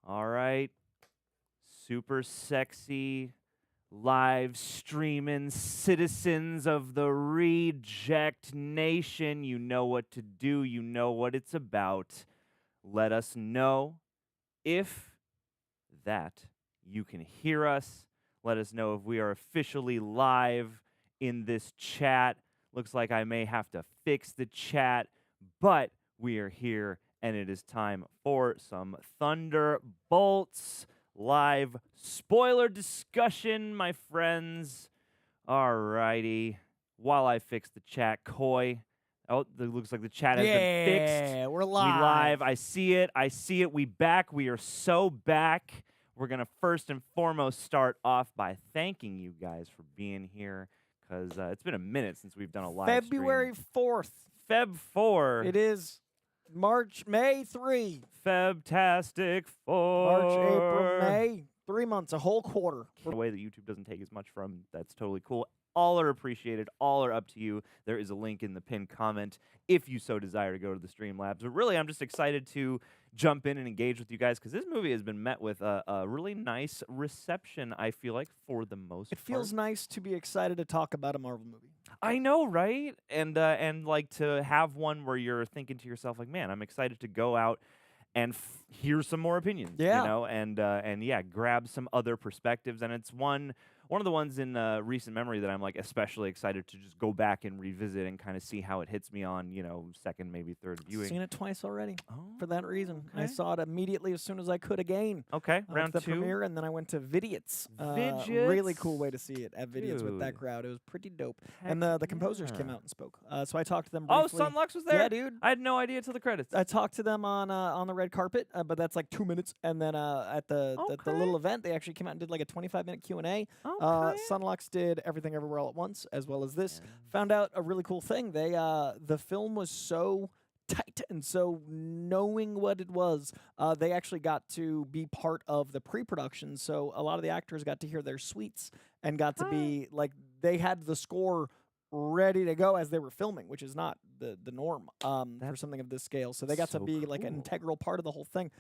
All right. Super sexy, live streaming citizens of the Reject Nation. You know what to do. You know what it's about. Let us know if that you can hear us. Let us know if we are officially live in this chat. Looks like I may have to fix the chat, but we are here, and it is time for some Thunderbolts live spoiler discussion, my friends. Alrighty. While I fix the chat, Coy. Oh, it looks like the chat has been fixed. Yeah, we're live. We live. I see it. I see it. We back. We are so back. We're going to first and foremost start off by thanking you guys for being here, because it's been a minute since we've done a live February stream. 4th. Feb 4. It is May 3. Febtastic 4. March, April, May. 3 months, a whole quarter. A way that YouTube doesn't take as much from. That's totally cool. All are appreciated. All are up to you. There is a link in the pinned comment if you so desire to go to the Streamlabs. But really, I'm just excited to jump in and engage with you guys, because this movie has been met with a really nice reception, I feel like, for the most part. It feels nice to be excited to talk about a Marvel movie. I know, right? And like to have one where you're thinking to yourself, like, man, I'm excited to go out and hear some more opinions, Yeah. you know, and yeah, grab some other perspectives. And it's one of the ones in recent memory that I'm like especially excited to just go back and revisit and kind of see how it hits me on, you know, second, maybe third viewing. Seen it twice already. Oh, For that reason, I okay. saw it immediately as soon as I could again. Okay, I went round to the two. premiere, and then I went to Vidiots. Vidiots? Really cool way to see it at Vidiots with that Dude. crowd. It was pretty dope. Heck And the composers came yeah. out and spoke. So I talked to them Oh, briefly. Sunlux was there? Yeah, dude. I had no idea till the credits. I talked to them on the red carpet, but that's like 2 minutes. And then at the little event, they actually came out and did like a 25-minute Q&A. Okay. Sunlux did Everything Everywhere All at Once, as well as this. Yeah. Found out a really cool thing. They the film was so tight and so knowing what it was, they actually got to be part of the pre-production. So a lot of the actors got to hear their suites and got to be like, they had the score ready to go as they were filming, which is not the norm for something of this scale. So they got to so be like an cool. integral part of the whole thing.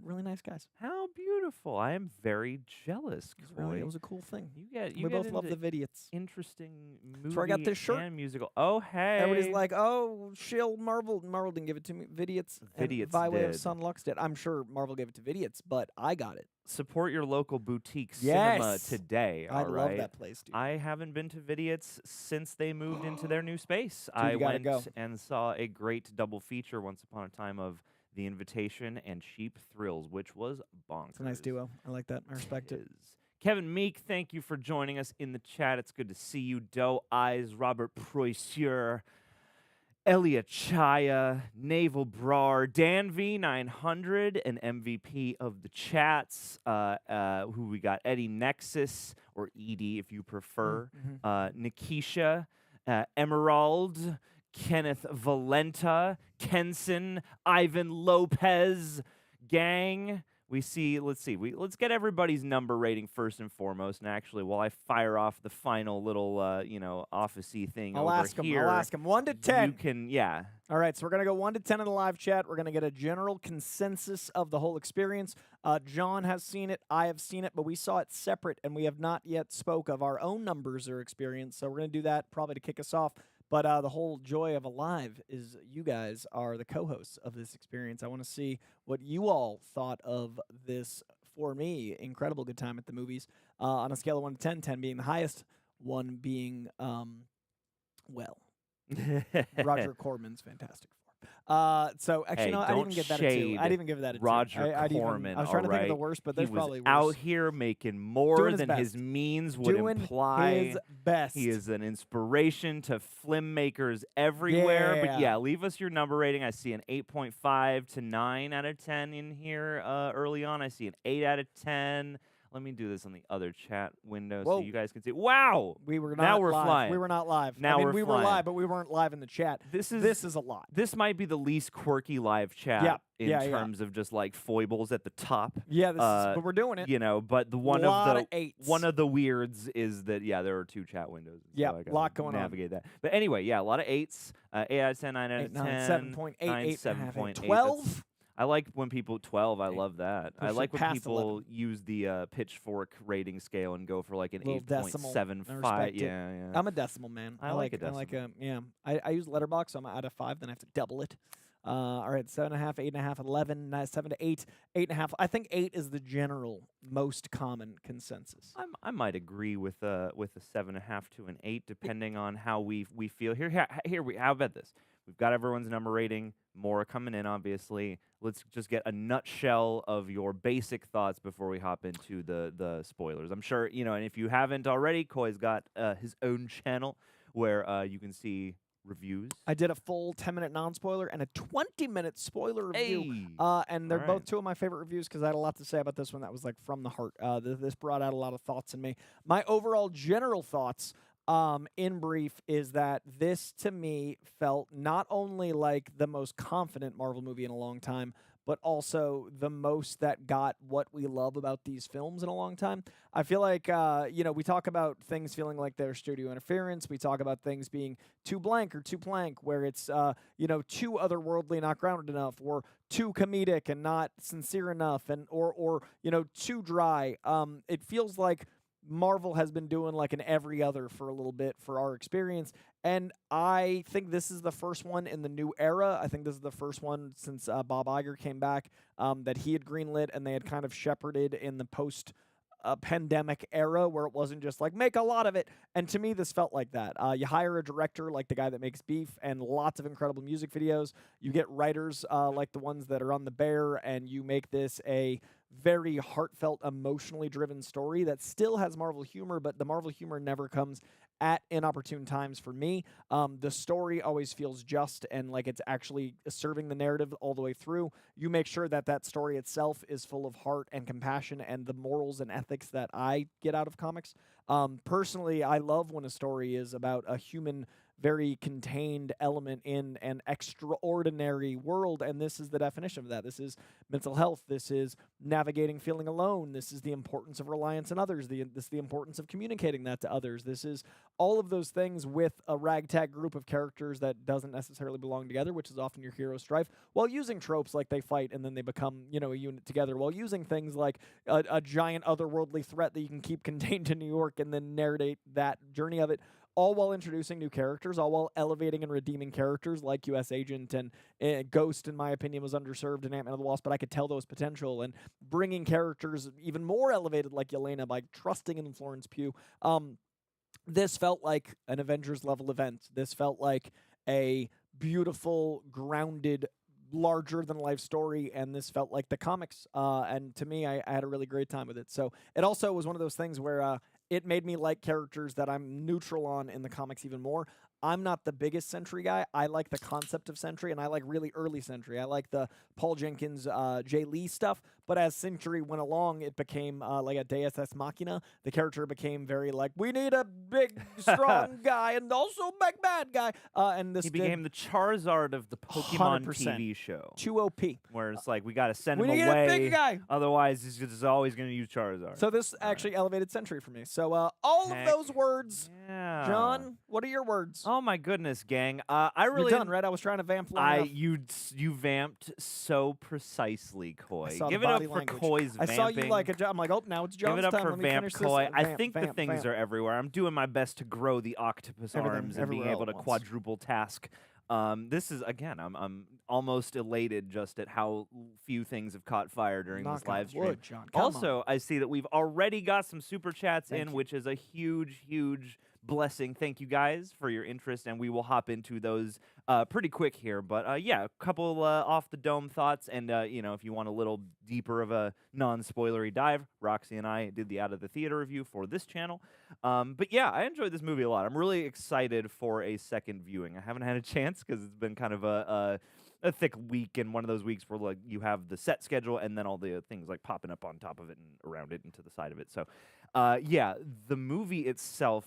Really nice guys. How beautiful. I am very jealous, Coy. It was a cool thing. You We both love into the Vidiots. interesting movie That's where I got this shirt. and musical. Oh, hey. Everybody's like, oh, shill, Marvel. Marvel didn't give it to me. Vidiots. And Vidiots by way of did. Sunlux did. I'm sure Marvel gave it to Vidiots, but I got it. Support your local boutique cinema Yes. today, I all love right? that place, dude. I haven't been to Vidiots since they moved into their new space. Dude, I you gotta went go. and saw a great double feature once upon a time of The Invitation and Cheap Thrills, which was bonkers. It's a nice duo. I like that. I respect it. Is. Kevin Meek, thank you for joining us in the chat. It's good to see you. Doe Eyes, Robert Preussier, Elia Chaya, Naval Brar, Dan V900, an MVP of the chats, who we got, Eddie Nexus, or Edie if you prefer, Nikisha, Emerald, Kenneth Valenta, Kenson, Ivan Lopez, gang. We see, let's get everybody's number rating first and foremost. And actually, while I fire off the final little, office-y thing I'll over ask him. here, I'll ask him. 1 to 10. you can, yeah. All right, so we're going to go 1 to 10 in the live chat. We're going to get a general consensus of the whole experience. John has seen it. I have seen it, but we saw it separate, and we have not yet spoke of our own numbers or experience. So we're going to do that probably to kick us off. But the whole joy of a live is you guys are the co-hosts of this experience. I want to see what you all thought of this. For me, incredible good time at the movies. On a scale of 1 to 10, 10 being the highest, 1 being, Roger Corman's Fantastic Four. So actually, Hey, no, I didn't even give that a 2. shade I didn't even give that a 2. Roger Corman. I was trying to think of the alright? worst, but He there's was probably worse. out here making more Doing his than his best. means would Doing imply. his best. He is an inspiration to film makers everywhere. But Yeah. yeah, leave us your number rating. I see an 8.5 to 9 out of 10 in here early on. I see an 8 out of 10. Let me do this on the other chat window Whoa. so you guys can see. Wow! We were not Now we're live. flying. We were not live. Now we we're were flying. live, but we weren't live in the chat. This is a lot. This might be the least quirky live chat in Yeah. terms of just like foibles at the top. Yeah, but we're doing it. You know, but the one Lot of of eights. one of the weirds is that there are 2 chat windows. Yeah, so I gotta lot going on. navigate that. But anyway, yeah, a lot of 8s. 8 out of 10, 9 out of 8, 10, 9, 7.8, 9, 8.5, 7.8. 12. I like when people 12. I They love that. I push it like when past people 11. use the pitchfork rating scale and go for like an Little decimal. I 8.75. respect it. Yeah, yeah. I'm a decimal man. I like a decimal. Yeah. I use Letterboxd, so I'm out of 5. Then I have to double it. All right, 7.5, 8.5, 11, 7 to 8, 8.5. I think 8 is the general most common consensus. I might agree with a 7.5 to an 8, depending on how we feel. How about this? We've got everyone's number rating. More coming in, obviously. Let's just get a nutshell of your basic thoughts before we hop into the spoilers. I'm sure, and if you haven't already, Coy's got his own channel where you can see reviews. I did a full 10-minute non-spoiler and a 20-minute spoiler review, and they're both two of my favorite reviews because I had a lot to say about this one that was like from the heart. This brought out a lot of thoughts in me. My overall general thoughts, in brief, is that this to me felt not only like the most confident Marvel movie in a long time, but also the most that got what we love about these films in a long time. I feel like, we talk about things feeling like they're studio interference. We talk about things being too blank or too plank, where it's, too otherworldly, not grounded enough, or too comedic and not sincere enough, and or too dry. It feels like Marvel has been doing like an every other for a little bit for our experience. And I think this is the first one in the new era. I think this is the first one since Bob Iger came back that he had greenlit and they had kind of shepherded in the post-pandemic era where it wasn't just like, make a lot of it. And to me, this felt like that. You hire a director like the guy that makes Beef and lots of incredible music videos. You get writers like the ones that are on The Bear, and you make this a very heartfelt, emotionally driven story that still has Marvel humor, but the Marvel humor never comes at inopportune times for me. The story always feels just and like it's actually serving the narrative all the way through. You make sure that that story itself is full of heart and compassion and the morals and ethics that I get out of comics. Personally, I love when a story is about a human, very contained element in an extraordinary world, and this is the definition of that. This is mental health. This is navigating feeling alone. This is the importance of reliance on others. This is the importance of communicating that to others. This is all of those things with a ragtag group of characters that doesn't necessarily belong together, which is often your hero strife, while using tropes like they fight and then they become, a unit together, while using things like a giant otherworldly threat that you can keep contained to New York and then narrate that journey of it, all while introducing new characters, all while elevating and redeeming characters like U.S. Agent and Ghost, in my opinion, was underserved in Ant-Man and the Wasp, but I could tell those potential, and bringing characters even more elevated like Yelena by trusting in Florence Pugh. This felt like an Avengers-level event. This felt like a beautiful, grounded, larger-than-life story, and this felt like the comics. And to me, I had a really great time with it. So it also was one of those things where it made me like characters that I'm neutral on in the comics even more. I'm not the biggest Sentry guy. I like the concept of Sentry, and I like really early Sentry. I like the Paul Jenkins, Jay Lee stuff. But as Sentry went along, it became like a Deus Ex Machina. The character became very like, we need a big, strong guy and also big bad guy. And this he became the Charizard of the Pokemon 100%. TV show. Too OP. Where it's like, we got to send We him need away. a big guy. Otherwise, he's just always going to use Charizard. So this actually elevated Sentry for me. So all Heck of those words, yeah. John, what are your words? Oh my goodness, gang! I really You're done, right? I was trying to vamp long enough. You vamped so precisely, Coy. I saw Give the it up body for language. Coy's I vamping. saw you like a. I'm like, oh, now it's John's Give it up time. for Let me Vamp finish Coy. This. I Vamp, think vamp, the things vamp. are everywhere. I'm doing my best to grow the octopus Everything, arms and being everywhere able all to at once. quadruple task. This is again, I'm almost elated just at how few things have caught fire during Knock this live on stream. wood, John. Come Also, I see that we've already got some super chats Thank in, you. which is a huge, huge blessing. Thank you guys for your interest, and we will hop into those pretty quick here. But yeah, a couple off the dome thoughts, and if you want a little deeper of a non-spoilery dive, Roxy and I did the Out of the Theater review for this channel. But yeah, I enjoyed this movie a lot. I'm really excited for a second viewing. I haven't had a chance because it's been kind of a thick week, and one of those weeks where like you have the set schedule and then all the things like popping up on top of it and around it and to the side of it. So yeah, the movie itself,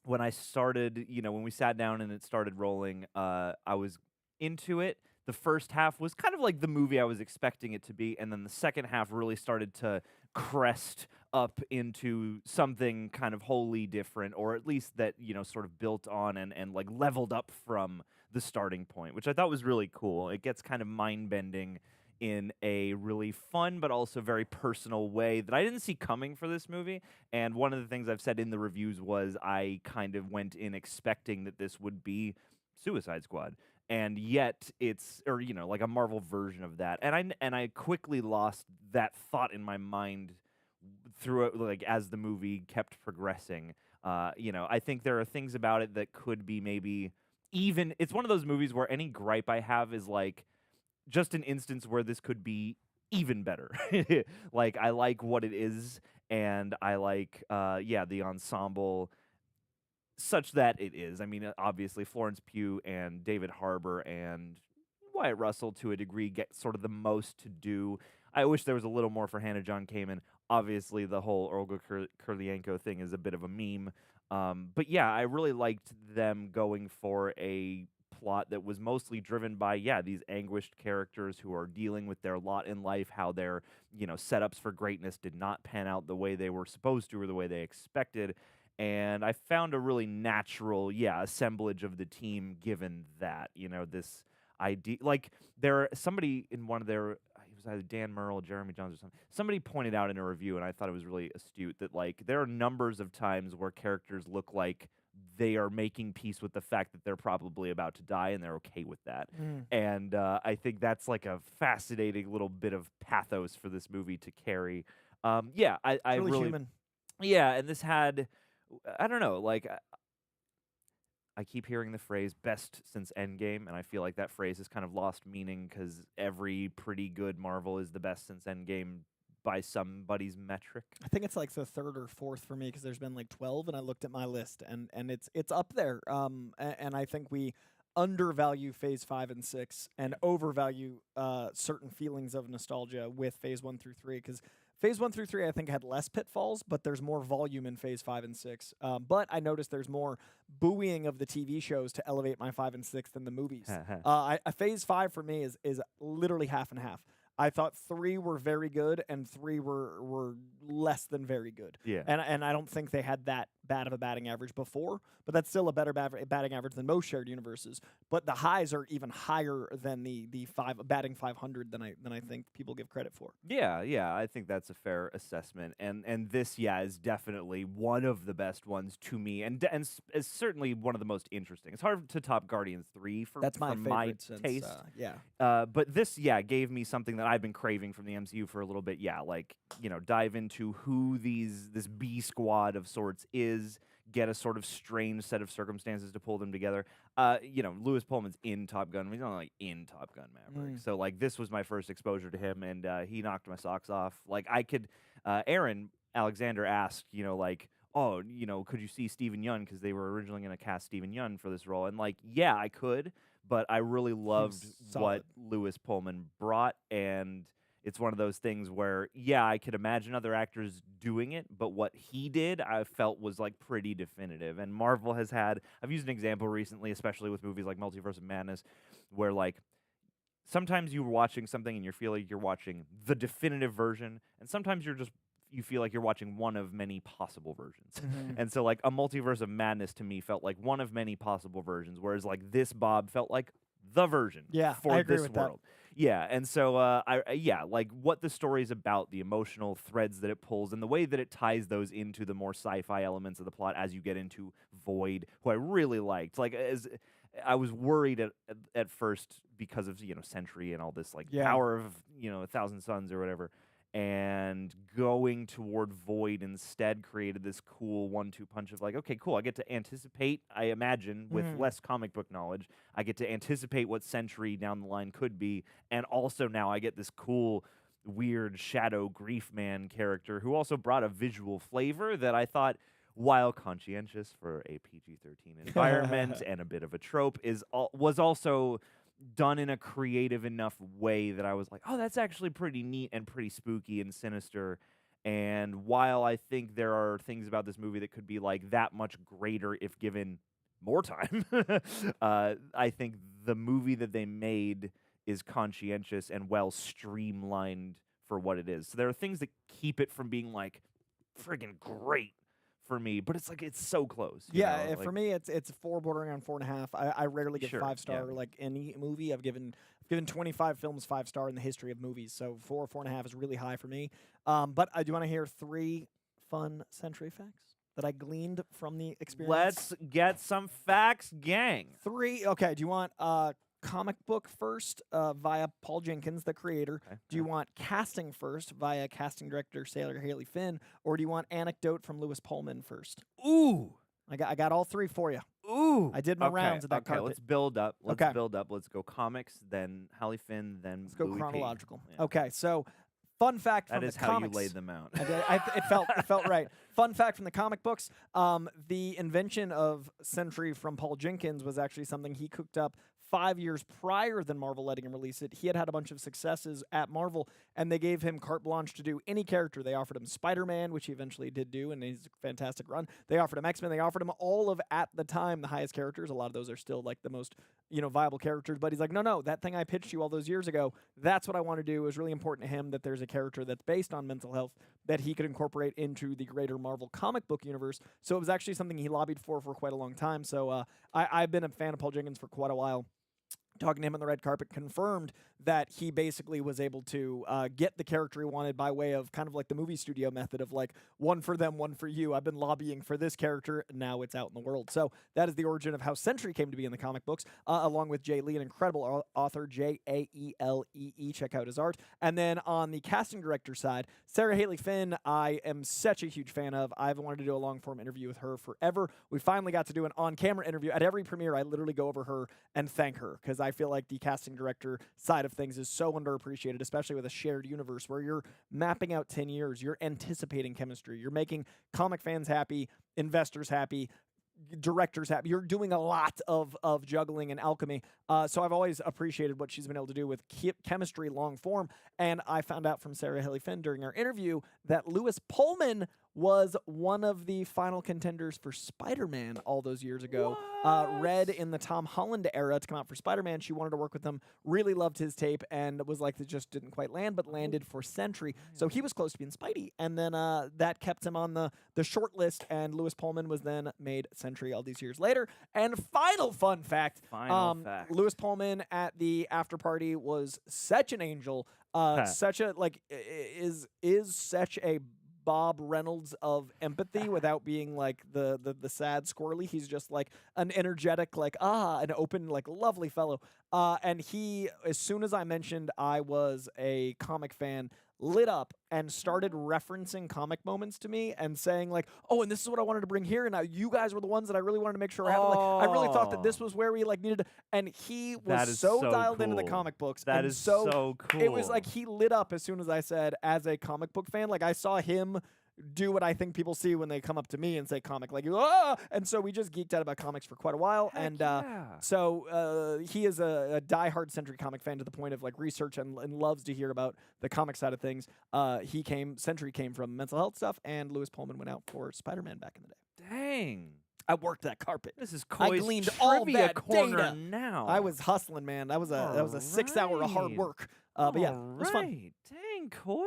when I started, when we sat down and it started rolling, I was into it. The first half was kind of like the movie I was expecting it to be, and then the second half really started to crest up into something kind of wholly different, or at least that, sort of built on and like leveled up from the starting point, which I thought was really cool. It gets kind of mind-bending in a really fun but also very personal way that I didn't see coming for this movie. And one of the things I've said in the reviews was I kind of went in expecting that this would be Suicide Squad. And yet it's, or like a Marvel version of that. And I quickly lost that thought in my mind through it, like as the movie kept progressing. I think there are things about it that could be maybe even. It's one of those movies where any gripe I have is like just an instance where this could be even better. Like I like what it is, and I like the ensemble such that it is. I mean, obviously Florence Pugh and David Harbour and Wyatt Russell to a degree get sort of the most to do. I wish there was a little more for Hannah John-Kamen. Obviously, the whole Olga Kurylenko thing is a bit of a meme. But yeah, I really liked them going for a plot that was mostly driven by, these anguished characters who are dealing with their lot in life, how their, setups for greatness did not pan out the way they were supposed to or the way they expected. And I found a really natural, assemblage of the team given that, this idea. Like, somebody in one of their, it was either Dan Merle, Jeremy Jones, or something, somebody pointed out in a review, and I thought it was really astute, that, like, there are numbers of times where characters look like they are making peace with the fact that they're probably about to die, and they're okay with that. And I think that's, like, a fascinating little bit of pathos for this movie to carry. I really human. Yeah, and this had, I don't know, like, I keep hearing the phrase best since Endgame, and I feel like that phrase has kind of lost meaning because every pretty good Marvel is the best since Endgame by somebody's metric. I think it's like the third or fourth for me because there's been like 12, and I looked at my list, and it's up there. And I think we undervalue Phase 5 and 6 and overvalue certain feelings of nostalgia with Phase 1 through 3 because Phase 1 through 3, I think, had less pitfalls, but there's more volume in Phase 5 and 6. But I noticed there's more buoying of the TV shows to elevate my 5 and 6 than the movies. Phase 5 for me is literally half and half. I thought 3 were very good and 3 were less than very good. Yeah. And I don't think they had that bad of a batting average before, but that's still a better batting average than most shared universes. But the highs are even higher than the batting 500 than I think people give credit for. Yeah, I think that's a fair assessment. And this, is definitely one of the best ones to me, and is certainly one of the most interesting. It's hard to top Guardians 3 for that's my favorite taste. Since, but this, gave me something that I've been craving from the MCU for a little bit. Dive into who this B squad of sorts is, get a sort of strange set of circumstances to pull them together. Louis Pullman's in Top Gun. He's not like in Top Gun Maverick. So like this was my first exposure to him, and he knocked my socks off. Like I could, Aaron Alexander asked, could you see Steven Yeun, because they were originally going to cast Steven Yeun for this role, and like I could, but I really loved what Louis Pullman brought, and it's one of those things where, I could imagine other actors doing it, but what he did, I felt was like pretty definitive. And Marvel has had, I've used an example recently, especially with movies like Multiverse of Madness, where like sometimes you're watching something and you feel like you're watching the definitive version, and sometimes you feel like you're watching one of many possible versions. And so like a Multiverse of Madness to me felt like one of many possible versions, whereas like this Bob felt like the version for this world. Yeah, and so like what the story is about, the emotional threads that it pulls, and the way that it ties those into the more sci-fi elements of the plot as you get into Void, who I really liked. Like, as I was worried at first because of Sentry and all this like power of 1,000 suns or whatever. And going toward Void instead created this cool 1-2 punch of like, okay, cool, I get to anticipate, I imagine, with less comic book knowledge, I get to anticipate what Sentry down the line could be, and also now I get this cool, weird Shadow Grief Man character who also brought a visual flavor that I thought, while conscientious for a PG-13 environment and a bit of a trope, was also done in a creative enough way that I was like, oh, that's actually pretty neat and pretty spooky and sinister. And while I think there are things about this movie that could be like that much greater if given more time, I think the movie that they made is conscientious and well streamlined for what it is. So there are things that keep it from being like friggin' great for me, but it's like it's so close. For me, it's 4 bordering on 4.5. I rarely get 5-star like any movie. I've given given 25 films 5-star in the history of movies, so 4.5 is really high for me. But I do want to hear 3 fun Sentry facts that I gleaned from the experience. Let's get some facts, gang. 3. Okay, do you want comic book first via Paul Jenkins, the creator? Okay. Do you want casting first via casting director Sarah Haley Finn? Or do you want anecdote from Louis Pullman first? Ooh. I got all 3 for you. Ooh. I did my rounds at that carpet. Let's build up. Okay. Let's go comics, then Haley Finn, then Let's go Louis P. chronological. Yeah. Okay, so fun fact from That is the how comics. you laid them out. It felt right. Fun fact from the comic books: the invention of Sentry from Paul Jenkins was actually something he cooked up 5 years prior than Marvel letting him release it. He had a bunch of successes at Marvel, and they gave him carte blanche to do any character. They offered him Spider-Man, which he eventually did do, and he's a fantastic run. They offered him X-Men. They offered him all of, at the time, the highest characters. A lot of those are still like the most, viable characters. But he's like, no, that thing I pitched you all those years ago, that's what I want to do. It was really important to him that there's a character that's based on mental health that he could incorporate into the greater Marvel comic book universe. So it was actually something he lobbied for quite a long time. So I've been a fan of Paul Jenkins for quite a while. Talking to him on the red carpet, confirmed that he basically was able to get the character he wanted by way of kind of like the movie studio method of like one for them, one for you. I've been lobbying for this character, now it's out in the world. So that is the origin of how Sentry came to be in the comic books, along with Jay Lee, an incredible author, Jaeelee. Check out his art. And then on the casting director side, Sarah Haley Finn, I am such a huge fan of. I've wanted to do a long-form interview with her forever. We finally got to do an on-camera interview. At every premiere, I literally go over her and thank her, because I feel like the casting director side of things is so underappreciated, especially with a shared universe where you're mapping out 10 years, you're anticipating chemistry, you're making comic fans happy, investors happy, directors happy. You're doing a lot of juggling and alchemy. So I've always appreciated what she's been able to do with chemistry long form. And I found out from Sarah Haley Finn during our interview that Louis Pullman was one of the final contenders for Spider-Man all those years ago. Read in the Tom Holland era to come out for Spider-Man. She wanted to work with him, really loved his tape, and was like, it just didn't quite land, but landed for Sentry. So he was close to being Spidey. And then that kept him on the short list, and Louis Pullman was then made Sentry all these years later. And final fun fact, Louis Pullman at the after party was such an angel, such a, like, is such a Bob Reynolds of empathy without being like the sad squirrely. He's just like an energetic, like, an open, like, lovely fellow. And he, as soon as I mentioned I was a comic fan, lit up and started referencing comic moments to me and saying like, oh, and this is what I wanted to bring here, and now you guys were the ones that I really wanted to make sure I had. Like, I really thought that this was where we like needed to, and he was so dialed into the comic books. That is so cool. It was like he lit up as soon as I said, as a comic book fan, like I saw him do what I think people see when they come up to me and say comic, like, and so we just geeked out about comics for quite a while. Heck and yeah. So he is a diehard Sentry comic fan to the point of like research and loves to hear about the comic side of things. Sentry came from mental health stuff, and Louis Pullman went out for Spider-Man back in the day. Dang. I worked that carpet. This is Coy's I gleaned all trivia that corner data. now. I was hustling, man. That was a 6 hour of hard work. But yeah, it was fun. Dang, Coy.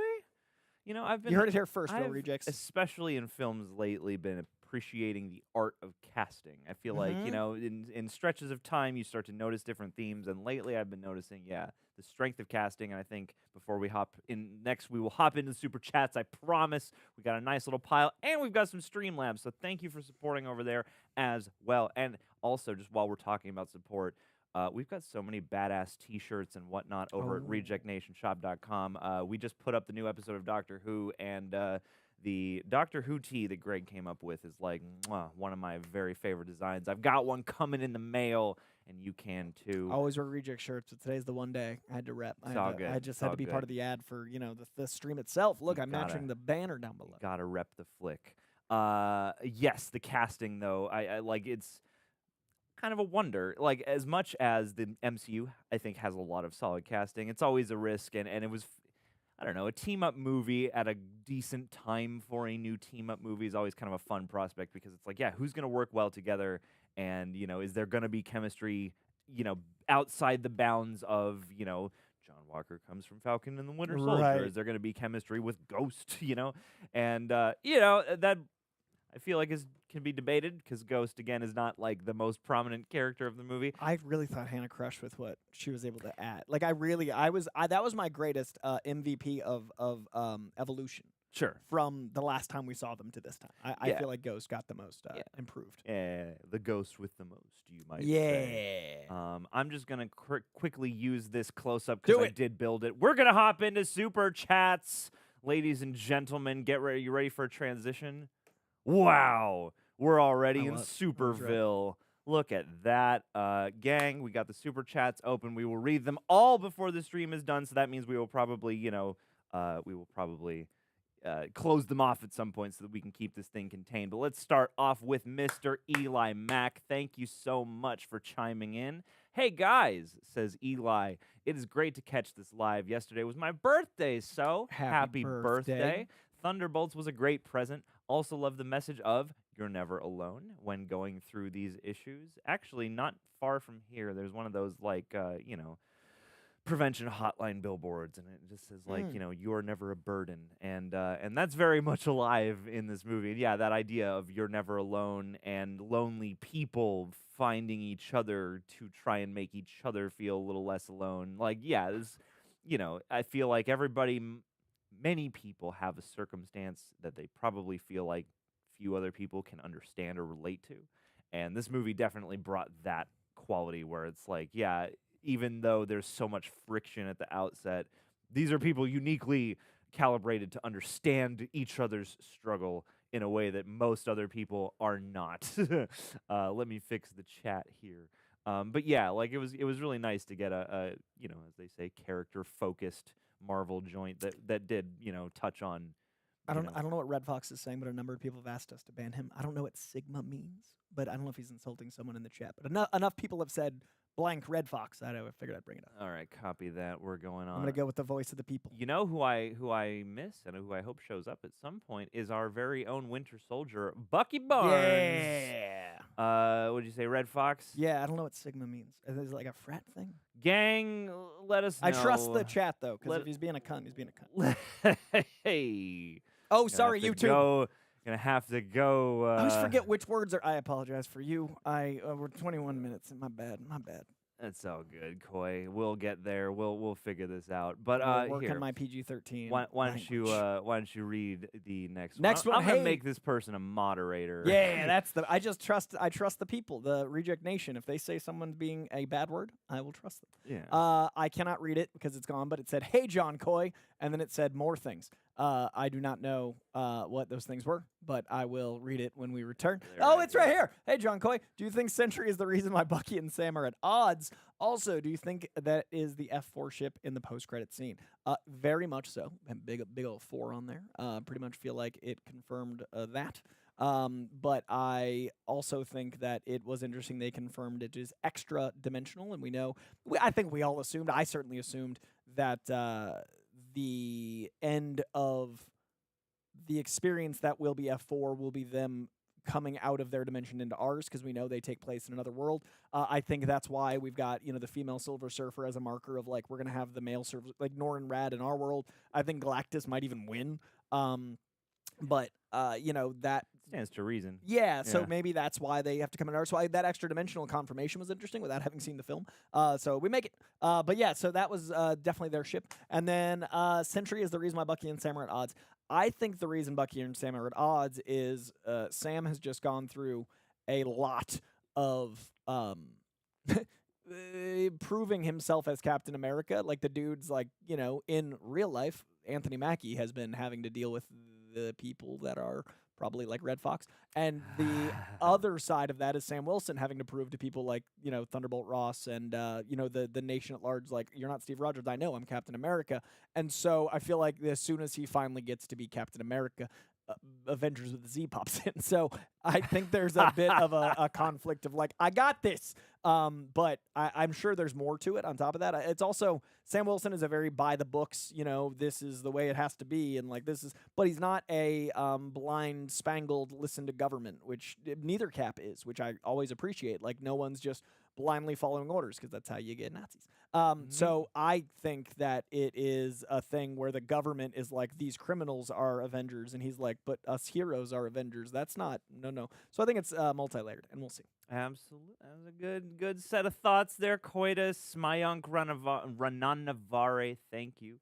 You know, You heard it here first, I've, Will Rejects. especially in films lately, been appreciating the art of casting. I feel like, you know, in stretches of time, you start to notice different themes. And lately, I've been noticing, the strength of casting. And I think before we hop in next, we will hop into the super chats. I promise. We got a nice little pile, and we've got some Streamlabs. So thank you for supporting over there as well. And also, just while we're talking about support, we've got so many badass T-shirts and whatnot over at rejectnationshop.com. We just put up the new episode of Doctor Who, and the Doctor Who tee that Greg came up with is like one of my very favorite designs. I've got one coming in the mail, and you can too. I always wear Reject shirts, but today's the one day I had to rep. I just had to be part of the ad for the stream itself. Look, I'm matching the banner down below. Gotta rep the flick. Yes, the casting though, I like it's kind of a wonder. Like, as much as the MCU, I think, has a lot of solid casting, it's always a risk, and it was, I don't know, a team-up movie at a decent time for a new team-up movie is always kind of a fun prospect, because it's like, who's going to work well together, and, is there going to be chemistry, outside the bounds of, John Walker comes from Falcon and the Winter Soldier. Right. Is there going to be chemistry with Ghost, and, that I feel like can be debated because Ghost again is not like the most prominent character of the movie. I really thought Hannah crushed with what she was able to add. Like that was my greatest MVP of Evolution. Sure. From the last time we saw them to this time. I Yeah. feel like Ghost got the most improved. The ghost with the most, you might say. I'm just going to quickly use this close-up because I did build it. We're going to hop into Super Chats. Ladies and gentlemen, get ready. You ready for a transition? Wow. We're already in Superville. Look at that. Gang, we got the Super Chats open. We will read them all before the stream is done, so that means we will probably, close them off at some point so that we can keep this thing contained. But let's start off with Mr. Eli Mack. Thank you so much for chiming in. Hey guys, says Eli, it is great to catch this live. Yesterday was my birthday, so happy birthday. Thunderbolts was a great present. Also love the message of you're never alone when going through these issues. Actually, not far from here, there's one of those prevention hotline billboards, and it just says you're never a burden, and that's very much alive in this movie. And yeah, that idea of you're never alone and lonely people finding each other to try and make each other feel a little less alone. Like, yeah, this, I feel like many people have a circumstance that they probably feel like few other people can understand or relate to, and this movie definitely brought that quality where it's like, yeah, even though there's so much friction at the outset, these are people uniquely calibrated to understand each other's struggle in a way that most other people are not. Let me fix the chat here. But yeah, like it was really nice to get a as they say, character-focused Marvel joint that did, touch on. I don't know what Red Fox is saying, but a number of people have asked us to ban him. I don't know what Sigma means, but I don't know if he's insulting someone in the chat. But enough people have said blank Red Fox. I figured I'd bring it up. All right, copy that. We're going on. I'm gonna go with the voice of the people. You know who I miss and who I hope shows up at some point is our very own Winter Soldier, Bucky Barnes. Yeah. Would you say Red Fox? Yeah, I don't know what Sigma means. Is it like a frat thing? Gang, let us know. I trust the chat though, because if he's being a cunt, he's being a cunt. Hey. Oh, sorry, YouTube. Gonna have to go. I always forget which words are. I apologize for you. We're 21 minutes. My bad. That's all good, Coy. We'll get there. We'll figure this out. But work here, on my PG-13. why don't you read the next one? Next one. I'm gonna make this person a moderator. Yeah, I trust the people, the Reject Nation. If they say someone's being a bad word, I will trust them. Yeah. I cannot read it because it's gone, but it said, "Hey, John Coy," and then it said more things. I do not know what those things were, but I will read it when we return. It's right here. Hey, John Coy, do you think Sentry is the reason why Bucky and Sam are at odds? Also, do you think that is the F4 ship in the post-credit scene? Very much so. And big old 4 on there. Pretty much feel like it confirmed that. But I also think that it was interesting they confirmed it is extra dimensional, and I think we all assumed, I certainly assumed that the end of the experience that will be F4 will be them coming out of their dimension into ours, because we know they take place in another world. I think that's why we've got, the female Silver Surfer as a marker of, like, we're going to have the male Silver, like Norrin Rad in our world. I think Galactus might even win. But that stands to reason. Yeah, so maybe that's why they have to come in ours. So that extra dimensional confirmation was interesting without having seen the film. So we make it. But yeah, so that was definitely their ship. And then Sentry is the reason why Bucky and Sam are at odds. I think the reason Bucky and Sam are at odds is Sam has just gone through a lot of proving himself as Captain America. Like, the dude's like, in real life, Anthony Mackie has been having to deal with the people that are probably like Red Fox. And the other side of that is Sam Wilson having to prove to people like, Thunderbolt Ross and, the nation at large, like, you're not Steve Rogers. I know, I'm Captain America. And so I feel like as soon as he finally gets to be Captain America, Avengers with the Z pops in. So I think there's a bit of a conflict of like, I got this. But I'm sure there's more to it on top of that. It's also, Sam Wilson is a very by the books, this is the way it has to be. And like, but he's not a blind, spangled, listen to government, which neither Cap is, which I always appreciate. Like, no one's just blindly following orders because that's how you get Nazis. Mm-hmm. So I think that it is a thing where the government is like, these criminals are Avengers, and he's like, but us heroes are Avengers. That's not, no. So I think it's multi-layered, and we'll see. Absolutely. That was a good set of thoughts there, Coitus. Mayank Rananavare, thank you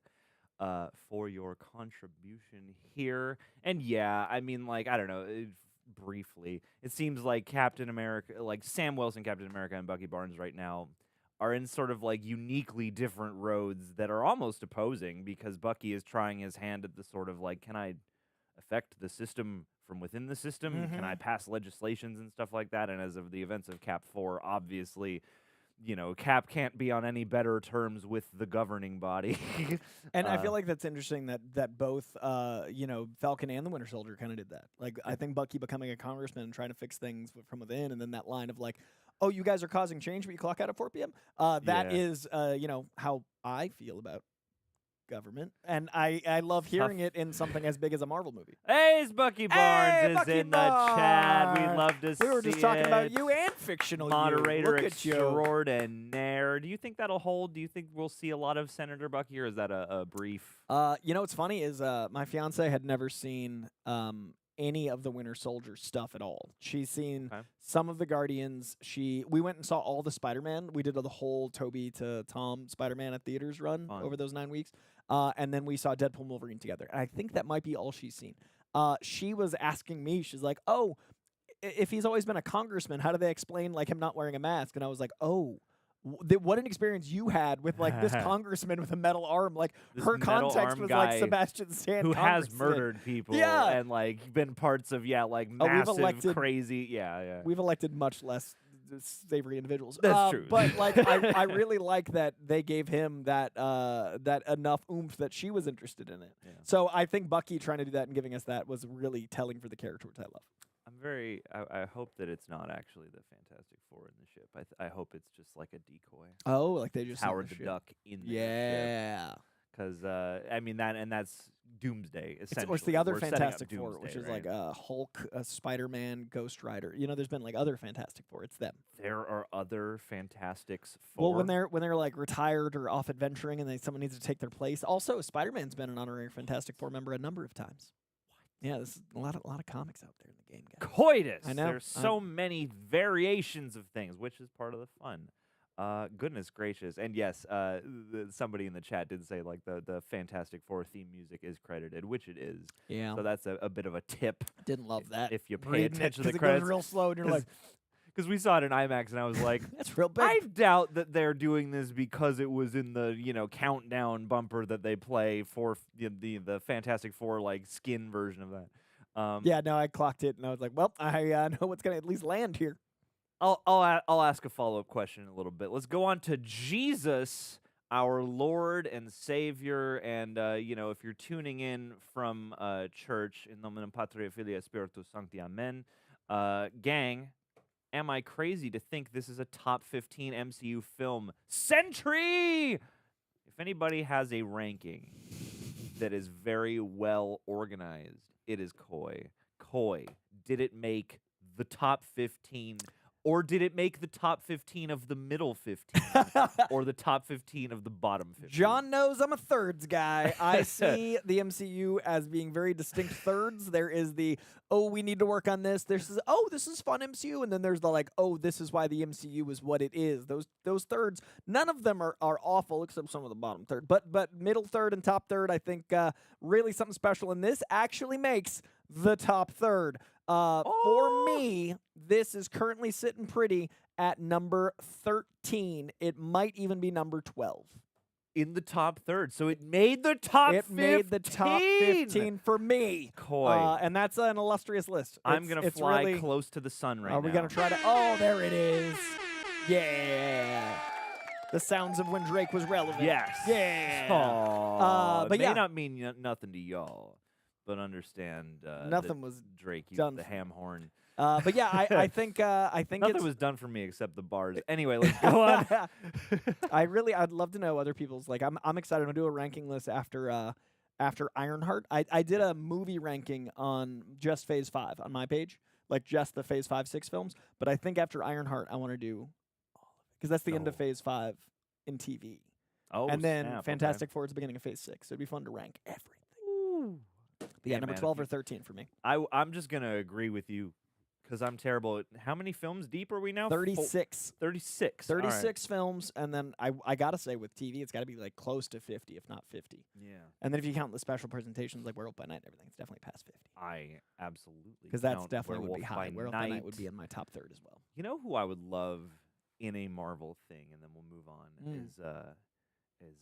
for your contribution here. And yeah, I mean, like, I don't know, briefly, it seems like Captain America, like Sam Wilson, Captain America, and Bucky Barnes right now are in sort of like uniquely different roads that are almost opposing, because Bucky is trying his hand at the sort of like, can I affect the system from within the system? Can I pass legislations and stuff like that? And as of the events of Cap 4, obviously, you know, Cap can't be on any better terms with the governing body. And I feel like that's interesting that both, you know, Falcon and the Winter Soldier kind of did that. Like, I think Bucky becoming a congressman and trying to fix things from within, and then that line of like, oh, you guys are causing change, but you clock out at 4 p.m. That is, you know, how I feel about government, and I love hearing it in something as big as a Marvel movie. Hey, it's Bucky Barnes Bucky in the chat. We'd love to see We were just talking about you and fictional moderator you. Look at you. extraordinaire. Do you think that'll hold? Do you think we'll see a lot of Senator Bucky, or is that a brief? You know what's funny is my fiance had never seen any of the Winter Soldier stuff at all. She's seen some of the Guardians. We went and saw all the Spider-Man. We did the whole Toby to Tom Spider-Man at theaters run over those 9 weeks. And then we saw Deadpool and Wolverine together. And I think that might be all she's seen. She was asking me, she's like, oh, if he's always been a congressman, how do they explain like him not wearing a mask? And I was like, oh, what an experience you had with like this congressman with a metal arm. Like This her metal context arm was guy like Sebastian Stan, who has congressman. murdered people Yeah. and like been parts of like we've massive elected- crazy yeah. We've elected much less savory individuals. That's true. But like I really like that they gave him that that enough oomph that she was interested in it. Yeah. So I think Bucky trying to do that and giving us that was really telling for the character, which I love. I hope that it's not actually the Fantastic Four in the ship. I hope it's just like a decoy. Oh, like they just Howard the Duck in the ship. Yeah. Because I mean that's Doomsday essentially. Or it's the other We're setting up Fantastic Four, Doomsday, which is right? like Hulk, Spider-Man, Ghost Rider. You know, there's been like other Fantastic Four. It's them. There are other Fantastics Four. Well, when they're like retired or off adventuring and someone needs to take their place. Also, Spider-Man's been an honorary Fantastic Four member a number of times. Yeah, this is a lot of comics out there in the game, guys. Coitus. I know. There's so many variations of things, which is part of the fun. Goodness gracious. And yes, somebody in the chat did say like the Fantastic Four theme music is credited, which it is. Yeah. So that's a bit of a tip. Didn't love that. If you pay Reading attention it, to the 'cause it credits. goes real slow and you're like, Because we saw it in IMAX, and I was like, that's real big. I doubt that they're doing this because it was in the countdown bumper that they play for the Fantastic Four like skin version of that. Yeah, no, I clocked it and I was like, well, I know what's gonna at least land here. I'll ask a follow-up question in a little bit. Let's go on to Jesus, our Lord and Savior, and if you're tuning in from church, in nomine Patria Filii Spiritus Sancti, Amen. Gang, am I crazy to think this is a top 15 MCU film? Sentry! If anybody has a ranking that is very well organized, it is Coy. Coy, did it make the top 15, or did it make the top 15 of the middle 15, or the top 15 of the bottom 15? John knows I'm a thirds guy. I see the MCU as being very distinct thirds. There is the, oh, we need to work on this. There's, oh, this is fun MCU. And then there's the like, oh, this is why the MCU is what it is. Those thirds, none of them are awful except some of the bottom third. But middle third and top third, I think really something special. And this actually makes the top third. For me, this is currently sitting pretty at number 13. It might even be number 12. In the top third. So it made the top 15. It made the top 15 for me. Coy. And that's an illustrious list. I'm going to fly really, close to the sun right now. Are we going to try to... Oh, there it is. Yeah. The sounds of when Drake was relevant. Yes. Yeah. Aww. But May yeah. not mean nothing to y'all, but understand nothing was Drake used done the ham horn. But yeah, I think Nothing was done for me except the bars. Anyway, let's go on. I'd love to know other people's. Like, I'm excited. I'm gonna do a ranking list after Ironheart. I did a movie ranking on just Phase 5 on my page, like just the Phase 5, 6 films. But I think after Ironheart, I want to do all of because that's the end of Oh. Phase 5 in TV. Oh, and then snap, Fantastic Four is the beginning of Phase 6. So it'd be fun to rank everything. Ooh. But yeah, Hey, number man, if 12 or you- 13 for me. I'm just gonna agree with you because I'm terrible. How many films deep are we now? 36. 36. All right. 36 films, and then I gotta say with TV, it's got to be like close to 50, if not 50. Yeah, And then if you count the special presentations like Werewolf by Night and everything, it's definitely past 50. I absolutely. Because that's count definitely would be Werewolf high. by Werewolf by Night Night. would be in my top third as well. You know who I would love in a Marvel thing, and then we'll move on. Is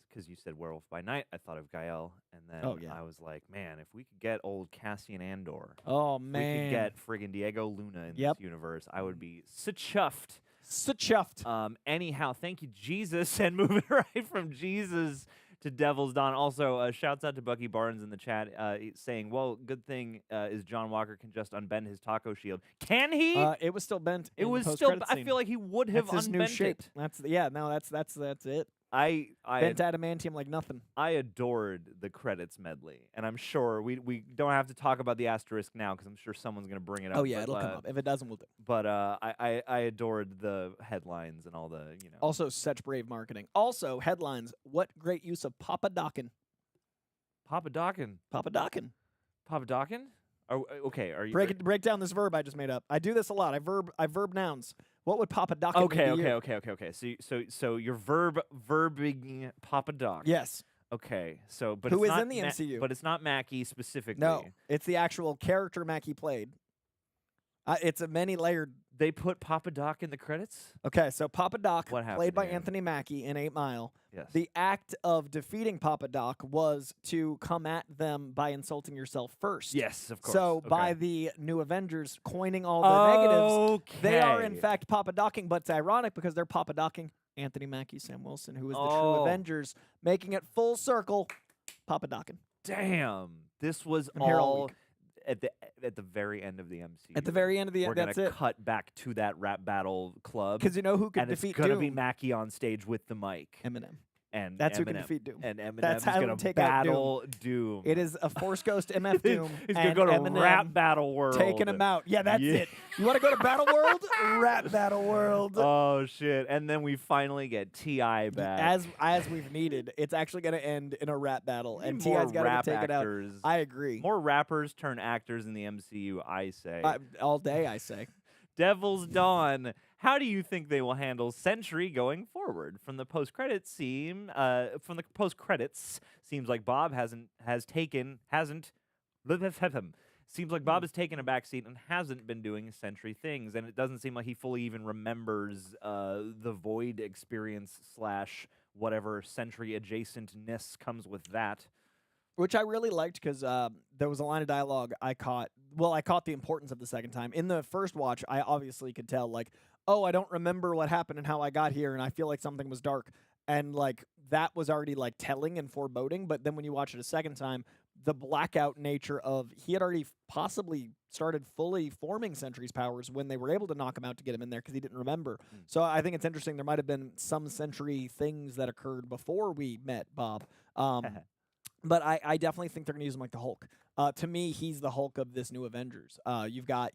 because you said Werewolf by Night, I thought of Gael, and then Oh, yeah. I was like, man, if we could get old Cassian Andor, Oh, if we man. could get friggin' Diego Luna in Yep. this universe, I would be so chuffed. So chuffed. Anyhow, thank you, Jesus, and moving right from Jesus to Devil's Dawn. Also, shouts out to Bucky Barnes in the chat saying, well, good thing is John Walker can just unbend his taco shield. Can he? It was still bent. It in the was still. post-credit I scene. feel like he would have That's his new unbent shape. it. That's it. I Bent adamantium like nothing. I adored the credits medley, and I'm sure we don't have to talk about the asterisk now because I'm sure someone's gonna bring it up. Oh yeah, but, it'll come up. If it doesn't, we'll do. But I adored the headlines and all the Also, such brave marketing. Also, headlines. What great use of Papa Dockin. Papa Dockin. Papa Dockin. Papa Dockin. Okay, are you Break down this verb I just made up. I do this a lot. I verb nouns. What would Papa Dockin mean to you? Okay. So you're verbing Papa Doc. Yes. Okay. So but Who it's is not in the MCU? But it's not Mackie specifically. No, it's the actual character Mackie played. It's a many-layered. They put Papa Doc in the credits? Okay, so Papa Doc, What happened played by here? Anthony Mackie in 8 Mile. Yes. The act of defeating Papa Doc was to come at them by insulting yourself first. Yes, of course. So Okay. by the New Avengers coining all the negatives, they are in Okay. fact Papa Docking, but it's ironic because they're Papa Docking Anthony Mackie, Sam Wilson, who is the true Oh. Avengers, making it full circle, Papa Docking. Damn. This was I'm here all all week. at the very end of the MCU. At the very end of the We're that's gonna it. cut back to that rap battle club. Because you know who could and defeat it's gonna Doom? be Mackie on stage with the mic. Eminem. And That's who Eminem. can defeat Doom. And Eminem's That's how gonna we take out Doom. battle Doom. It is a Force Ghost MF Doom. He's and gonna go to Eminem Rap Battle World. taking him out. Yeah, that's Yeah. it. You want to go to Battle World? Rap Battle World. Oh shit! And then we finally get Ti back. As we've needed, it's actually going to end in a rap battle, We and need more T.I.'s got to rap take it out. actors. I agree. More rappers turn actors in the MCU. I say. All day, I say. Devil's Dawn. How do you think they will handle Sentry going forward? From the post credits seems like Bob seems like Bob has taken a backseat and hasn't been doing Sentry things, and it doesn't seem like he fully even remembers the Void experience / whatever Sentry adjacentness comes with that. Which I really liked because there was a line of dialogue I caught. Well, I caught the importance of the second time. In the first watch, I obviously could tell, like, oh, I don't remember what happened and how I got here, and I feel like something was dark. And, like, that was already, like, telling and foreboding. But then when you watch it a second time, the blackout nature of he had already possibly started fully forming Sentry's powers when they were able to knock him out to get him in there because he didn't remember. So I think it's interesting. There might have been some Sentry things that occurred before we met Bob. But I definitely think they're going to use him like the Hulk. To me, he's the Hulk of this new Avengers. You've got,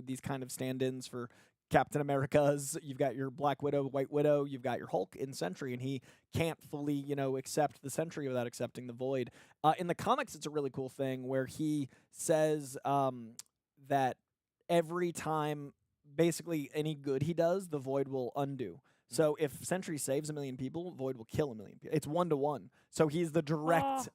these kind of stand-ins for Captain America's. You've got your Black Widow, White Widow. You've got your Hulk in Sentry, and he can't fully, accept the Sentry without accepting the Void. In the comics, it's a really cool thing where he says that every time, basically, any good he does, the Void will undo. So if Sentry saves 1 million people, Void will kill 1 million people. It's 1-to-1. So he's the direct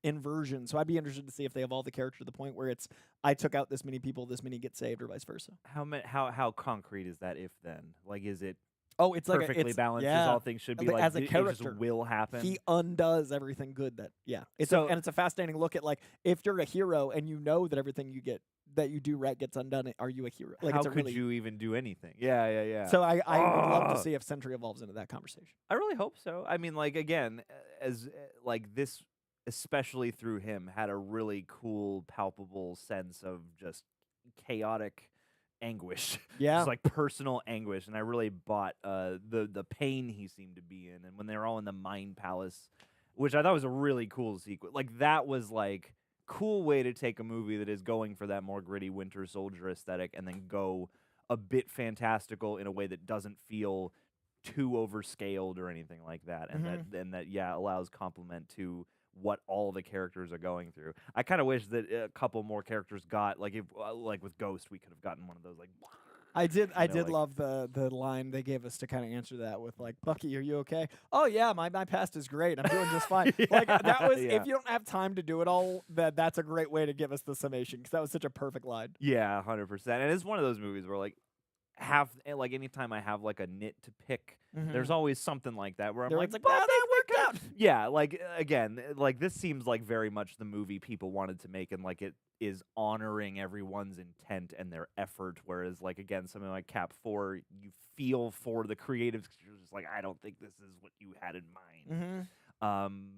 inversion. So I'd be interested to see if they evolve the character to the point where it's I took out this many people, this many get saved, or vice versa. How concrete is that? If then, like, is it? Oh, it's perfectly like balanced yeah. as all things should be. Like, Like as a it character, just will happen. He undoes everything good that It's So- and it's a fascinating look at like if you're a hero and you know that everything you get that you do right gets undone. Are you a hero? Like how it's a could really, you even do anything? Yeah. So I would love to Ugh. see if Sentry evolves into that conversation. I really hope so. I mean, like, again, as like this, especially through him, had a really cool, palpable sense of just chaotic anguish. Yeah. Just like personal anguish, and I really bought the pain he seemed to be in. And when they were all in the Mind Palace, which I thought was a really cool sequence, like that was like cool way to take a movie that is going for that more gritty Winter Soldier aesthetic, and then go a bit fantastical in a way that doesn't feel too overscaled or anything like that, and that allows complement to what all the characters are going through. I kind of wish that a couple more characters got like if like with Ghost, we could have gotten one of those like. I did like, love the line they gave us to kind of answer that with like, Bucky, are you okay? Oh yeah, my past is great. I'm doing just fine. Like that was if you don't have time to do it all, that's a great way to give us the summation because that was such a perfect line. Yeah, 100%. And it's one of those movies where like anytime I have like a nit to pick, there's always something like that where I'm like, that worked out. Yeah, like again, like this seems like very much the movie people wanted to make, and like it is honoring everyone's intent and their effort. Whereas like again, something like Cap 4, you feel for the creatives. You're just like, I don't think this is what you had in mind.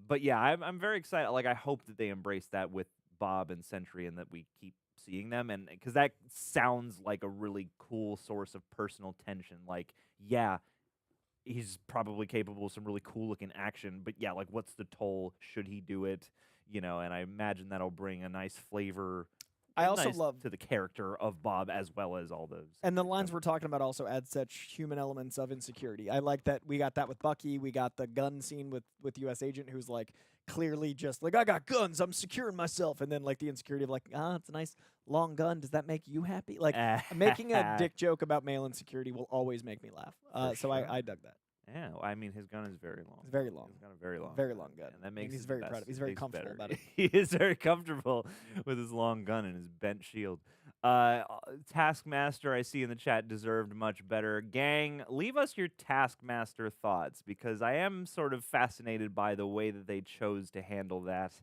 But yeah, I'm very excited. Like I hope that they embrace that with Bob and Sentry, and that we keep seeing them, and because that sounds like a really cool source of personal tension. Like, yeah, he's probably capable of some really cool looking action, but yeah, like what's the toll? Should he do it? You know, and I imagine that'll bring a nice flavor. I also love to the character of Bob as well as all those. And the lines we're talking about also add such human elements of insecurity. I like that we got that with Bucky. We got the gun scene with U.S. Agent who's like clearly just like, I got guns, I'm securing myself. And then like the insecurity of like, it's a nice long gun. Does that make you happy? Like making a dick joke about male insecurity will always make me laugh. So sure. I dug that. Yeah, I mean, his gun is very long. It's very long. He's got a very long gun. And that makes he's very proud of it. He's very comfortable about it. He is very comfortable with his long gun and his bent shield. Taskmaster, I see in the chat, deserved much better. Gang, leave us your Taskmaster thoughts, because I am sort of fascinated by the way that they chose to handle that.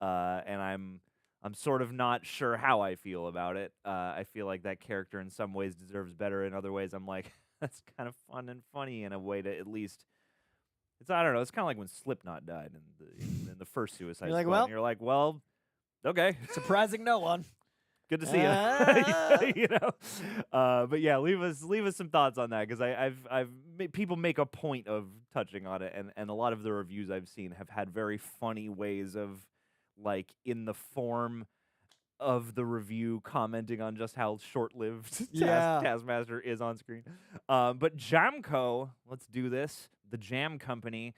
And I'm sort of not sure how I feel about it. I feel like that character in some ways deserves better. In other ways, I'm like, that's kind of fun and funny in a way to at least. I don't know. It's kind of like when Slipknot died in the first Suicide Squad. And you're like, well, okay, surprising no one. Good to see you. You know, but yeah, leave us some thoughts on that, because I've people make a point of touching on it, and a lot of the reviews I've seen have had very funny ways of, like, in the form of the review commenting on just how short-lived Taskmaster is on screen. But Jamco, let's do this. The Jam Company,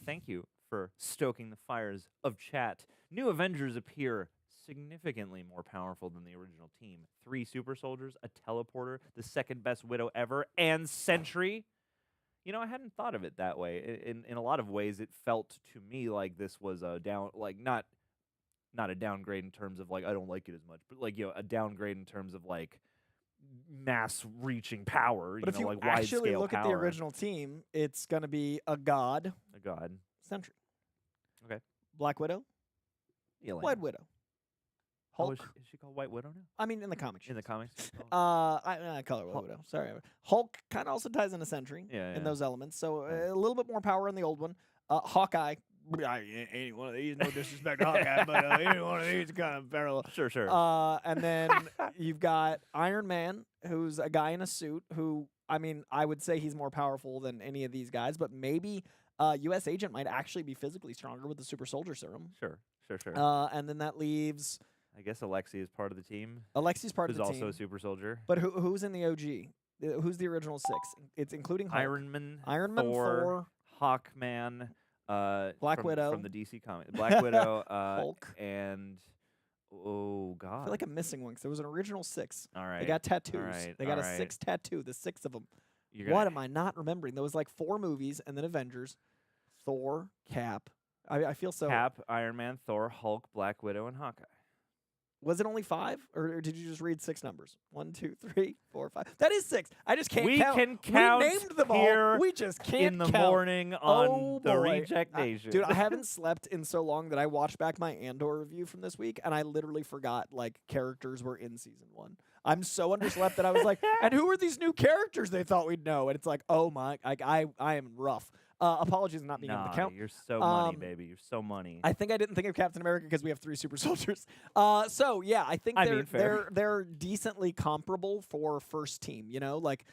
thank you for stoking the fires of chat. New Avengers appear significantly more powerful than the original team. 3 super soldiers, a teleporter, the second best Widow ever, and Sentry. You know, I hadn't thought of it that way. In a lot of ways, it felt to me like this was a down, like not a downgrade in terms of like I don't like it as much, but like, you know, a downgrade in terms of like mass reaching power. But if you like actually wide-scale look at the original team, it's going to be a god, Sentry, okay, Black Widow, Yelena. White Widow, Hulk. Is she called White Widow now? I mean, in the comics. In the comics. I call her White Widow. Sorry, Hulk kind of also ties into Sentry in those elements, so a little bit more power in the old one. Hawkeye. Any one of these, no disrespect to Hawkeye, but any one of these kind of parallel. Sure. And then you've got Iron Man, who's a guy in a suit who, I mean, I would say he's more powerful than any of these guys, but maybe U.S. Agent might actually be physically stronger with the super soldier serum. Sure. And then that leaves... I guess Alexi is part of the team. Alexi's part of the team. Who's also a super soldier. But who's in the OG? Who's the original 6? It's including Hulk. Iron Man, Thor, Hawkman, Black Widow from the DC comics, Black Widow, Hulk, and oh god, I feel like I'm missing one because there was an original 6. All right, they got tattoos. Right. They got a 6 tattoo. The 6 of them. What am I not remembering? There was like 4 movies and then Avengers, Thor, Cap. I feel so. Cap, Iron Man, Thor, Hulk, Black Widow, and Hawkeye. Was it only 5, or did you just read 6 numbers? 1, 2, 3, 4, 5. That is 6. I just can't count. We can count. We named them all. We just can't in the count. Morning on the Reject Nation. Dude, I haven't slept in so long that I watched back my Andor review from this week, and I literally forgot like characters were in season 1. I'm so underslept that I was like, and who are these new characters they thought we'd know? And it's like, oh my, I am rough. Apologies for not being able to count. You're so money, baby. You're so money. I think I didn't think of Captain America because we have 3 super soldiers. So yeah, I think they're decently comparable for first team. You know, like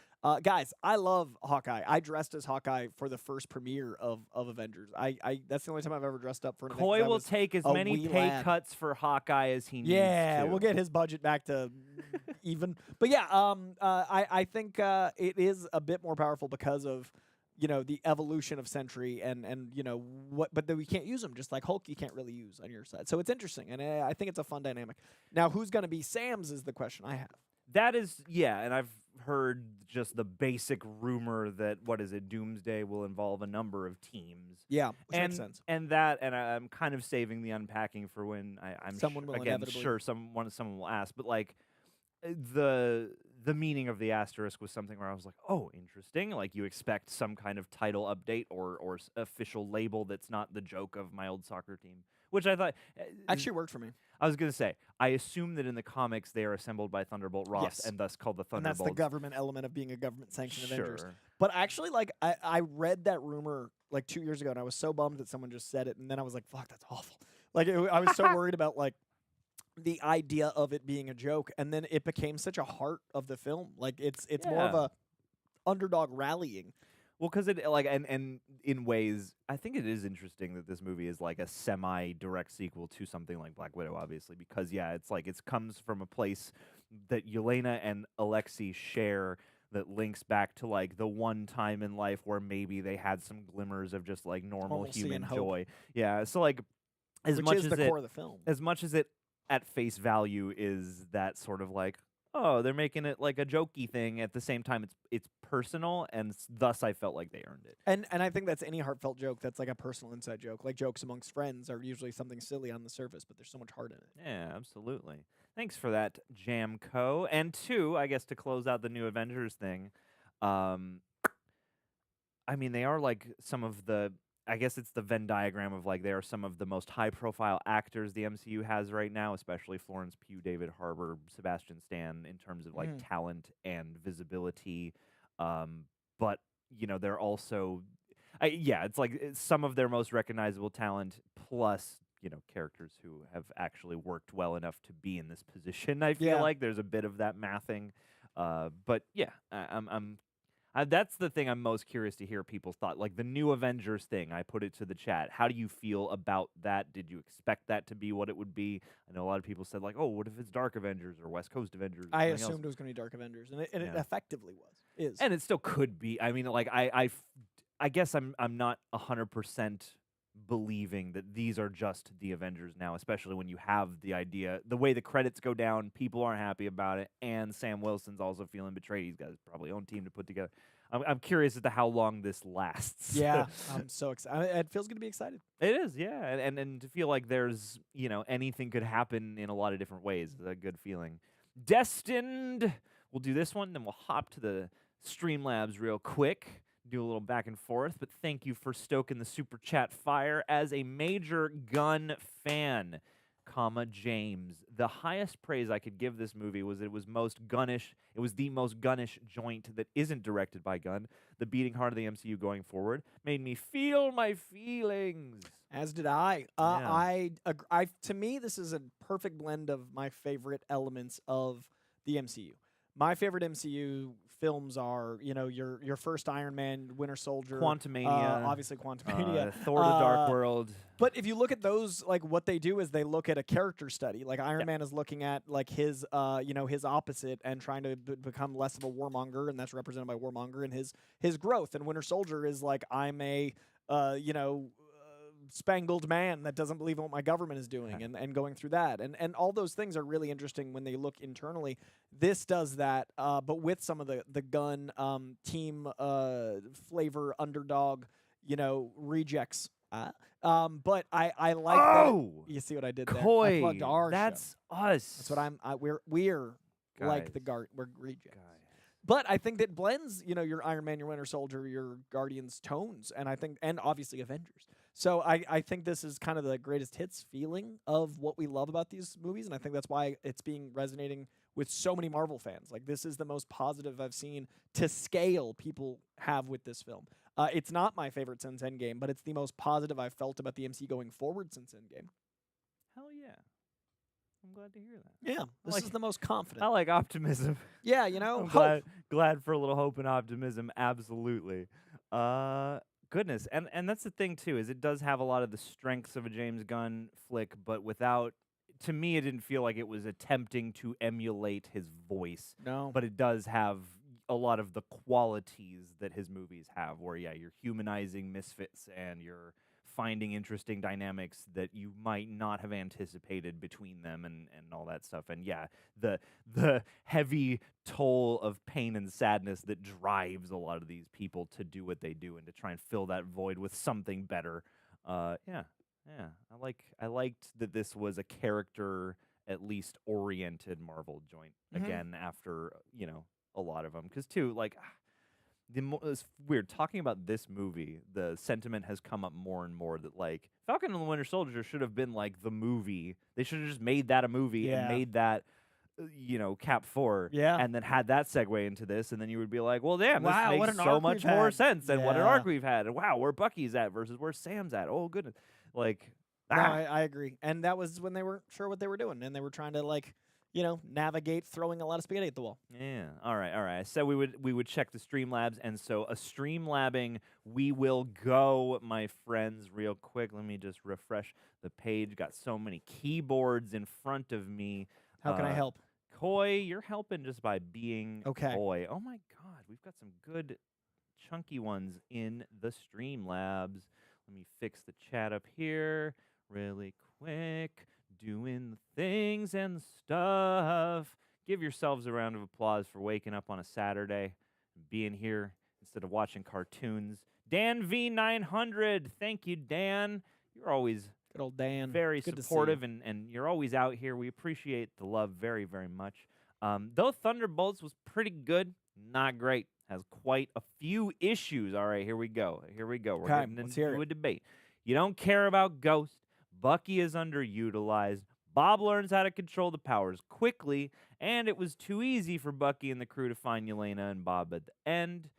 guys, I love Hawkeye. I dressed as Hawkeye for the first premiere of Avengers. I that's the only time I've ever dressed up for an event. Coy will take as many pay cuts for Hawkeye as he needs to. Yeah, we'll get his budget back to even. But yeah, I think it is a bit more powerful because of the evolution of Sentry and but then we can't use him, just like Hulk you can't really use on your side. So it's interesting, and I think it's a fun dynamic. Now, who's going to be Sam's is the question I have. That is, yeah, and I've heard just the basic rumor that, Doomsday will involve a number of teams. Yeah, which makes sense. And I'm kind of saving the unpacking for when I'm Someone will inevitably. sure someone will ask, but like the meaning of the asterisk was something where I was like, oh, interesting. Like you expect some kind of title update or official label that's not the joke of my old soccer team, which I thought actually worked for me. I was going to say, I assume that in the comics they are assembled by Thunderbolt Ross, Yes. and thus called the Thunderbolts. And that's the government element of being a government-sanctioned Avengers. Sure. But actually, like, I read that rumor like 2 years ago, and I was so bummed that someone just said it, and then I was like, fuck, that's awful. Like, I was so worried about, like, the idea of it being a joke, and then it became such a heart of the film. Like, it's more of a underdog rallying. Well, because it like and in ways, I think it is interesting that this movie is like a semi-direct sequel to something like Black Widow, obviously, because it's like it comes from a place that Yelena and Alexei share that links back to like the one time in life where maybe they had some glimmers of just like normal Normalcy human and hope. joy. Yeah, so like as Which much is as the core of the film. as much as it at face value is that sort of like, oh, they're making it like a jokey thing. At the same time, it's personal, and thus I felt like they earned it. And I think that's any heartfelt joke that's like a personal inside joke. Like jokes amongst friends are usually something silly on the surface, but there's so much heart in it. Yeah, absolutely. Thanks for that, Jamco. And two, I guess to close out the new Avengers thing, I mean, they are like some of the, I guess it's the Venn diagram of like they are some of the most high-profile actors the MCU has right now, especially Florence Pugh, David Harbour, Sebastian Stan, in terms of like talent and visibility. But they're also, it's like some of their most recognizable talent plus characters who have actually worked well enough to be in this position. I feel like there's a bit of that mathing. But yeah, that's the thing I'm most curious to hear people's thought. Like the new Avengers thing, I put it to the chat. How do you feel about that? Did you expect that to be what it would be? I know a lot of people said like, oh, what if it's Dark Avengers or West Coast Avengers? I assumed it was going to be Dark Avengers, and it effectively is. And it still could be. I mean, like I guess I'm not 100% believing that these are just the Avengers now, especially when you have the idea, the way the credits go down, people aren't happy about it, and Sam Wilson's also feeling betrayed. He's got his probably own team to put together. I'm curious as to how long this lasts. Yeah, I'm so excited. It feels good to be excited. It is, yeah, and to feel like there's anything could happen in a lot of different ways is a good feeling. Destined. We'll do this one, then we'll hop to the Streamlabs real quick. Do a little back and forth, but thank you for stoking the super chat fire. As a major gun fan, James, the highest praise I could give this movie was it was most gunnish. It was the most gunnish joint that isn't directed by Gunn. The beating heart of the MCU going forward made me feel my feelings. As did I. To me, this is a perfect blend of my favorite elements of the MCU. My favorite MCU films are, your first Iron Man, Winter Soldier, Quantumania, obviously Quantumania, Thor: The Dark World. But if you look at those, like what they do is they look at a character study. Like Iron Man is looking at like his, his opposite and trying to become less of a warmonger, and that's represented by Warmonger and his growth. And Winter Soldier is like, I'm a, spangled man that doesn't believe in what my government is doing and going through that. And all those things are really interesting when they look internally. This does that, but with some of the gun team flavor underdog, rejects. But I like that. You see what I did there? Coy, I plugged our that's show. us. That's what we're Guys. like we're rejects. But I think that blends, your Iron Man, your Winter Soldier, your Guardians tones, and obviously Avengers. So I think this is kind of the greatest hits feeling of what we love about these movies, and I think that's why it's resonating with so many Marvel fans. Like, this is the most positive I've seen to scale people have with this film. It's not my favorite since Endgame, but it's the most positive I've felt about the MC going forward since Endgame. Hell yeah. I'm glad to hear that. Yeah, this is the most confident. I like optimism. Yeah, I'm glad for a little hope and optimism. Absolutely. Goodness, and that's the thing too, is it does have a lot of the strengths of a James Gunn flick, but without. To me, it didn't feel like it was attempting to emulate his voice. No, but it does have a lot of the qualities that his movies have, where you're humanizing misfits and you're finding interesting dynamics that you might not have anticipated between them and all that stuff. And the heavy toll of pain and sadness that drives a lot of these people to do what they do and to try and fill that void with something better. I liked that this was a character at least oriented Marvel joint again after a lot of them, because too it's weird talking about this movie. The sentiment has come up more and more that like Falcon and the Winter Soldier should have been like the movie. They should have just made that a movie and made that Cap 4 and then had that segue into this, and then you would be like, well, damn, Wow, this what makes an so arc much we've more had. sense and what an arc we've had, and wow, where Bucky's at versus where Sam's at. Oh goodness, like No, I agree. And that was when they weren't sure what they were doing, and they were trying to navigate throwing a lot of spaghetti at the wall. Yeah. All right. I said we would check the Streamlabs, and so a Streamlabbing we will go, my friends, real quick. Let me just refresh the page. Got so many keyboards in front of me. How can I help? Coy, you're helping just by being Okay. Coy. Oh my God, we've got some good chunky ones in the Streamlabs. Let me fix the chat up here really quick. Doing the things and the stuff. Give yourselves a round of applause for waking up on a Saturday and being here instead of watching cartoons. Dan V900, thank you, Dan. You're always Good old Dan. very Good to see supportive, you. and you're always out here. We appreciate the love very, very much. Though Thunderbolts was pretty good, not great. Has quite a few issues. All right, here we go. We're getting into a debate. You don't care about Ghost. Bucky is underutilized. Bob learns how to control the powers quickly, and it was too easy for Bucky and the crew to find Yelena and Bob at the end.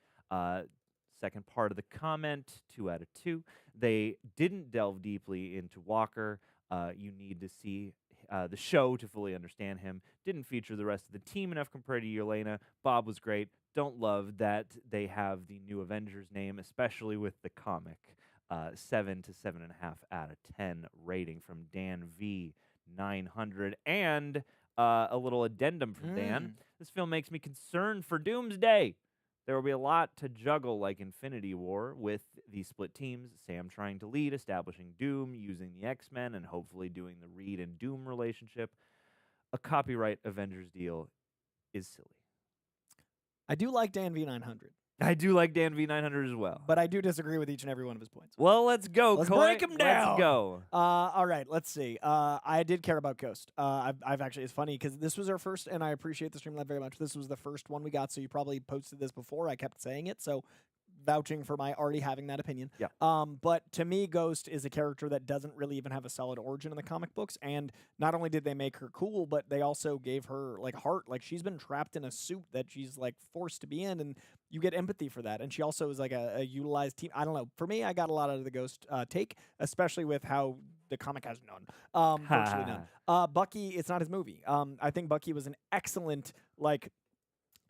Second part of the comment, 2 out of 2. They didn't delve deeply into Walker. You need to see the show to fully understand him. Didn't feature the rest of the team enough compared to Yelena. Bob was great. Don't love that they have the new Avengers name, especially with the comic. 7 to 7.5 out of 10 rating from Dan V900. And a little addendum from Dan. This film makes me concerned for Doomsday. There will be a lot to juggle like Infinity War with the split teams, Sam trying to lead, establishing Doom, using the X-Men, and hopefully doing the Reed and Doom relationship. A copyright Avengers deal is silly. I do like Dan V900. I do like Dan V900 as well. But I do disagree with each and every one of his points. Well, let's go, Let's Coy. break 'em down. Let's go. All right, let's see. I did care about Ghost. I've actually, it's funny because this was our first, and I appreciate the Streamlab very much. This was the first one we got, so you probably posted this before. I kept saying it, so vouching for my already having that opinion. Yeah. But to me, Ghost is a character that doesn't really even have a solid origin in the comic books. And not only did they make her cool, but they also gave her like heart. Like she's been trapped in a suit that she's like forced to be in, and you get empathy for that. And she also is like a utilized team. I don't know. For me, I got a lot out of the Ghost take, especially with how the comic has none. Virtually none. Bucky, it's not his movie. I think Bucky was an excellent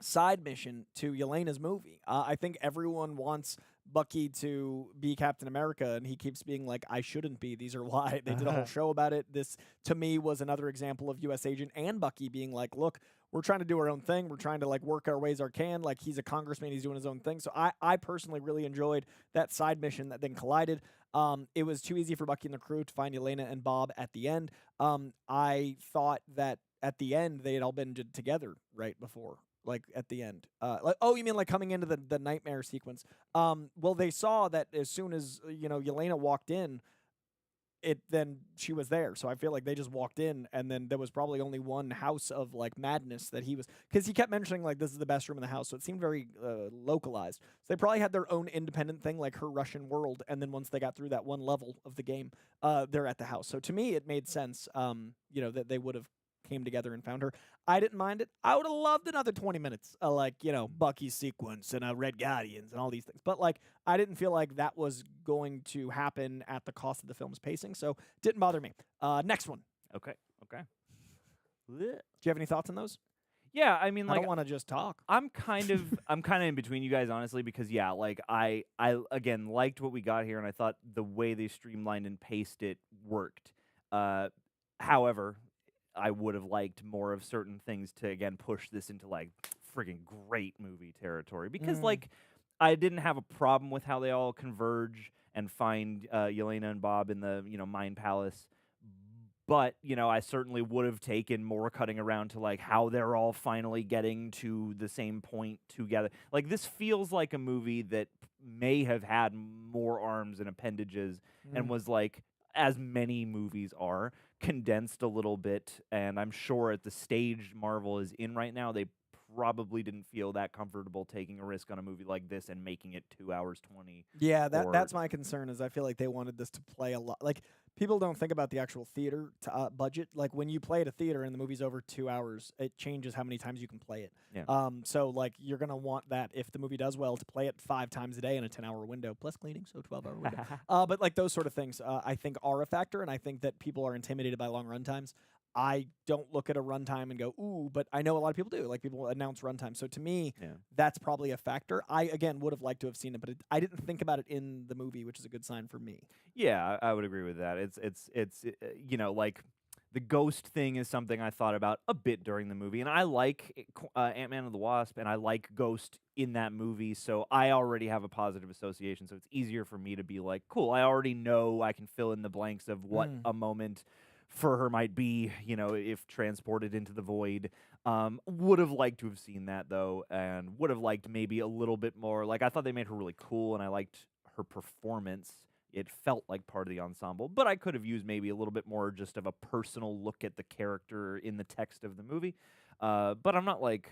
side mission to Yelena's movie. I think everyone wants Bucky to be Captain America, and he keeps being like, I shouldn't be. These are why. They did a whole show about it. This, to me, was another example of U.S. Agent and Bucky being like, look, we're trying to do our own thing. We're trying to work our ways our can. Like, he's a congressman. He's doing his own thing. So I personally really enjoyed that side mission that then collided. It was too easy for Bucky and the crew to find Yelena and Bob at the end. I thought that at the end, they had all been together right before. At the end. Oh, you mean coming into the nightmare sequence? Well, they saw that as soon as, Yelena walked in, then she was there. So I feel like they just walked in, and then there was probably only one house of madness that he was, because he kept mentioning this is the best room in the house. So it seemed very localized. So they probably had their own independent thing, like her Russian world. And then once they got through that one level of the game, they're at the house. So to me, it made sense, that they would have came together and found her. I didn't mind it. I would have loved another 20 minutes, Bucky's sequence and Red Guardians and all these things. But I didn't feel like that was going to happen at the cost of the film's pacing, so it didn't bother me. Next one. Okay. Do you have any thoughts on those? Yeah, I mean, I don't want to just talk. I'm kind of in between you guys, honestly, because I again liked what we got here, and I thought the way they streamlined and paced it worked. However, I would have liked more of certain things to, again, push this into friggin' great movie territory because like I didn't have a problem with how they all converge and find Yelena and Bob in the Mind Palace. But, I certainly would have taken more cutting around to, like, how they're all finally getting to the same point together. Like, this feels like a movie that may have had more arms and appendages and was, like, as many movies are, condensed a little bit. And I'm sure at the stage Marvel is in right now, they probably didn't feel that comfortable taking a risk on a movie like this and making it 2 hours 20. Yeah, that's my concern. Is I feel like they wanted this to play a lot. Like people don't think about the actual theater budget. Like when you play at a theater and the movie's over 2 hours, it changes how many times you can play it. Yeah. So like you're gonna want that if the movie does well to play it 5 times a day in a 10-hour window plus cleaning, so 12-hour window. But like those sort of things, I think are a factor, and I think that people are intimidated by long runtimes. I don't look at a runtime and go, ooh, but I know a lot of people do. Like people announce runtime. So to me, that's probably a factor. I, again, would have liked to have seen it, but I didn't think about it in the movie, which is a good sign for me. Yeah, I would agree with that. It's like the ghost thing is something I thought about a bit during the movie. And I like Ant-Man and the Wasp, and I like Ghost in that movie. So I already have a positive association. So it's easier for me to be like, cool, I already know I can fill in the blanks of what a moment for her might be, if transported into the void. Would have liked to have seen that, though, and would have liked maybe a little bit more. Like, I thought they made her really cool, and I liked her performance. It felt like part of the ensemble, but I could have used maybe a little bit more just of a personal look at the character in the text of the movie. But I'm not, like,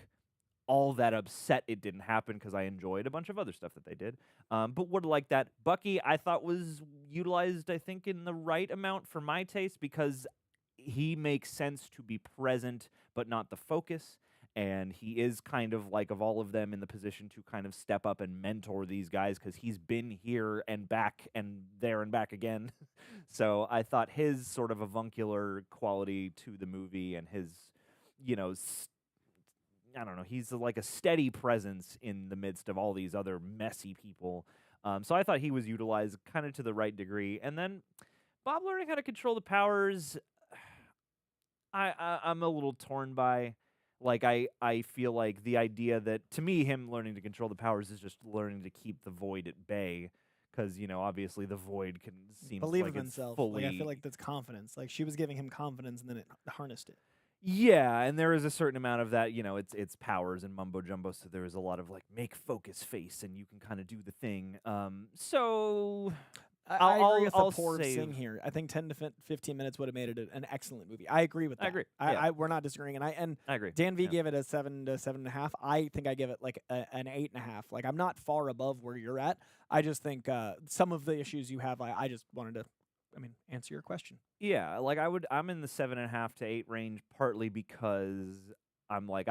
all that upset it didn't happen because I enjoyed a bunch of other stuff that they did. But would have liked that. Bucky, I thought was utilized, I think, in the right amount for my taste because he makes sense to be present but not the focus. And he is kind of like, of all of them, in the position to kind of step up and mentor these guys because he's been here and back and there and back again. So I thought his sort of avuncular quality to the movie and his, I don't know, he's like a steady presence in the midst of all these other messy people. So I thought he was utilized kind of to the right degree. And then Bob learning how to control the powers, I'm a little torn by. Like, I feel like the idea that, to me, him learning to control the powers is just learning to keep the void at bay. Because, obviously the void can seem believe like in it's himself. fully... Like, I feel like that's confidence. Like, she was giving him confidence, and then it harnessed it. Yeah, and there is a certain amount of that, it's powers and mumbo jumbo, so there is a lot of, like, make focus face, and you can kind of do the thing. So... I agree with the I'll poor save. sing here. I think 10 to 15 minutes would have made it an excellent movie. I agree with that. I agree. We're not disagreeing. And I agree. Dan V gave it a 7 to 7.5. I think I give it like an 8.5. Like, I'm not far above where you're at. I just think some of the issues you have, I just wanted to, answer your question. Yeah, like I'm in the 7.5 to 8 range, partly because I'm like,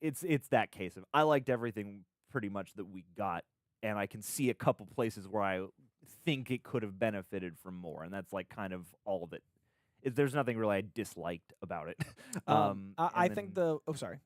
it's that case of I liked everything pretty much that we got, and I can see a couple places where I think it could have benefited from more, and that's like kind of all of it. There's nothing really I disliked about it. I think sorry.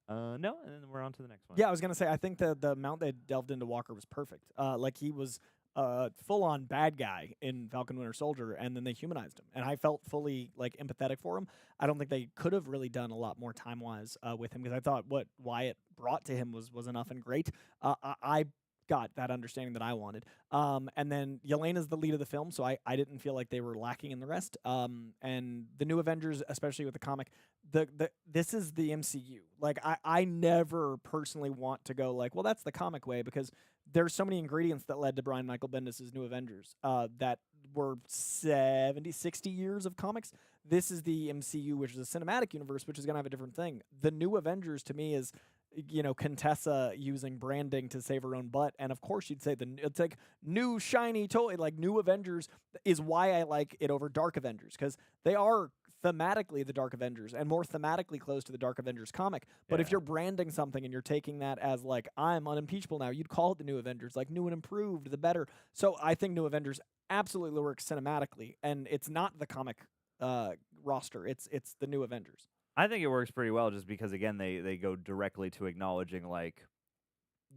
No, and then we're on to the next one. Yeah, I was gonna say I think the amount they delved into Walker was perfect. Like he was full on bad guy in Falcon Winter Soldier, and then they humanized him, and I felt fully like empathetic for him. I don't think they could have really done a lot more time wise with him because I thought what Wyatt brought to him was enough and great. I got that understanding that I wanted. And then Yelena's the lead of the film, so I didn't feel like they were lacking in the rest. And the New Avengers, especially with the comic, this is the MCU. Like, I never personally want to go like, well, that's the comic way, because there's so many ingredients that led to Brian Michael Bendis' New Avengers that were 70, 60 years of comics. This is the MCU, which is a cinematic universe, which is going to have a different thing. The New Avengers, to me, is Contessa using branding to save her own butt. And of course you'd say it's like new shiny toy, like New Avengers is why I like it over Dark Avengers, because they are thematically the Dark Avengers and more thematically close to the Dark Avengers comic. But if you're branding something and you're taking that as like, I'm unimpeachable now, you'd call it the New Avengers, like new and improved, the better. So I think New Avengers absolutely works cinematically, and it's not the comic roster. It's the New Avengers. I think it works pretty well just because, again, they go directly to acknowledging, like,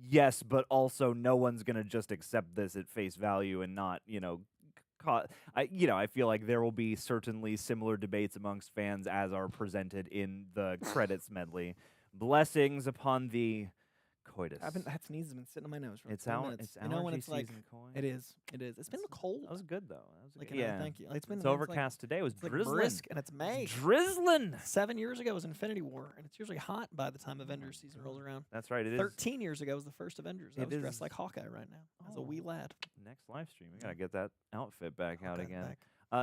yes, but also no one's going to just accept this at face value and not, I feel like there will be certainly similar debates amongst fans as are presented in the credits medley. Blessings upon the coitus. That sneeze has been sitting on my nose for It's 10 out. minutes. It's You know when allergy it's like season, Coy. it is. It's been cold. That was good though. That was Like, good. you know, Yeah. thank you. It's been It's like, overcast today. It was it's like drizzling. brisk, and it's May. Drizzling. 7 years ago was Infinity War, and it's usually hot by the time Avengers season rolls around. That's right. It is. 13 years ago was the first Avengers. I It was is- dressed like Hawkeye right now as a wee lad. Next live stream. We gotta get that outfit back out Hawkeye again. back.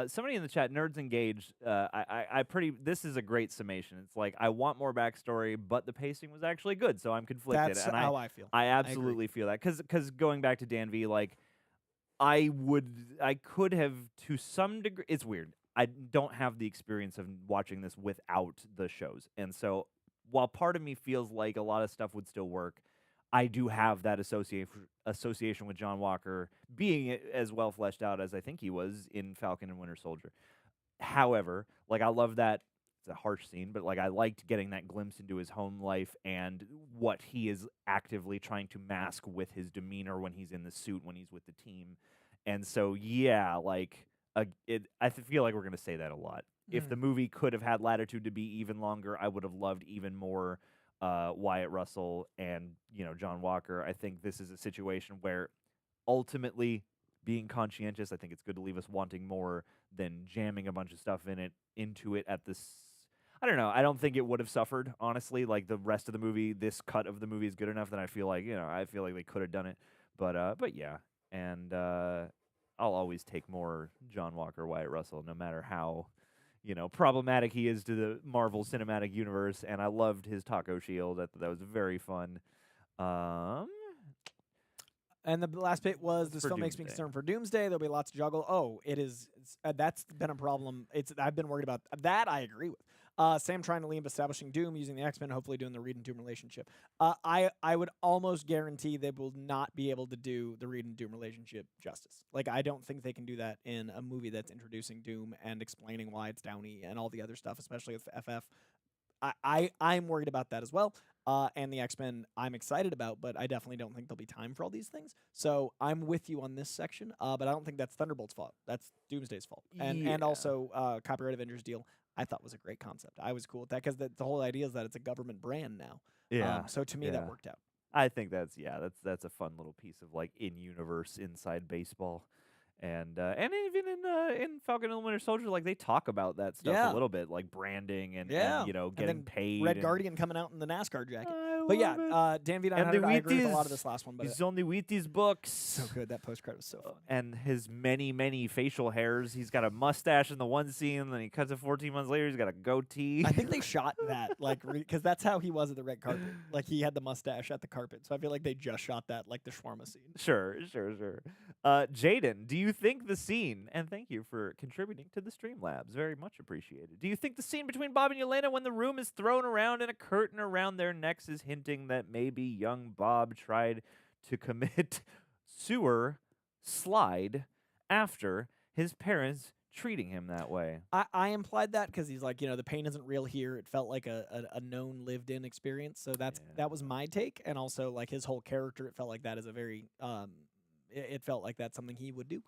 Somebody in the chat, Nerds Engaged. This is a great summation. It's like I want more backstory, but the pacing was actually good, so I'm conflicted. That's and how I feel. I agree. absolutely feel that because going back to Dan V, like I could have to some degree. It's weird. I don't have the experience of watching this without the shows, and so while part of me feels like a lot of stuff would still work, I do have that association with John Walker being as well fleshed out as I think he was in Falcon and Winter Soldier. However, like I love that it's a harsh scene, but like I liked getting that glimpse into his home life and what he is actively trying to mask with his demeanor when he's in the suit, when he's with the team. And so yeah, like I feel like we're going to say that a lot. If the movie could have had latitude to be even longer, I would have loved even more Wyatt Russell and John Walker. I think this is a situation where ultimately being conscientious, I think it's good to leave us wanting more than jamming a bunch of stuff into it at this. I don't know. I don't think it would have suffered, honestly. Like the rest of the movie, this cut of the movie is good enough that I feel like they could have done it. But yeah, and I'll always take more John Walker, Wyatt Russell, no matter how problematic he is to the Marvel Cinematic Universe, and I loved his taco shield. That was very fun. And the last bit was this For film makes me Doomsday. concerned for Doomsday. There'll be lots to juggle. Oh, it is. That's been a problem. I've been worried about that. I agree with. Sam trying to lean establishing Doom using the X-Men, hopefully doing the Reed and Doom relationship. I would almost guarantee they will not be able to do the Reed and Doom relationship justice. Like, I don't think they can do that in a movie that's introducing Doom and explaining why it's Downey and all the other stuff, especially with FF. I'm worried about that as well. And the X-Men I'm excited about, but I definitely don't think there'll be time for all these things. So I'm with you on this section, but I don't think that's Thunderbolts' fault. That's Doomsday's fault. And also copyright Avengers deal, I thought was a great concept. I was cool with that because the whole idea is that it's a government brand now. Yeah. So to me, that worked out. I think that's a fun little piece of like in-universe inside baseball. And even in Falcon and the Winter Soldier, like they talk about that stuff a little bit, like branding and getting paid. Red Guardian coming out in the NASCAR jacket. But yeah, Dan V. 900, I agree with a lot of this last one. But he's only with these books. So good. That postcard was so fun. And his many facial hairs. He's got a mustache in the one scene, and then he cuts it 14 months later. He's got a goatee. I think they shot that because that's how he was at the red carpet. Like he had the mustache at the carpet. So I feel like they just shot that like the shawarma scene. Sure. Jaden, do you think the scene, and thank you for contributing to the Streamlabs, very much appreciated. Do you think the scene between Bob and Yelena when the room is thrown around and a curtain around their necks is hinting that maybe young Bob tried to commit sewer slide after his parents treating him that way? I implied that because he's like, the pain isn't real here. It felt like a known lived-in experience. So that was my take. And also like his whole character, it felt like that is a very it felt like that's something he would do.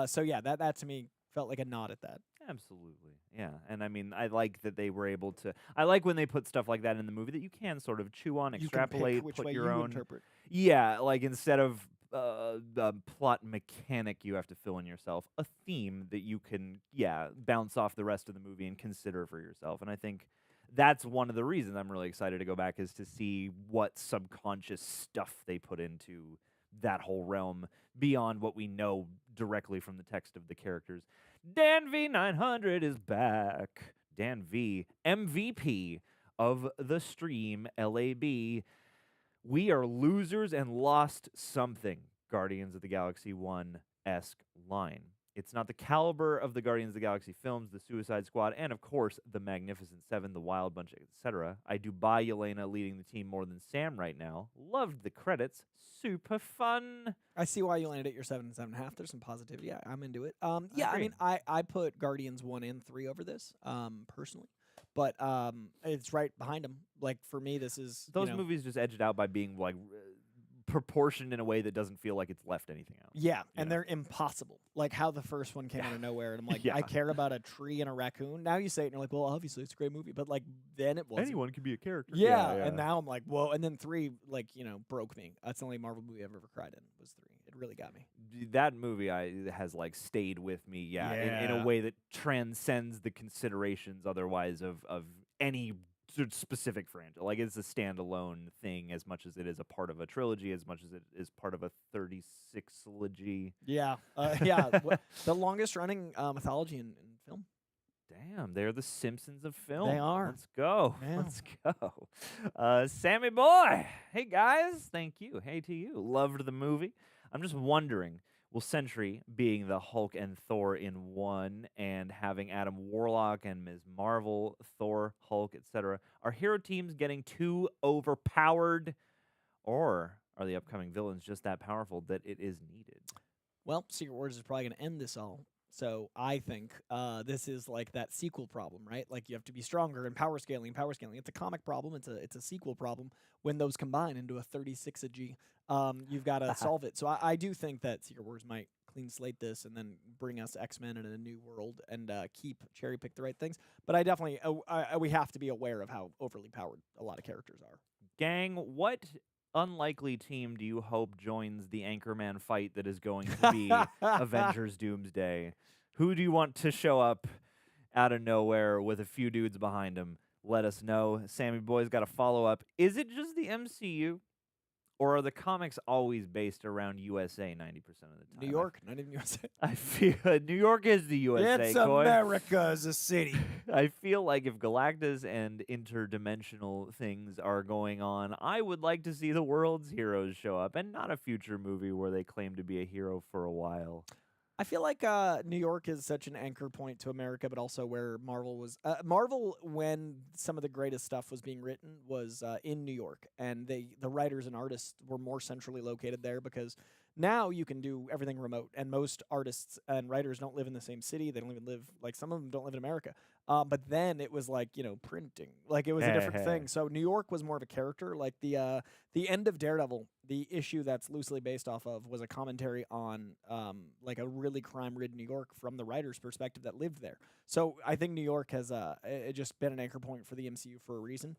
So yeah, that to me felt like a nod at that. Absolutely. Yeah. And I mean, I like that they were able to. I like when they put stuff like that in the movie that you can sort of chew on, extrapolate, which put way your you own. interpret. Yeah, like instead of the plot mechanic you have to fill in yourself, a theme that you can, bounce off the rest of the movie and consider for yourself. And I think that's one of the reasons I'm really excited to go back is to see what subconscious stuff they put into that whole realm beyond what we know directly from the text of the characters. Dan V 900 is back. Dan V, MVP of the stream, LAB. We are losers and lost something. Guardians of the Galaxy 1-esque line. It's not the caliber of the Guardians of the Galaxy films, the Suicide Squad, and of course, the Magnificent Seven, the Wild Bunch, etc. I do buy Yelena leading the team more than Sam right now. Loved the credits. Super fun. I see why you landed at your 7 and 7.5. There's some positivity. Yeah, I'm into it. I mean, I put Guardians 1 and 3 over this, personally. But it's right behind them. Like, for me, this is... Those movies just edged out by being, like, proportioned in a way that doesn't feel like it's left anything out. Yeah, You and know? they're impossible. Like how the first one came out of nowhere, and I'm like, Yeah. I care about a tree and a raccoon. Now you say it, and you're like, well, obviously it's a great movie, but like then it wasn't. Anyone can be a character. Yeah, and now I'm like, whoa. And then 3, like, broke me. That's the only Marvel movie I've ever cried in, was 3. It really got me. That movie has like stayed with me, in a Yeah. way that transcends the considerations otherwise of any sort of specific franchise. Like it's a standalone thing as much as it is a part of a trilogy, as much as it is part of a 36-logy. Yeah, the longest running mythology in film. Damn, they're the Simpsons of film. They are. Let's go. Yeah. Let's go. Sammy boy. Hey, guys. Thank you. Hey to you. Loved the movie. I'm just wondering, will Sentry, being the Hulk and Thor in one, and having Adam Warlock and Ms. Marvel, Thor, Hulk, etc., are hero teams getting too overpowered? Or are the upcoming villains just that powerful that it is needed? Well, Secret Wars is probably going to end this all. So I think this is like that sequel problem, right? Like you have to be stronger and power scaling. It's a comic problem. It's a sequel problem. When those combine into a 36-G, you've got to solve it. So I do think that Secret Wars might clean slate this and then bring us X-Men in a new world and keep cherry pick the right things. But I definitely we have to be aware of how overly powered a lot of characters are. Gang, what unlikely team do you hope joins the Anchorman fight that is going to be Avengers Doomsday? Who do you want to show up out of nowhere with a few dudes behind him? Let us know. Sammy Boy's got a follow-up. Is it just the MCU? Or are the comics always based around USA 90% of the time? New York, not even USA. I feel New York is the USA. It's Coy. America as a city. I feel like if Galactus and interdimensional things are going on, I would like to see the world's heroes show up, and not a future movie where they claim to be a hero for a while. I feel like New York is such an anchor point to America, but also where Marvel was. Marvel, when some of the greatest stuff was being written, was in New York, and the writers and artists were more centrally located there because now you can do everything remote, and most artists and writers don't live in the same city. They don't even live, like some of them don't live in America. But then it was like, printing. Like it was a different thing. So New York was more of a character. Like the end of Daredevil, the issue that's loosely based off of was a commentary on like a really crime-ridden New York from the writer's perspective that lived there. So I think New York has just been an anchor point for the MCU for a reason.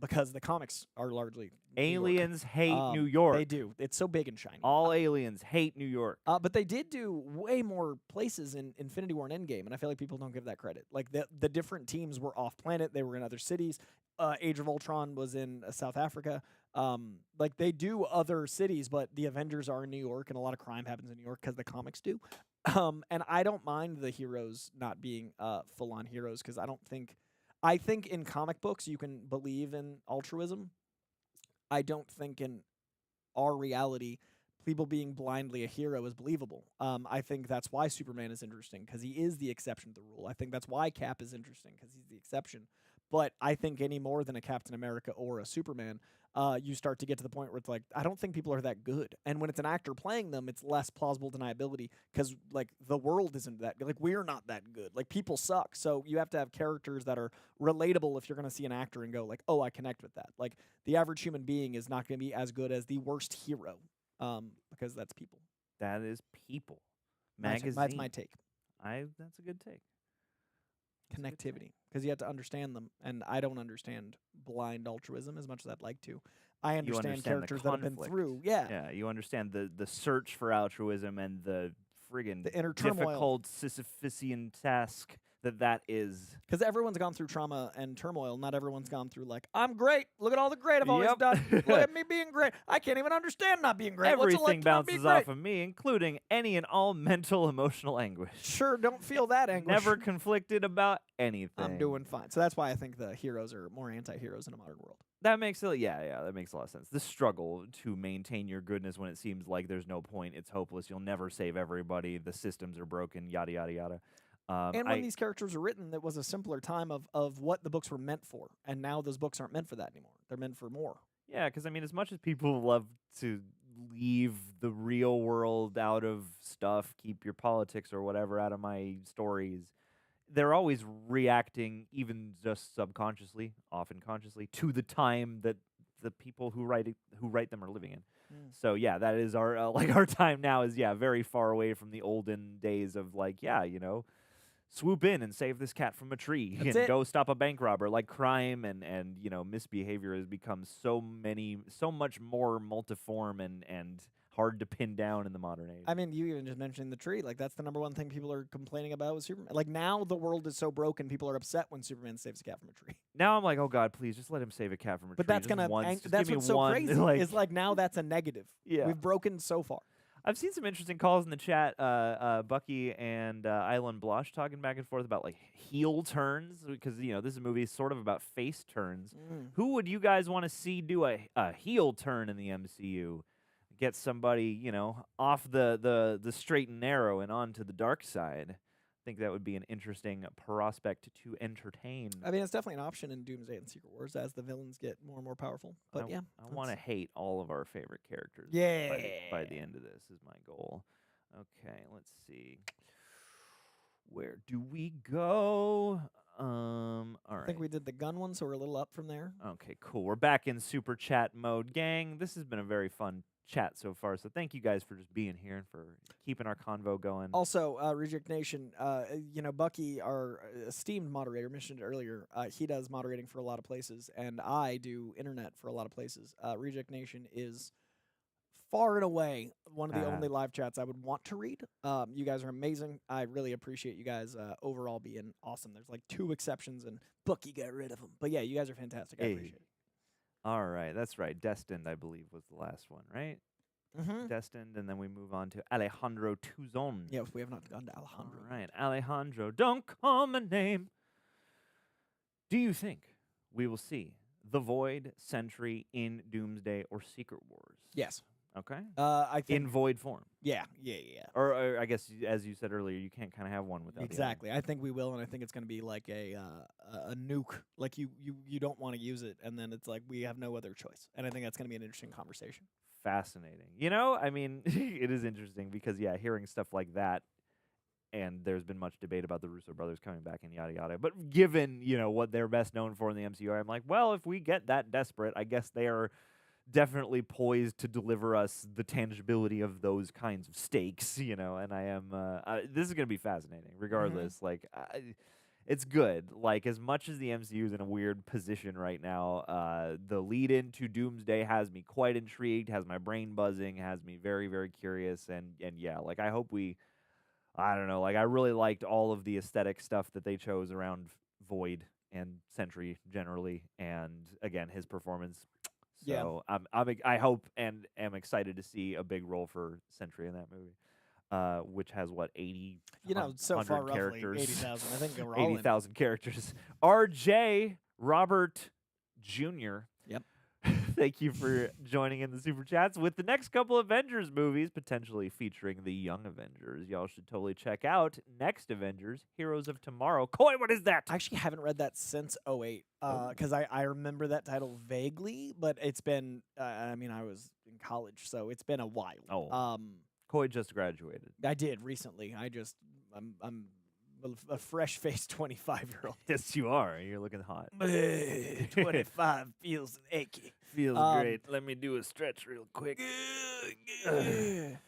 Because the comics are largely aliens hate New York. They do. It's so big and shiny. All aliens hate New York. But they did do way more places in Infinity War and Endgame, and I feel like people don't give that credit. Like the different teams were off planet; they were in other cities. Age of Ultron was in South Africa. Like they do other cities, but the Avengers are in New York, and a lot of crime happens in New York because the comics do. And I don't mind the heroes not being full-on heroes because I think in comic books you can believe in altruism. I don't think in our reality people being blindly a hero is believable. I think that's why Superman is interesting because he is the exception to the rule. I think that's why Cap is interesting because he's the exception. But I think any more than a Captain America or a Superman, you start to get to the point where it's like, I don't think people are that good. And when it's an actor playing them, it's less plausible deniability because, like, the world isn't that good. Like, we're not that good. Like, people suck. So you have to have characters that are relatable if you're going to see an actor and go, like, oh, I connect with that. Like, the average human being is not going to be as good as the worst hero because that's people. That is people. Magazine. That's my take. That's a good take. Connectivity, because you have to understand them, and I don't understand blind altruism as much as I'd like to. I understand characters that have been through. Yeah, you understand the search for altruism and the friggin' the inner turmoil. Difficult Sisyphean task that is. Because everyone's gone through trauma and turmoil. Not everyone's gone through like, I'm great. Look at all the great I've always done. Look at me being great. I can't even understand not being great. Everything bounces off of me, including any and all mental, emotional anguish. Sure, don't feel that anguish. Never conflicted about anything. I'm doing fine. So that's why I think the heroes are more anti-heroes in a modern world. That makes that makes a lot of sense. The struggle to maintain your goodness when it seems like there's no point, it's hopeless, you'll never save everybody, the systems are broken, yada yada yada. And when these characters were written, it was a simpler time of what the books were meant for, and now those books aren't meant for that anymore. They're meant for more. Yeah, because I mean, as much as people love to leave the real world out of stuff, keep your politics or whatever out of my stories, they're always reacting, even just subconsciously, often consciously, to the time that the people who write them are living in. Mm. So yeah, that is our like our time now is very far away from the olden days of like swoop in and save this cat from a tree That's and it. go stop a bank robber. Like crime and misbehavior has become so much more multiform and hard to pin down in the modern age. I mean, you even just mentioned the tree. Like, that's the number one thing people are complaining about with Superman. Like, now the world is so broken, people are upset when Superman saves a cat from a tree. Now I'm like, oh God, please just let him save a cat from a But tree. that's just gonna. once. Just That's give me what's so one, crazy. Is like now that's a negative. Yeah. We've broken so far. I've seen some interesting calls in the chat. Bucky and Island Blush talking back and forth about like heel turns because this movie is sort of about face turns. Who would you guys want to see do a heel turn in the MCU? Get somebody off the straight and narrow and onto the dark side. I think that would be an interesting prospect to entertain. I mean, it's definitely an option in Doomsday and Secret Wars as the villains get more and more powerful. But I want to hate all of our favorite characters. Yeah. By the end of this is my goal. Okay, let's see. Where do we go? All right. I think we did the gun one, so we're a little up from there. Okay, cool. We're back in super chat mode, gang. This has been a very fun chat so far, so thank you guys for just being here and for keeping our convo going. Also, Reject Nation, Bucky, our esteemed moderator, mentioned it earlier. He does moderating for a lot of places, and I do internet for a lot of places. Reject Nation is far and away one of the only live chats I would want to read. You guys are amazing. I really appreciate you guys overall being awesome. There's like 2 exceptions, and Bucky got rid of them. But yeah, you guys are fantastic. I appreciate it. All right, that's right. Destined, I believe, was the last one, right? Mm-hmm. Destined, and then we move on to Alejandro Tuzon. Yeah, we have not gone to Alejandro. All right, Alejandro, don't call my name. Do you think we will see the Void Sentry in Doomsday or Secret Wars? Yes. Okay. I think In Void form. Yeah. Or I guess, as you said earlier, you can't kind of have one without exactly. I think we will, and I think it's going to be like a nuke. Like you don't want to use it, and then it's like we have no other choice. And I think that's going to be an interesting conversation. Fascinating. I mean, it is interesting because, hearing stuff like that, and there's been much debate about the Russo brothers coming back and yada yada. But given, what they're best known for in the MCU, I'm like, well, if we get that desperate, I guess they are definitely poised to deliver us the tangibility of those kinds of stakes, and I am, this is going to be fascinating regardless. Like, it's good. Like, as much as the MCU is in a weird position right now, the lead into Doomsday has me quite intrigued, has my brain buzzing, has me very, very curious, and yeah, like, I hope I don't know, like, I really liked all of the aesthetic stuff that they chose around Void and Sentry generally, and again, his performance. So I hope and am excited to see a big role for Sentry in that movie, which has what 80, so far characters, roughly 80,000. I think we're all 80,000 characters. R.J. Robert Jr. Yep. Thank you for joining in the super chats with the next couple Avengers movies, potentially featuring the young Avengers. Y'all should totally check out next Avengers, Heroes of Tomorrow. Coy, what is that? I actually haven't read that since 2008 because I remember that title vaguely, but it's been, I was in college, so it's been a while. Oh. Coy just graduated. I did recently. I'm a fresh-faced 25-year-old. Yes, you are. You're looking hot. 25 feels achy. Feels great. Let me do a stretch real quick. It's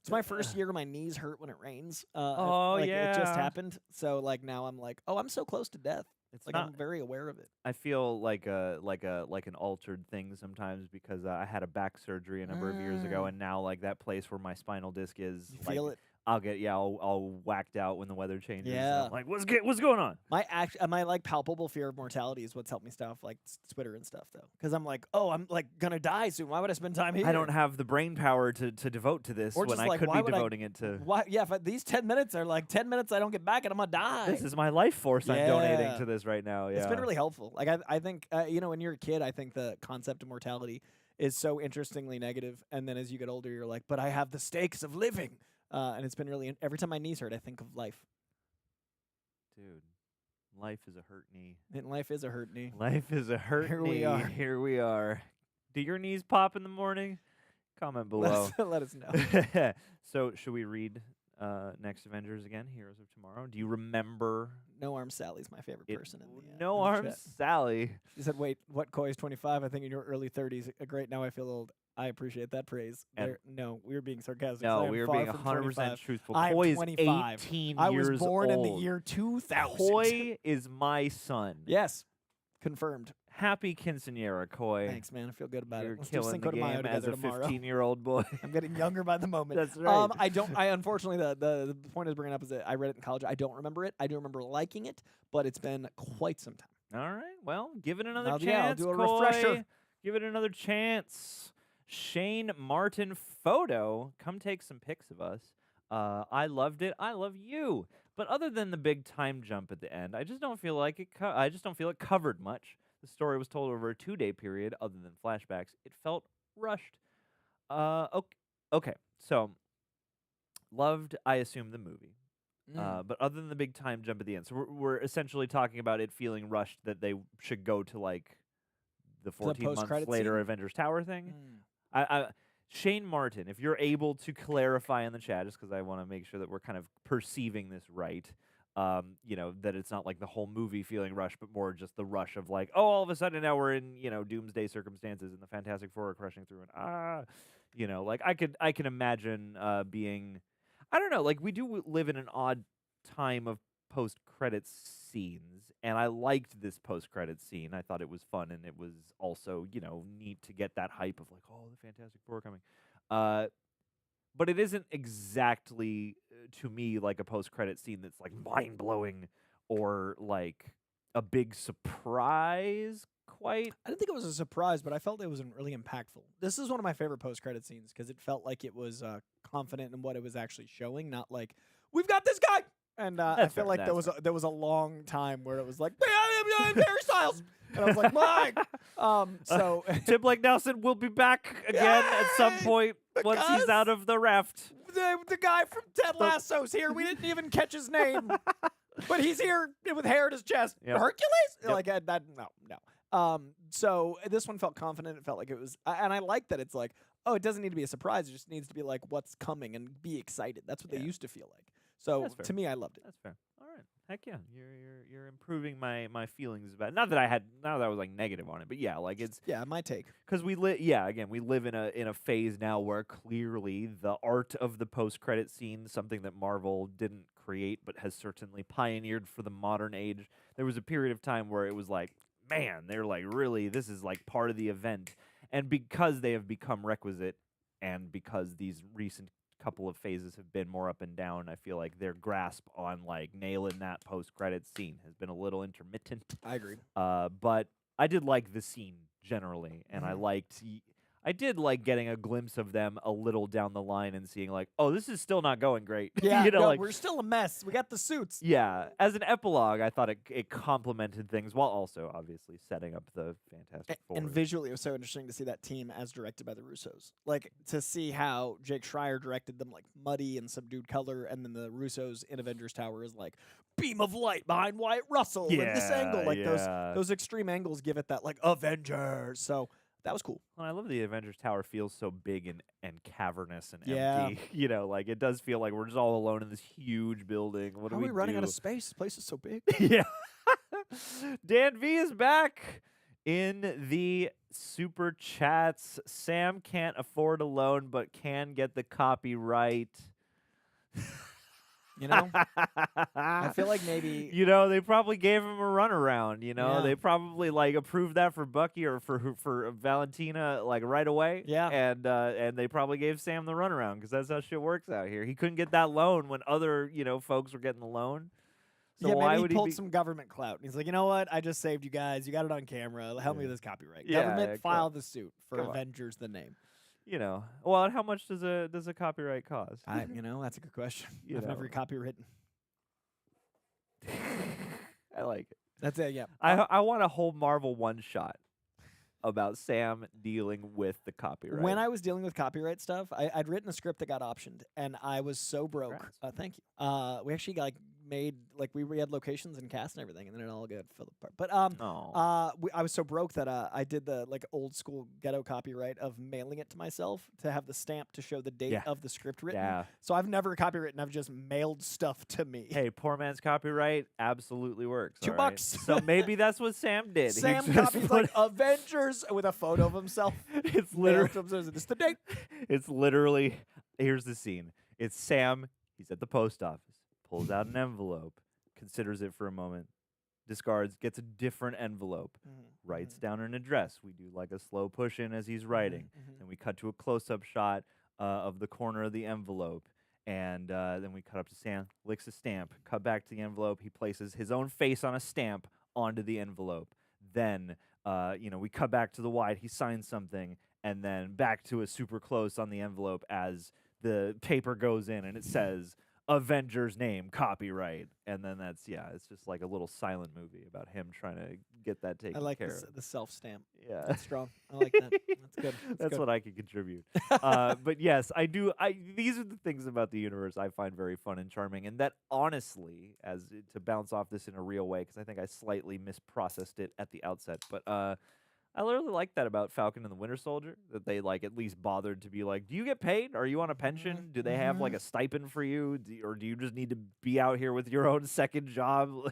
my first year. My knees hurt when it rains. It just happened. So now I'm like, I'm so close to death. It's like I'm very aware of it. I feel like an altered thing sometimes because I had a back surgery a number of years ago, and now like that place where my spinal disc is, you feel it. I'll get all whacked out when the weather changes. Yeah. I'm like, what's going on? My like palpable fear of mortality is what's helped me stay off like Twitter and stuff though, because I'm like, I'm like gonna die soon. Why would I spend time here? I don't have the brain power to devote to this when I could be devoting it to. Why? Yeah, if these 10 minutes are like 10 minutes I don't get back and I'm gonna die. This is my life force I'm donating to this right now. Yeah, it's been really helpful. Like I think when you're a kid, I think the concept of mortality is so interestingly negative, and then as you get older, you're like, but I have the stakes of living. And it's been really, every time my knees hurt, I think of life. Dude, life is a hurt knee. And life is a hurt knee. Life is a hurt knee. Here we are. Do your knees pop in the morning? Comment below. Let us know. So, should we read Next Avengers again, Heroes of Tomorrow? Do you remember No Arm Sally's my favorite person in the No in the Arms chat. Sally. She said, "Wait, what? Coy is 25. I think in your early 30s. Great. Now I feel old. I appreciate that praise." And- No, we were being sarcastic. No, I am we were far being from 100% 25. truthful. I am Coy is 25. 18 I years was born in the old. year 2000. Coy is my son. Yes, confirmed. Happy quinceañera, Coy. Thanks, man. I feel good about You're it. Let's do killing Cinco the de Mayo game as together a tomorrow. 15-year-old boy. I'm getting younger by the moment. That's right. I unfortunately the point I was bringing up is that I read it in college. I don't remember it. I do remember liking it, but it's been quite some time. All right. Well, give it another I'll chance. do a Coy. refresher. Give it another chance. Shane Martin Photo, come take some pics of us. I loved it. I love you. But other than the big time jump at the end, I just don't feel like it. I just don't feel it covered much. The story was told over a 2-day period, other than flashbacks. It felt rushed. Okay. So, loved, I assume, the movie. But other than the big time jump at the end, so we're essentially talking about it feeling rushed, that they should go to like the 14 months post-credit later scene? Avengers Tower thing. Mm. Shane Martin, if you're able to clarify in the chat, just because I want to make sure that we're kind of perceiving this right, that it's not like the whole movie feeling rushed, but more just the rush of like, oh, all of a sudden now we're in, doomsday circumstances and the Fantastic Four are crushing through and like I can imagine being, I don't know, like we do live in an odd time of post-credits scenes, and I liked this post-credits scene. I thought it was fun, and it was also, neat to get that hype of like, oh, the Fantastic Four are coming. But it isn't exactly, to me, like a post-credit scene that's like mind-blowing or like a big surprise quite. I didn't think it was a surprise, but I felt it was really impactful. This is one of my favorite post-credit scenes because it felt like it was confident in what it was actually showing, not like, we've got this guy! And I That's feel fair, like there that's was a long time where it was like, Harry Styles! And I was like, Mike! So Tim Blake Nelson will be back again at some point once he's Because- out of the raft. the guy from Ted Lasso's here. We didn't even catch his name. But he's here with hair at his chest. Yep. Hercules? Yep. Like, no. So this one felt confident. It felt like it was, and I like that it's like, oh, it doesn't need to be a surprise. It just needs to be like what's coming and be excited. That's what they Yeah. used to feel like. So That's fair. to me, I loved it. That's fair. All right. Heck yeah. You're improving my feelings about it. Not that I was like negative on it, but yeah, like it's Yeah, my take. because we live in a phase now where clearly the art of the post-credit scene, something that Marvel didn't create but has certainly pioneered for the modern age. There was a period of time where it was like, man, they're like, really, this is like part of the event. And because they have become requisite, and because these recent couple of phases have been more up and down, I feel like their grasp on like nailing that post-credit scene has been a little intermittent. I agree. But I did like the scene generally, and I did like getting a glimpse of them a little down the line and seeing like, oh, this is still not going great. Yeah, like we're still a mess. We got the suits. yeah. As an epilogue, I thought it complemented things while also obviously setting up the Fantastic Four. And visually, it was so interesting to see that team as directed by the Russos. Like, to see how Jake Schreier directed them, like, muddy and subdued color, and then the Russos in Avengers Tower is, like, beam of light behind Wyatt Russell and this angle. Like, those extreme angles give it that, like, Avengers. So that was cool. Well, I love the Avengers Tower feels so big and cavernous and Yeah. empty. Like it does feel like we're just all alone in this huge building. What How do are we running do? out of space? This place is so big. Yeah. Dan V is back in the super chats. Sam can't afford a loan, but can get the copyright. You know? I feel like maybe... they probably gave him a runaround. Yeah. They probably like approved that for Bucky or for Valentina like right away. Yeah. And they probably gave Sam the runaround because that's how shit works out here. He couldn't get that loan when other folks were getting the loan. So yeah, why maybe would he pulled be some government clout. And he's like, you know what? I just saved you guys. You got it on camera. Help me with this copyright. Yeah, Government, come file on. the suit for Come on. Avengers the name. Well, and how much does a copyright cost? That's a good question. You I've know. never copywritten. I like it. That's it, yeah. I want a whole Marvel one shot about Sam dealing with the copyright. When I was dealing with copyright stuff, I'd written a script that got optioned, and I was so broke. Congrats. Thank you. We actually made like we had locations and cast and everything, and then it all got fell apart. But Oh. I was so broke that I did the like old school ghetto copyright of mailing it to myself to have the stamp to show the date Yeah. of the script written. Yeah. So I've never copywritten. I've just mailed stuff to me. Hey, poor man's copyright absolutely works. $2. all right? So maybe that's what Sam did. He Sam just copies put- like Avengers with a photo of himself. It's Mailed literally. to him, says, "This is the date." It's literally. Here's the scene. It's Sam. He's at the post office. Pulls out an envelope. Considers it for a moment. Discards. Gets a different envelope. Writes down an address. We do like a slow push in as he's writing. Then we cut to a close-up shot of the corner of the envelope. And then we cut up to Sam, licks a stamp, cut back to the envelope. He places his own face on a stamp onto the envelope. Then, we cut back to the wide. He signs something, and then back to a super close on the envelope as the paper goes in, and it says Avengers name, copyright. And then it's just like a little silent movie about him trying to get that taken I like care of. the self stamp. Yeah. That's strong. I like that. That's good. That's good. what I could contribute. But yes, I do. These are the things about the universe I find very fun and charming, and that honestly, to bounce off this in a real way, because I think I slightly misprocessed it at the outset, but I literally like that about Falcon and the Winter Soldier, that they like at least bothered to be like, do you get paid? Are you on a pension? Do they have like a stipend for you? Or do you just need to be out here with your own second job?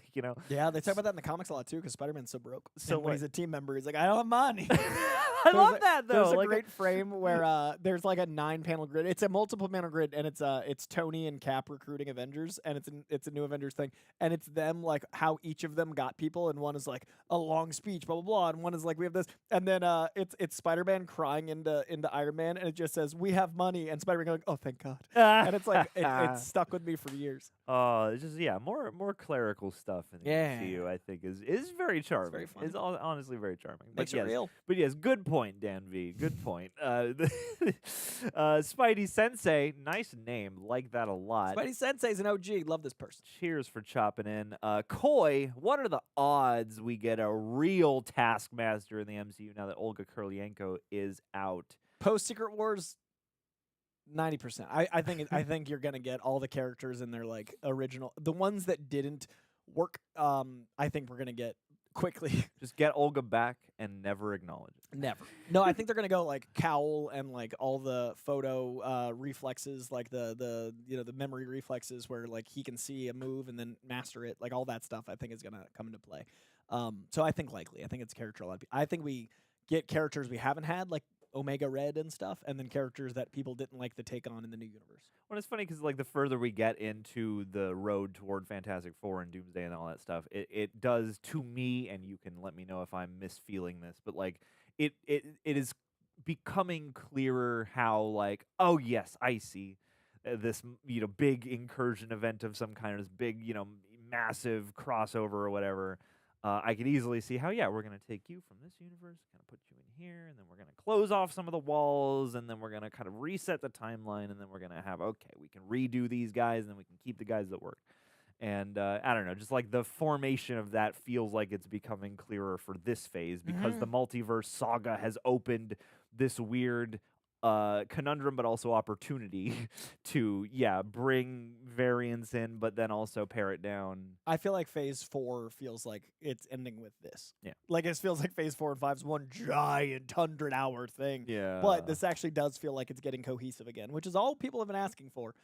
Yeah, they talk about that in the comics a lot too, because Spider-Man's so broke. So And when what- he's a team member, he's like, I don't have money. I love that though. There's a Like, great frame where there's like a 9-panel grid. It's a multiple panel grid, and it's Tony and Cap recruiting Avengers, and it's a new Avengers thing, and it's them like how each of them got people, and one is like a long speech, blah blah blah, and one is like we have this, and then it's Spider-Man crying into Iron Man, and it just says we have money, and Spider-Man going, oh thank God, and it's like it's stuck with me for years. Oh, it's just more clerical stuff in the Yeah. MCU. I think is very charming. very funny. It's honestly very charming. Makes but it yes, real. But yes, good point, Dan V. Good point. Spidey Sensei, nice name, like that a lot. Spidey Sensei's an OG. Love this person. Cheers for chopping in. Coy, what are the odds we get a real Taskmaster in the MCU now that Olga Kurylenko is out? Post Secret Wars, 90%. I think you're gonna get all the characters in their like original, the ones that didn't work. I think we're gonna get quickly. Just get Olga back and never acknowledge it. Never. No, I think they're gonna go like cowl and like all the photo reflexes, like the memory reflexes where like he can see a move and then master it, like all that stuff. I think is gonna come into play. So I think likely. I think it's character a lot. I think we get characters we haven't had, like Omega Red and stuff, and then characters that people didn't like the take on in the new universe. Well, it's funny because like the further we get into the road toward Fantastic Four and Doomsday and all that stuff, it does to me, and you can let me know if I'm misfeeling this, but like it is becoming clearer how like, oh yes, I see this big incursion event of some kind, of this big massive crossover or whatever. I could easily see how, we're going to take you from this universe, kind of put you in here, and then we're going to close off some of the walls, and then we're going to kind of reset the timeline, and then we're going to have, okay, we can redo these guys, and then we can keep the guys that work. And I don't know, just like the formation of that feels like it's becoming clearer for this phase because the multiverse saga has opened this weird conundrum, but also opportunity to bring variance in, but then also pare it down. I feel like Phase 4 feels like it's ending with this. Yeah. Like it feels like Phase 4 and 5 is one giant 100-hour thing. Yeah. But this actually does feel like it's getting cohesive again, which is all people have been asking for.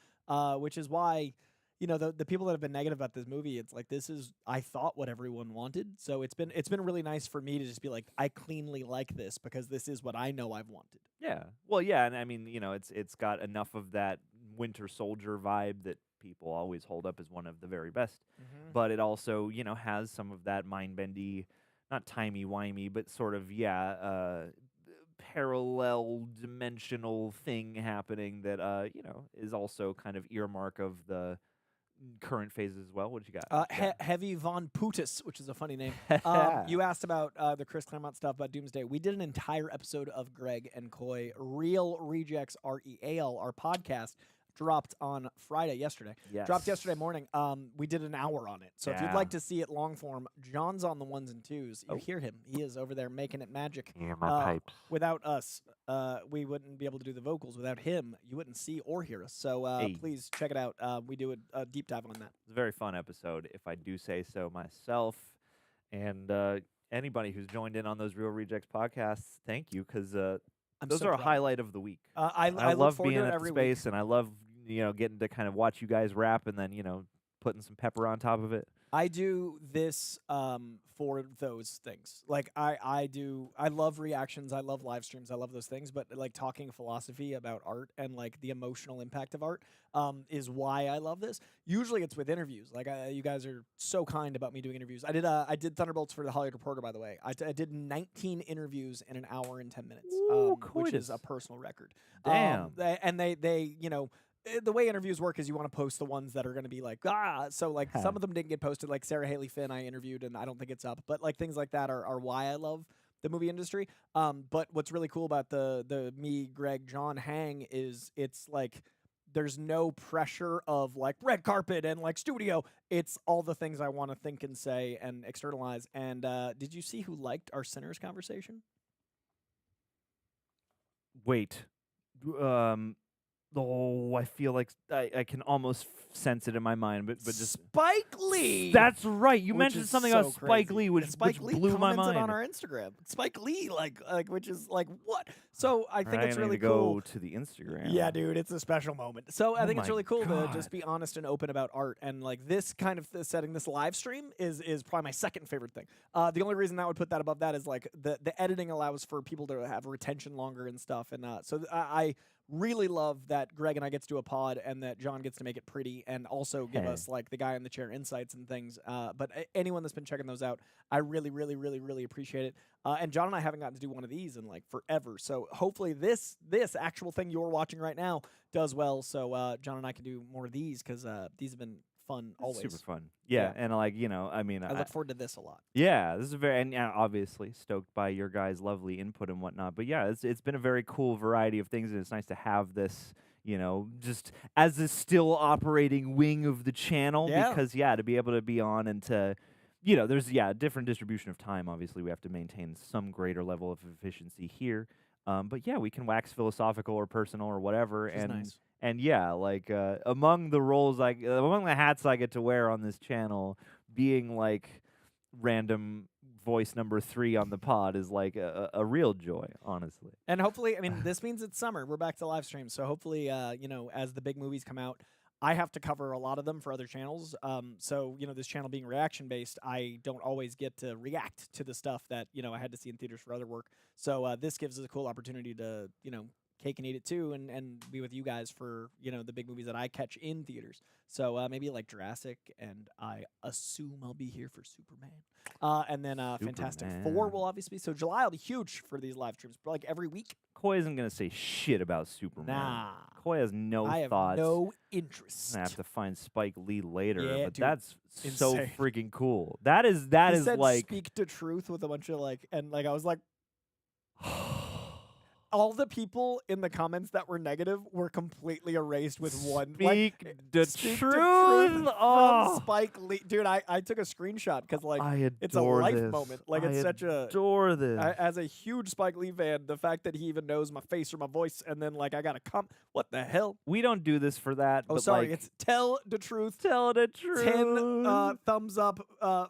Which is why, the people that have been negative about this movie, it's like this is, I thought, what everyone wanted. So it's been really nice for me to just be like, I cleanly like this because this is what I know I've wanted. Yeah. Well, yeah, and I mean, it's got enough of that Winter Soldier vibe that people always hold up as one of the very best. But it also, has some of that mind-bendy, not timey-wimey, but sort of, parallel dimensional thing happening that, is also kind of earmark of the current phases as well. What you got? Heavy Von Putis, which is a funny name. You asked about the Chris Claremont stuff about Doomsday. We did an entire episode of Greg and Coy, Real Rejects REAL, our podcast, dropped on Friday, yesterday. Yes. Dropped yesterday morning. We did an hour on it. So if you'd like to see it long form, John's on the ones and twos. You hear him. He is over there making it magic. Yeah, my pipes. Without us, we wouldn't be able to do the vocals. Without him, you wouldn't see or hear us. So please check it out. We do a deep dive on that. It's a very fun episode, if I do say so myself. And anybody who's joined in on those Real Rejects podcasts, thank you, because those are a highlight of the week. I love being at the space, and I love getting to kind of watch you guys rap, and then putting some pepper on top of it. I do this for those things. Like I love reactions. I love live streams. I love those things. But like talking philosophy about art and like the emotional impact of art is why I love this. Usually it's with interviews. Like you guys are so kind about me doing interviews. I did Thunderbolts for the Hollywood Reporter, by the way. I did 19 interviews in an hour and 10 minutes, which is a personal record. Damn. And they the way interviews work is you want to post the ones that are going to be like, so like some of them didn't get posted, like Sarah Haley Finn I interviewed and I don't think it's up, but like things like that are why I love the movie industry. But what's really cool about the me, Greg, John hang is it's like there's no pressure of like red carpet and like studio. It's all the things I want to think and say and externalize. And did you see who liked our Sinners conversation? Wait. Oh, I feel like I can almost sense it in my mind, but just Spike Lee. That's right. You mentioned something about Spike Lee, which Lee blew my mind. on our Instagram. Spike Lee, like, which is like what? So I think it's really really cool. Go to the Instagram. Yeah, dude, it's a special moment. So I think it's really cool God. to just be honest and open about art, and like this kind of setting, this live stream is probably my second favorite thing. The only reason that would put that above that is like the editing allows for people to have retention longer and stuff, and so I really love that Greg and I get to do a pod and that John gets to make it pretty and also give us like the guy in the chair insights and things. But anyone that's been checking those out, I really, really, really, really appreciate it. And John and I haven't gotten to do one of these in like forever. So hopefully this actual thing you're watching right now does well. So John and I can do more of these because these have been fun always. Super fun. Yeah, and like, I mean, I look forward to this a lot. Yeah, this is and obviously stoked by your guys' lovely input and whatnot. But yeah, it's been a very cool variety of things, and it's nice to have this, just as a still operating wing of the channel. Yeah. Because to be able to be on and to, there's a different distribution of time. Obviously, we have to maintain some greater level of efficiency here. But yeah, we can wax philosophical or personal or whatever, Which is and nice. And yeah, like among the hats I get to wear on this channel, being like random voice number 3 on the pod is like a real joy, honestly. And hopefully, I mean, this means it's summer. We're back to live stream, so hopefully, as the big movies come out, I have to cover a lot of them for other channels. So this channel being reaction based, I don't always get to react to the stuff that I had to see in theaters for other work. So this gives us a cool opportunity to cake and eat it too, and be with you guys for the big movies that I catch in theaters. So maybe like Jurassic, and I assume I'll be here for Superman, and then Fantastic Four will obviously be. So July will be huge for these live streams, like every week. Coy isn't gonna say shit about Superman. Nah, Coy has no I have thoughts. no interest. I have to find Spike Lee later, Yeah, but dude, that's so insane. freaking cool. That is He said, like speak to truth with a bunch of and I was like. All the people in the comments that were negative were completely erased with one. Speak the Speak truth. From Spike Lee. Dude, I took a screenshot because it's a life this. moment. Like I it's such a adore this. as a huge Spike Lee fan, the fact that he even knows my face or my voice, and then I gotta what the hell? We don't do this for that. Oh, but sorry, it's tell the truth. Tell the truth. 10 thumbs up,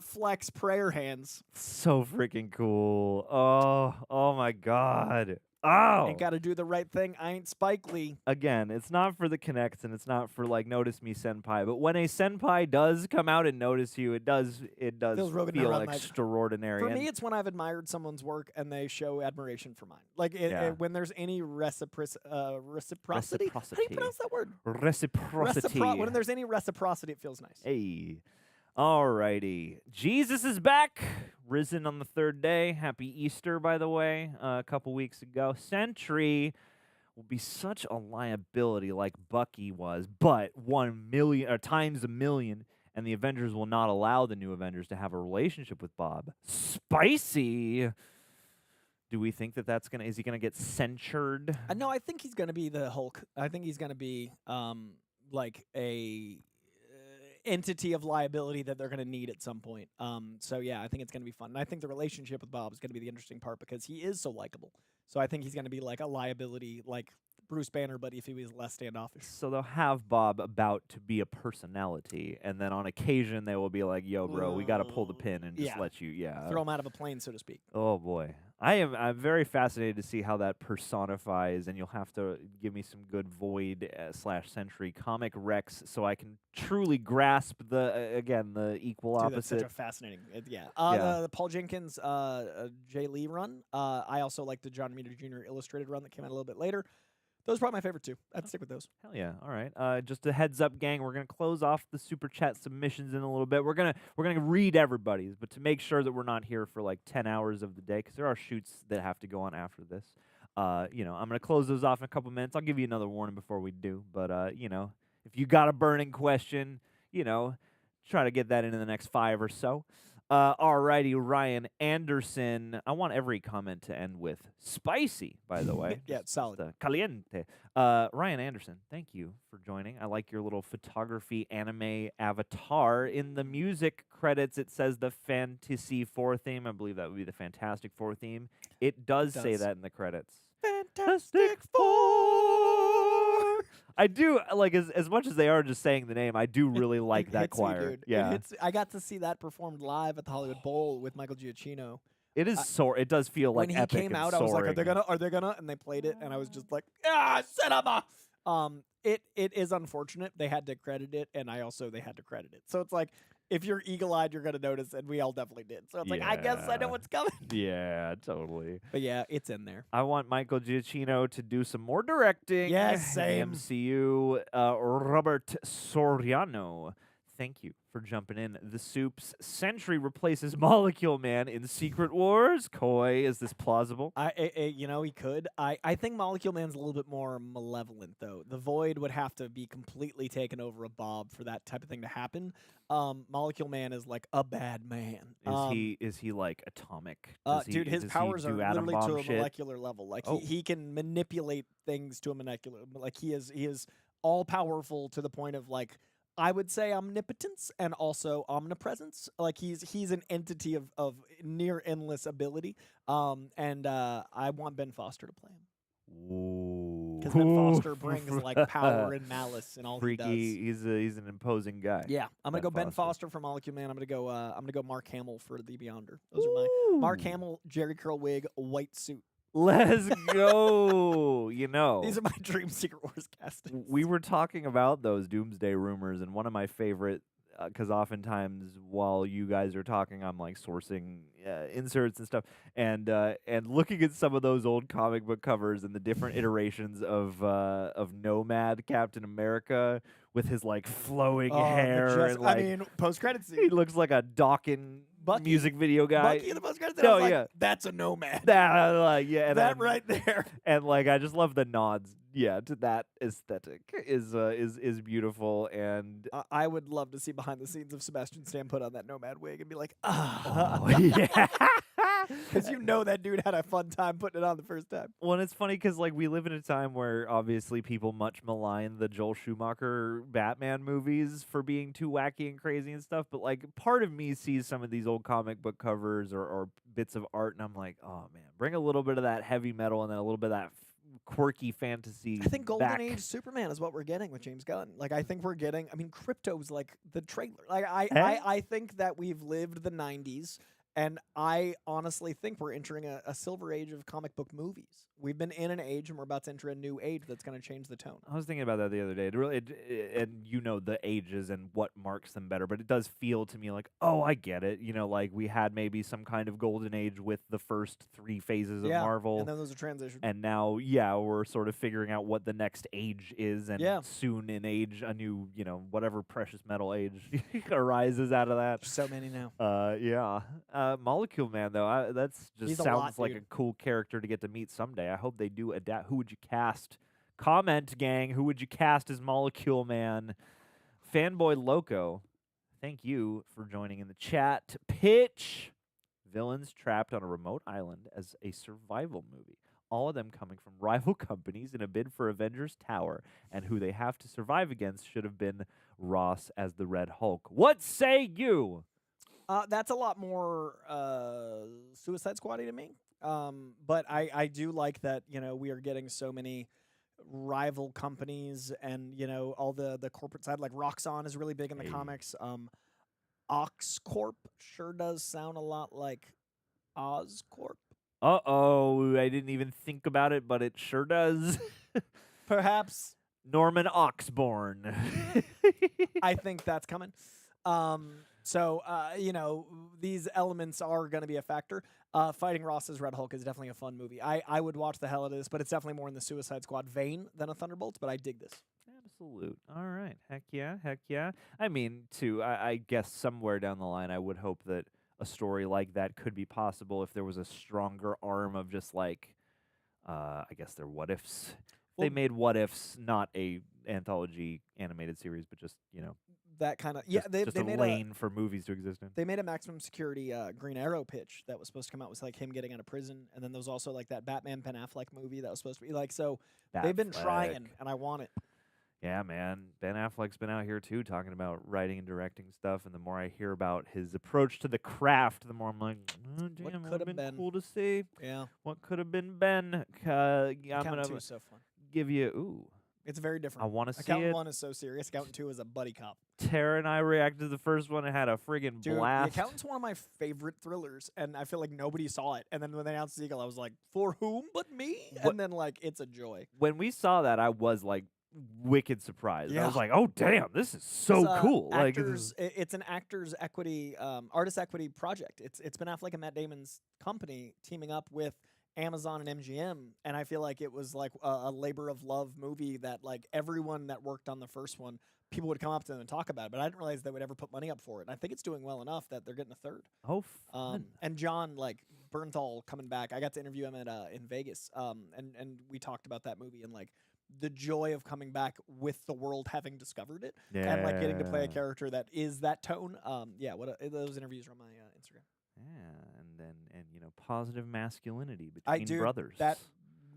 flex prayer hands. So freaking cool. Oh my God. Oh. Ain't gotta do the right thing. I ain't Spike Lee. Again, it's not for the connects and it's not for notice me senpai, but when a senpai does come out and notice you, it does Feels real good feel around my- extraordinary. For me, it's when I've admired someone's work and they show admiration for mine. Like when there's any reciprocity. How do you pronounce that word? Reciprocity. When there's any reciprocity, it feels nice. Hey. Alrighty. Jesus is back. Risen on the 3rd day. Happy Easter, by the way, a couple weeks ago. Sentry will be such a liability like Bucky was, but 1 million or times a million, and the Avengers will not allow the new Avengers to have a relationship with Bob. Spicy. Do we think that that's is he gonna get censured? No, I think he's gonna be the Hulk. I think he's gonna be like a entity of liability that they're gonna need at some point. So yeah, I think it's gonna be fun. And I think the relationship with Bob is gonna be the interesting part because he is so likable. So I think he's gonna be like a liability, like Bruce Banner, but if he was less standoffish. So they'll have Bob about to be a personality, and then on occasion they will be like, "Yo, bro, we got to pull the pin and just let you, throw him out of a plane, so to speak." Oh boy, I'm very fascinated to see how that personifies, and you'll have to give me some good Void / Sentry comic recs so I can truly grasp the equal Dude, opposite. That's such a fascinating, the Paul Jenkins Jay Lee run. I also like the John Romita Jr. illustrated run that came out a little bit later. Those are probably my favorite 2. I'd stick with those. Hell yeah! All right. Just a heads up, gang. We're gonna close off the super chat submissions in a little bit. We're gonna read everybody's, but to make sure that we're not here for like 10 hours of the day, because there are shoots that have to go on after this. I'm gonna close those off in a couple minutes. I'll give you another warning before we do. But if you got a burning question, try to get that in the next 5 or so. Alrighty, Ryan Anderson. I want every comment to end with spicy, by the way. Yeah, it's solid. Caliente. Ryan Anderson, thank you for joining. I like your little photography anime avatar. In the music credits, it says the Fantasy 4 theme. I believe that would be the Fantastic 4 theme. It does say that in the credits. Fantastic 4! I do, like, as much as they are just saying the name, I do really like that choir. Me, dude. Yeah. I got to see that performed live at the Hollywood Bowl with Michael Giacchino. It is it does feel like when epic he came out, soaring. I was like, are they gonna? And they played it, and I was just like, cinema! It is unfortunate. They had to credit it, and they had to credit it. So it's like, if you're eagle-eyed, you're gonna notice, and we all definitely did. So it's like, I guess I know what's coming. Yeah, totally. But yeah, it's in there. I want Michael Giacchino to do some more directing. Yes, same. MCU. Robert Soriano. Thank you for jumping in. The Soups. Sentry replaces Molecule Man in Secret Wars. Coy, is this plausible? He could. I think Molecule Man's a little bit more malevolent, though. The Void would have to be completely taken over a Bob for that type of thing to happen. Molecule Man is like a bad man. Is he like atomic? Dude, his powers are literally to a molecular level. Like Oh. he can manipulate things to a molecular. Like he is all powerful to the point of like, I would say omnipotence and also omnipresence. Like he's an entity of near endless ability. I want Ben Foster to play him. Ooh. Because Ben Foster brings like power and malice and all Freaky. he does. He's an imposing guy. Yeah, I'm gonna go Ben Foster for Molecule Man. I'm gonna go Mark Hamill for The Beyonder. Those are my Mark Hamill, Jerry curl wig, white suit. Let's go. These are my dream Secret Wars castings. We were talking about those Doomsday rumors, and one of my favorite, because oftentimes while you guys are talking, I'm like sourcing inserts and stuff, and looking at some of those old comic book covers and the different iterations of Nomad Captain America with his like flowing hair and like post-credit scene. he looks like a Dawkins Bucky, music video guy. Bucky in the post-credit scene. I was like, that's a Nomad. That right there. And like I just love the nods, to that aesthetic is beautiful. And I would love to see behind the scenes of Sebastian Stan put on that Nomad wig and be like, yeah. Because that dude had a fun time putting it on the first time. Well, and it's funny because like we live in a time where obviously people much malign the Joel Schumacher Batman movies for being too wacky and crazy and stuff. But like part of me sees some of these old comic book covers or bits of art, and I'm like, oh man, bring a little bit of that heavy metal and then a little bit of that quirky fantasy. I think Golden Age Superman is what we're getting with James Gunn. Like I think we're getting. I mean, Crypto's like the trailer. Like I think that we've lived the '90s. And I honestly think we're entering a silver age of comic book movies. We've been in an age, and we're about to enter a new age that's going to change the tone. I was thinking about that the other day. And the ages and what marks them better, but it does feel to me like, oh, I get it. Like we had maybe some kind of golden age with the first 3 phases of Marvel. And then those are transitioned. And now, we're sort of figuring out what the next age is, and soon in age, a new, whatever precious metal age arises out of that. So many now. Molecule Man, though, that's just sounds like dude. A cool character to get to meet someday. I hope they do adapt. Who would you cast? Comment, gang. Who would you cast as Molecule Man? Fanboy Loco, thank you for joining in the chat. Pitch Villains trapped on a remote island as a survival movie. All of them coming from rival companies in a bid for Avengers Tower, and who they have to survive against should have been Ross as the Red Hulk. What say you? That's a lot more Suicide Squad-y to me. But I do like that, we are getting so many rival companies and, all the corporate side. Like Roxxon is really big in the comics. Oxcorp sure does sound a lot like Oscorp. Uh-oh, I didn't even think about it, but it sure does. Perhaps. Norman Oxborn. I think that's coming. So, these elements are going to be a factor. Fighting Ross as Red Hulk is definitely a fun movie. I would watch the hell out of this, but it's definitely more in the Suicide Squad vein than a Thunderbolts, but I dig this. Absolute. All right. Heck yeah. I mean, I guess somewhere down the line, I would hope that a story like that could be possible if there was a stronger arm of just like, I guess they're what ifs. They made what ifs not a anthology animated series, but just that kind of just they a made lane for movies to exist in. They made a maximum security Green Arrow pitch that was supposed to come out with like him getting out of prison, and then there was also like that Batman Ben Affleck movie that was supposed to be like so. They've been trying, and I want it. Yeah, man. Ben Affleck's been out here too talking about writing and directing stuff, and the more I hear about his approach to the craft, the more I'm like, damn, what would could have have been been cool to see. Yeah. What could have been Ben? I'm Accountant 2 gonna is so fun. give you It's very different. I want to see Accountant it. 1 is so serious. Accountant 2 is a buddy cop. Tara and I reacted to the first one and had a friggin' Dude, blast. The Accountant's one of my favorite thrillers, and I feel like nobody saw it. And then when they announced the sequel, I was like, for whom but me? And then, like, it's a joy. When we saw that, I was like wicked surprised. Yeah. I was like, oh damn, this is so cool. Like It's an actors equity, artist equity project. It's Ben Affleck and Matt Damon's company teaming up with Amazon and MGM, and I feel like it was like a labor of love movie that like everyone that worked on the first one, people would come up to them and talk about it, but I didn't realize they would ever put money up for it. And I think it's doing well enough that they're getting a third. Oh, fun. And John like Bernthal coming back. I got to interview him at in Vegas. And we talked about that movie and like the joy of coming back with the world having discovered it, and like getting to play a character that is that tone. Those interviews are on my Instagram. Yeah, and positive masculinity between brothers. That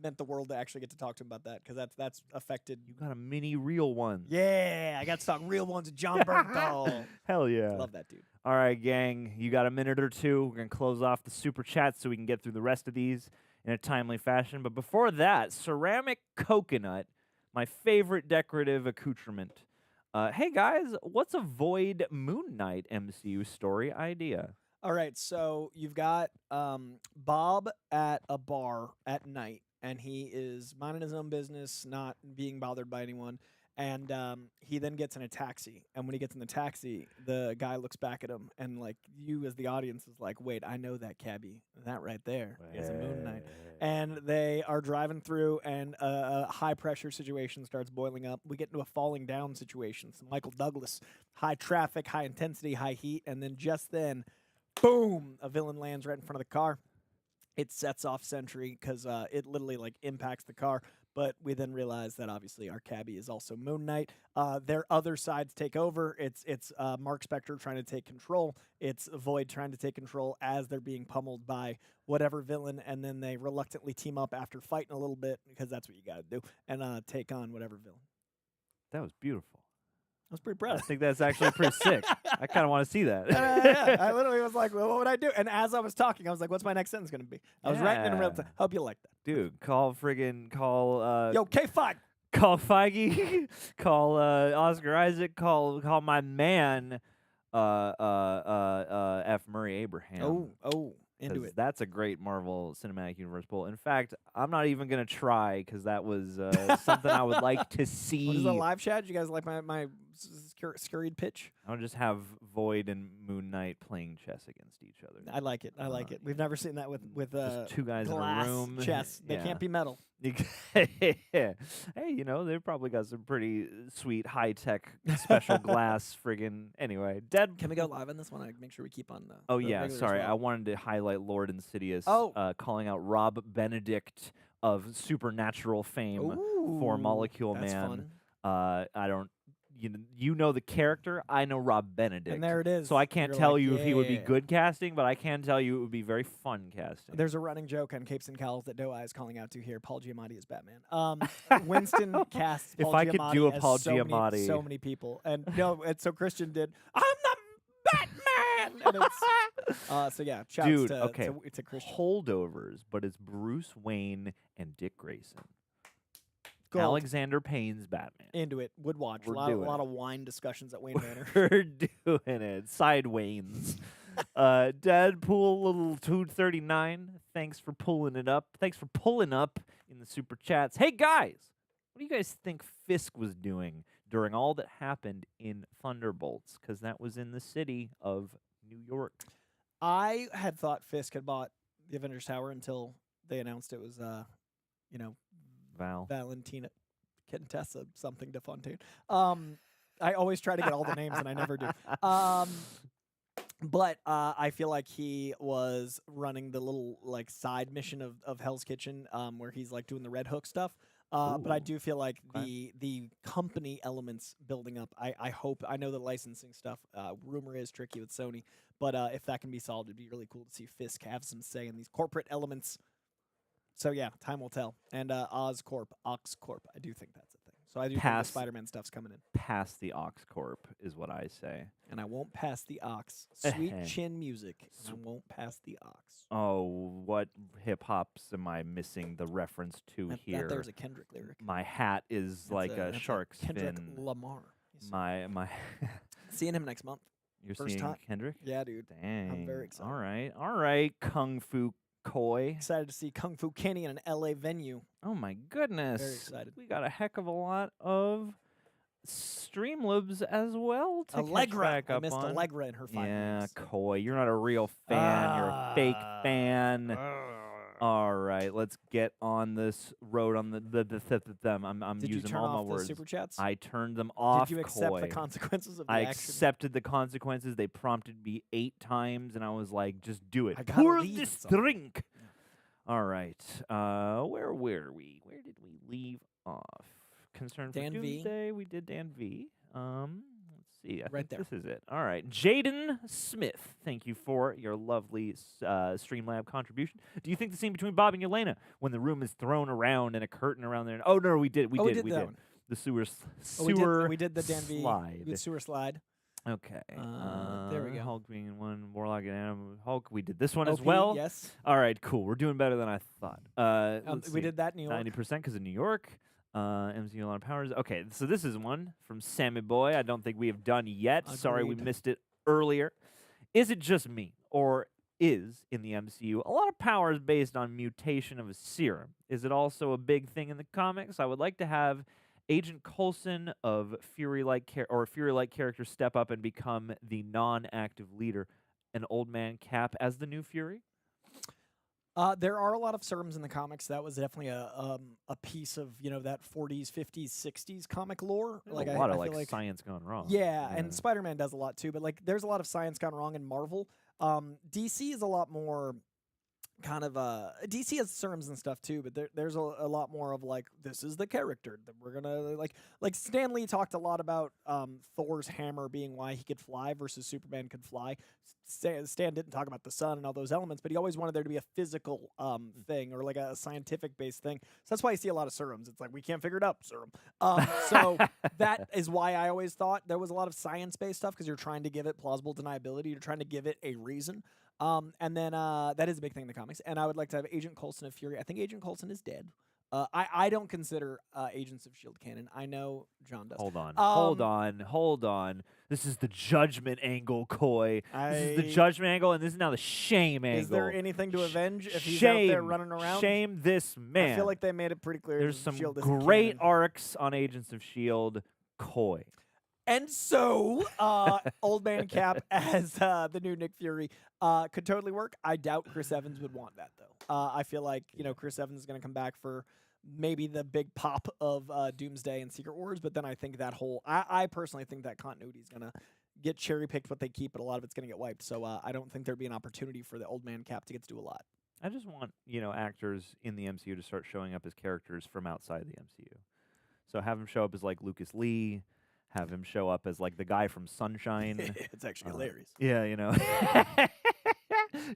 meant the world to actually get to talk to him about that because that's affected. You got a mini real one. Yeah, I got to talk real ones with John Bernthal. Hell yeah. Love that dude. All right, gang, you got a minute or two. We're going to close off the super chat so we can get through the rest of these in a timely fashion. But before that, ceramic coconut, my favorite decorative accoutrement. Hey, guys, what's a Void Moon Knight MCU story idea? All right, so you've got Bob at a bar at night, and he is minding his own business, not being bothered by anyone. And he then gets in a taxi. And when he gets in the taxi, the guy looks back at him. And, like, you as the audience is like, wait, I know that cabbie. That right there is a Moon Knight. And they are driving through, and a high-pressure situation starts boiling up. We get into a falling down situation. So Michael Douglas, high traffic, high intensity, high heat. And then just then, boom, a villain lands right in front of the car. It sets off Sentry because it literally, like, impacts the car. But we then realize that obviously our cabbie is also Moon Knight. Their other sides take over. It's Mark Spector trying to take control. It's Void trying to take control as they're being pummeled by whatever villain, and then they reluctantly team up after fighting a little bit because that's what you got to do, and take on whatever villain. That was beautiful. I was pretty proud. I think that's actually pretty sick. I kind of want to see that. Yeah. I literally was like, well, what would I do? And as I was talking, I was like, what's my next sentence going to be? I was writing in real time. Hope you like that. Dude, call Yo, K5. Call Feige, call Oscar Isaac, call my man F. Murray Abraham. Oh, into it. That's a great Marvel Cinematic Universe pull. In fact, I'm not even gonna try because that was something I would like to see. What is the live chat? You guys like my scurried pitch? I'll just have Void and Moon Knight playing chess against each other. I like it. I like it. We've never seen that with just two guys glass in a room. Chess. They can't be metal. Hey, they've probably got some pretty sweet high-tech special glass friggin' anyway. Can we go live on this one? I make sure we keep on the Oh, yeah, sorry. I wanted to highlight Lord Insidious calling out Rob Benedict of Supernatural fame for Molecule Man. Fun. I don't you know the character. I know Rob Benedict. And there it is. So I can't You're tell like, you if he would be yeah. good casting, but I can tell you it would be very fun casting. There's a running joke on Capes and Cowls that Doe is calling out to here. Paul Giamatti is Batman. Winston casts Paul If I could Giamatti do a as Paul so Giamatti. so many people. And no, and so Christian did, I'm the Batman! And it's, so yeah, shouts Dude, to, okay. to Christian. Holdovers, but it's Bruce Wayne and Dick Grayson. Gold. Alexander Payne's Batman. Into it. Would watch. We're A lot doing of wine discussions at Wayne Manor. We're doing it. Side Waynes. Deadpool little 239. Thanks for pulling it up. Thanks for pulling up in the super chats. Hey guys, what do you guys think Fisk was doing during all that happened in Thunderbolts? Because that was in the city of New York. I had thought Fisk had bought the Avengers Tower until they announced it was, Valentina Contessa something de Fontaine. I always try to get all the names and I never do. But I feel like he was running the little like side mission of Hell's Kitchen, where he's like doing the Red Hook stuff. But I do feel like the company elements building up. I know the licensing stuff. Rumor is tricky with Sony, but if that can be solved, it'd be really cool to see Fisk have some say in these corporate elements. So yeah, time will tell. And Oscorp, I do think that's a thing. So I do think the Spider-Man stuff's coming in. Pass the Oscorp is what I say. And I won't pass the Ox. Sweet chin music. And I won't pass the Ox. Oh, what hip-hops am I missing the reference to here? There's a Kendrick lyric. My hat is like a shark's Kendrick fin. Lamar. My Seeing him next month. You're First seeing time. Kendrick? Yeah, dude. Dang. I'm very excited. All right, Kung Fu Coy. Excited to see Kung Fu Kenny in an LA venue. Oh my goodness. Very excited. We got a heck of a lot of Streamlabs as well to Allegra. catch back up I missed on. Allegra in her 5 Yeah, minutes. Coy, you're not a real fan. You're a fake fan. All right, let's get on this road on I'm Did you using turn all my off the words. super chats? I turned them off. Did you accept Coy. the consequences of the I action? accepted the consequences. They prompted me 8 times, and I was like, just do it. I gotta Pour leave this at some drink. All right. Where were we? Where did we leave off? Concern for Dan V. Doomsday. We did Dan V. Let's see. I Right think there. this is it. All right. Jaden Smith, thank you for your lovely Streamlab contribution. Do you think the scene between Bob and Yelena, when the room is thrown around and a curtain around there? Oh, no, we did. We did. that one. The sewer We did the Dan V. slide. We did sewer slide. Okay. There we go. Hulk being in one, Warlock and Animal Hulk. We did this one as OP, well. Yes. All right, cool. We're doing better than I thought. We did that in New York. 90% because of New York. MCU a lot of powers. Okay, so this is one from Sammy Boy. I don't think we have done yet. Sorry, we Agreed. missed it earlier. Is it just me, or is in the MCU a lot of powers based on mutation of a serum? Is it also a big thing in the comics? I would like to have Agent Coulson of Fury-like Fury-like character step up and become the non-active leader, an old man Cap as the new Fury. There are a lot of serums in the comics. That was definitely a piece of that 40s, 50s, 60s comic lore. Like a lot of like science gone wrong. Yeah, and Spider-Man does a lot too. But like, there's a lot of science gone wrong in Marvel. DC is a lot more kind of DC has serums and stuff too, but there's a lot more of like, this is the character that we're gonna like Stan Lee talked a lot about Thor's hammer being why he could fly versus Superman could fly. Stan didn't talk about the sun and all those elements, but he always wanted there to be a physical thing or like a scientific based thing. So that's why you see a lot of serums. It's like, we can't figure it out, serum. So that is why I always thought there was a lot of science based stuff, because you're trying to give it plausible deniability. You're trying to give it a reason. And then that is a big thing in the comics. And I would like to have Agent Coulson of Fury. I think Agent Coulson is dead. I don't consider Agents of S.H.I.E.L.D. canon. I know John does. Hold on. This is the judgment angle, Coy. This is the judgment angle, and this is now the shame angle. Is there anything to avenge if he's out there running around? Shame this man. I feel like they made it pretty clear. There's some S.H.I.E.L.D. isn't great canon. arcs on Agents of S.H.I.E.L.D. Coy. And so, Old Man Cap as the new Nick Fury could totally work. I doubt Chris Evans would want that, though. I feel like, Chris Evans is going to come back for maybe the big pop of Doomsday and Secret Wars, but then I think that whole... I personally think that continuity is going to get cherry-picked what they keep, but a lot of it's going to get wiped. So I don't think there'd be an opportunity for the Old Man Cap to get to do a lot. I just want, actors in the MCU to start showing up as characters from outside the MCU. So have them show up as, like, Lucas Lee... Have him show up as like the guy from Sunshine. It's actually hilarious. Yeah,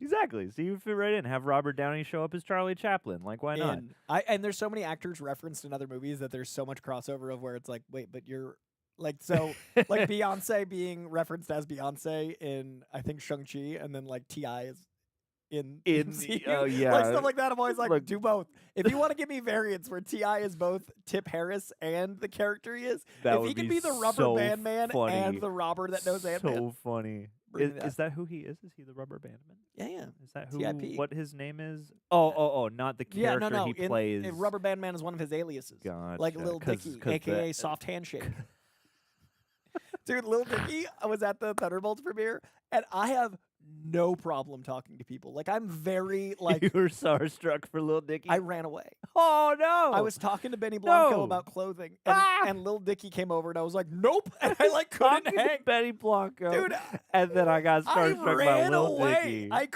exactly. So you fit right in. Have Robert Downey show up as Charlie Chaplin. Like, why not? And there's so many actors referenced in other movies that there's so much crossover of where it's like, wait, but you're like, so like Beyonce being referenced as Beyonce in I think Shang-Chi, and then like T.I. is in MCU. Oh yeah, like stuff like that. I'm always like, Look, do both. If you want to give me variants where T.I. is both Tip Harris and the character he is, if he can be the rubber band man funny. and the robber that knows Ant-Man. So funny. Is that who he is? Is he the rubber band man? Yeah. Is that who? TIP. What his name is? Oh, not the character no. he plays. Rubber band man is one of his aliases. Gotcha. Like Lil Dicky, a.k.a. Soft Handshake. Dude, Lil Dicky was at the Thunderbolts premiere, and I have no problem talking to people. Like, I'm very, like... You were starstruck for Lil Dicky? I ran away. Oh, no! I was talking to Benny Blanco No. about clothing, and Lil Dicky came over, and I was like, nope! And I, like, couldn't Talking hang. to Benny Blanco. Dude, and then I got starstruck by ran Lil away. Dicky. I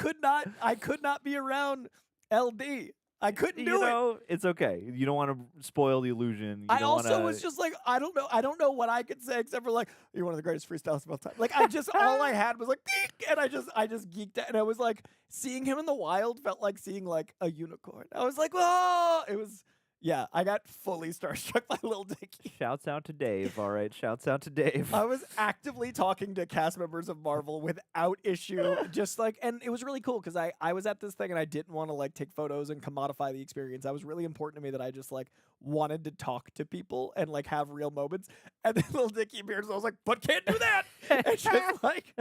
could not be around LD. I couldn't do it. It's okay. You don't want to spoil the illusion. I also was just like, I don't know what I could say except for like, you're one of the greatest freestylists of all time. Like, I just, all I had was like, Beek! And I just geeked out. And I was like, seeing him in the wild felt like seeing like a unicorn. I was like, oh, it was, yeah, I got fully starstruck by Lil Dicky. Shouts out to Dave. All right, shouts out to Dave. I was actively talking to cast members of Marvel without issue, just like, and it was really cool because I was at this thing and I didn't want to like take photos and commodify the experience. That was really important to me that I just like wanted to talk to people and like have real moments. And then Lil Dicky appeared, so I was like, but can't do that. And just like,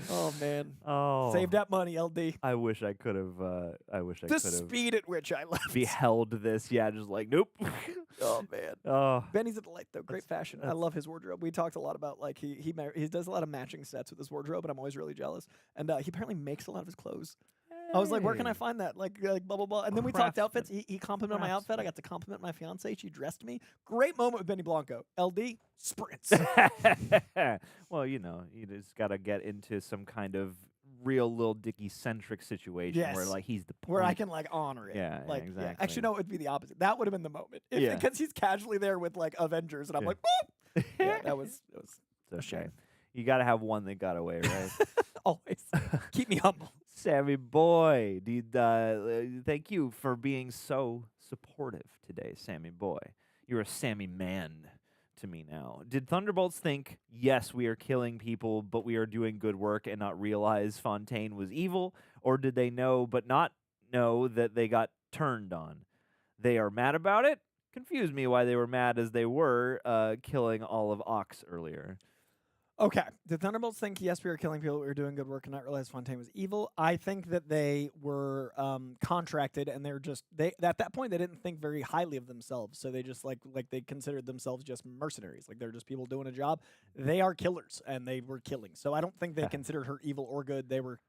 oh man, save that money, LD. I wish I could have. The speed at which I left. beheld this. Yeah, just like nope. Oh man. Oh, Benny's a delight though. Great fashion. I love his wardrobe. We talked a lot about like he does a lot of matching sets with his wardrobe, and I'm always really jealous. And he apparently makes a lot of his clothes. I was like, where can I find that? Like blah blah blah. And then we talked outfits. He complimented my outfit. I got to compliment my fiance. She dressed me. Great moment with Benny Blanco. LD sprints. well, you just gotta get into some kind of real Lil Dicky centric situation where like he's the point. Where I can like honor it. Yeah, like, exactly. Yeah. Actually, no, it'd be the opposite. That would have been the moment. Yeah. Because he's casually there with like Avengers, and I'm like, boop. Yeah, that was It's okay. You gotta have one that got away, right? Always. Keep me humble. Sammy boy, thank you for being so supportive today, Sammy boy. You're a Sammy man to me now. Did Thunderbolts think, yes, we are killing people, but we are doing good work and not realize Fontaine was evil? Or did they know but not know that they got turned on? They are mad about it? Confused me why they were mad as they were killing all of Ox earlier. Okay. Did Thunderbolts think, yes, we were killing people, we were doing good work, and not realize Fontaine was evil? I think that they were contracted, and they're just at that point they didn't think very highly of themselves, so they just like they considered themselves just mercenaries, like they're just people doing a job. They are killers, and they were killing. So I don't think they considered her evil or good. They were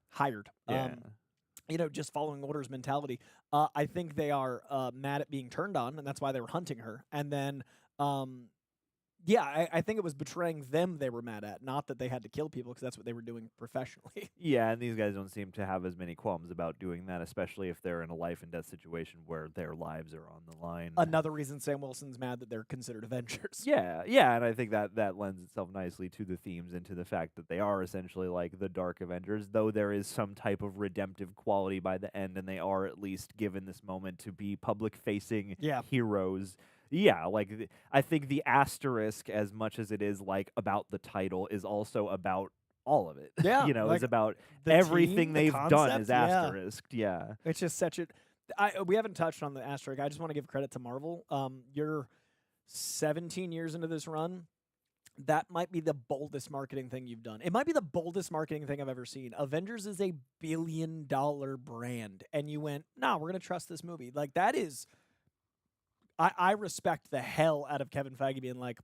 hired. Yeah. Just following orders mentality. I think they are mad at being turned on, and that's why they were hunting her. And then. Yeah, I think it was betraying them they were mad at, not that they had to kill people, because that's what they were doing professionally. Yeah, and these guys don't seem to have as many qualms about doing that, especially if they're in a life and death situation where their lives are on the line. Another reason Sam Wilson's mad that they're considered Avengers. Yeah, and I think that lends itself nicely to the themes and to the fact that they are essentially like the Dark Avengers, though there is some type of redemptive quality by the end, and they are at least given this moment to be public-facing heroes. Yeah, like I think the Asterisk, as much as it is like about the title, is also about all of it. Yeah, like it's about the everything team, the they've done is concept, Asterisk. Yeah. It's just such a. We haven't touched on the Asterisk. I just want to give credit to Marvel. You're 17 years into this run. That might be the boldest marketing thing you've done. It might be the boldest marketing thing I've ever seen. Avengers is a billion-dollar brand, and you went, "Nah, we're gonna trust this movie." Like that is. I respect the hell out of Kevin Feige being like,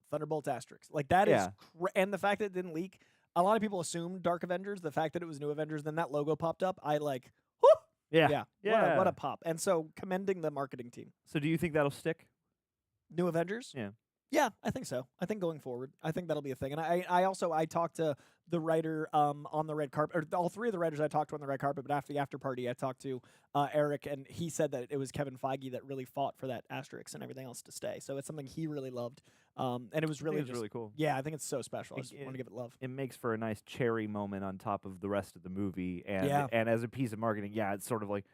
Thunderbolts Asterisk. Like, that is... and the fact that it didn't leak, a lot of people assumed Dark Avengers. The fact that it was New Avengers, then that logo popped up, I like, whoo! Yeah. What a pop. And so, commending the marketing team. So do you think that'll stick? New Avengers? Yeah. Yeah, I think so. I think going forward, I think that'll be a thing. And I talked to the writer on the red carpet, or all three of the writers I talked to on the red carpet, but after the after party, I talked to Eric, and he said that it was Kevin Feige that really fought for that Asterisk and everything else to stay. So it's something he really loved, and it was really really cool. Yeah, I think it's so special. I just want to give it love. It makes for a nice cherry moment on top of the rest of the movie, and Yeah. and as a piece of marketing, yeah, it's sort of like,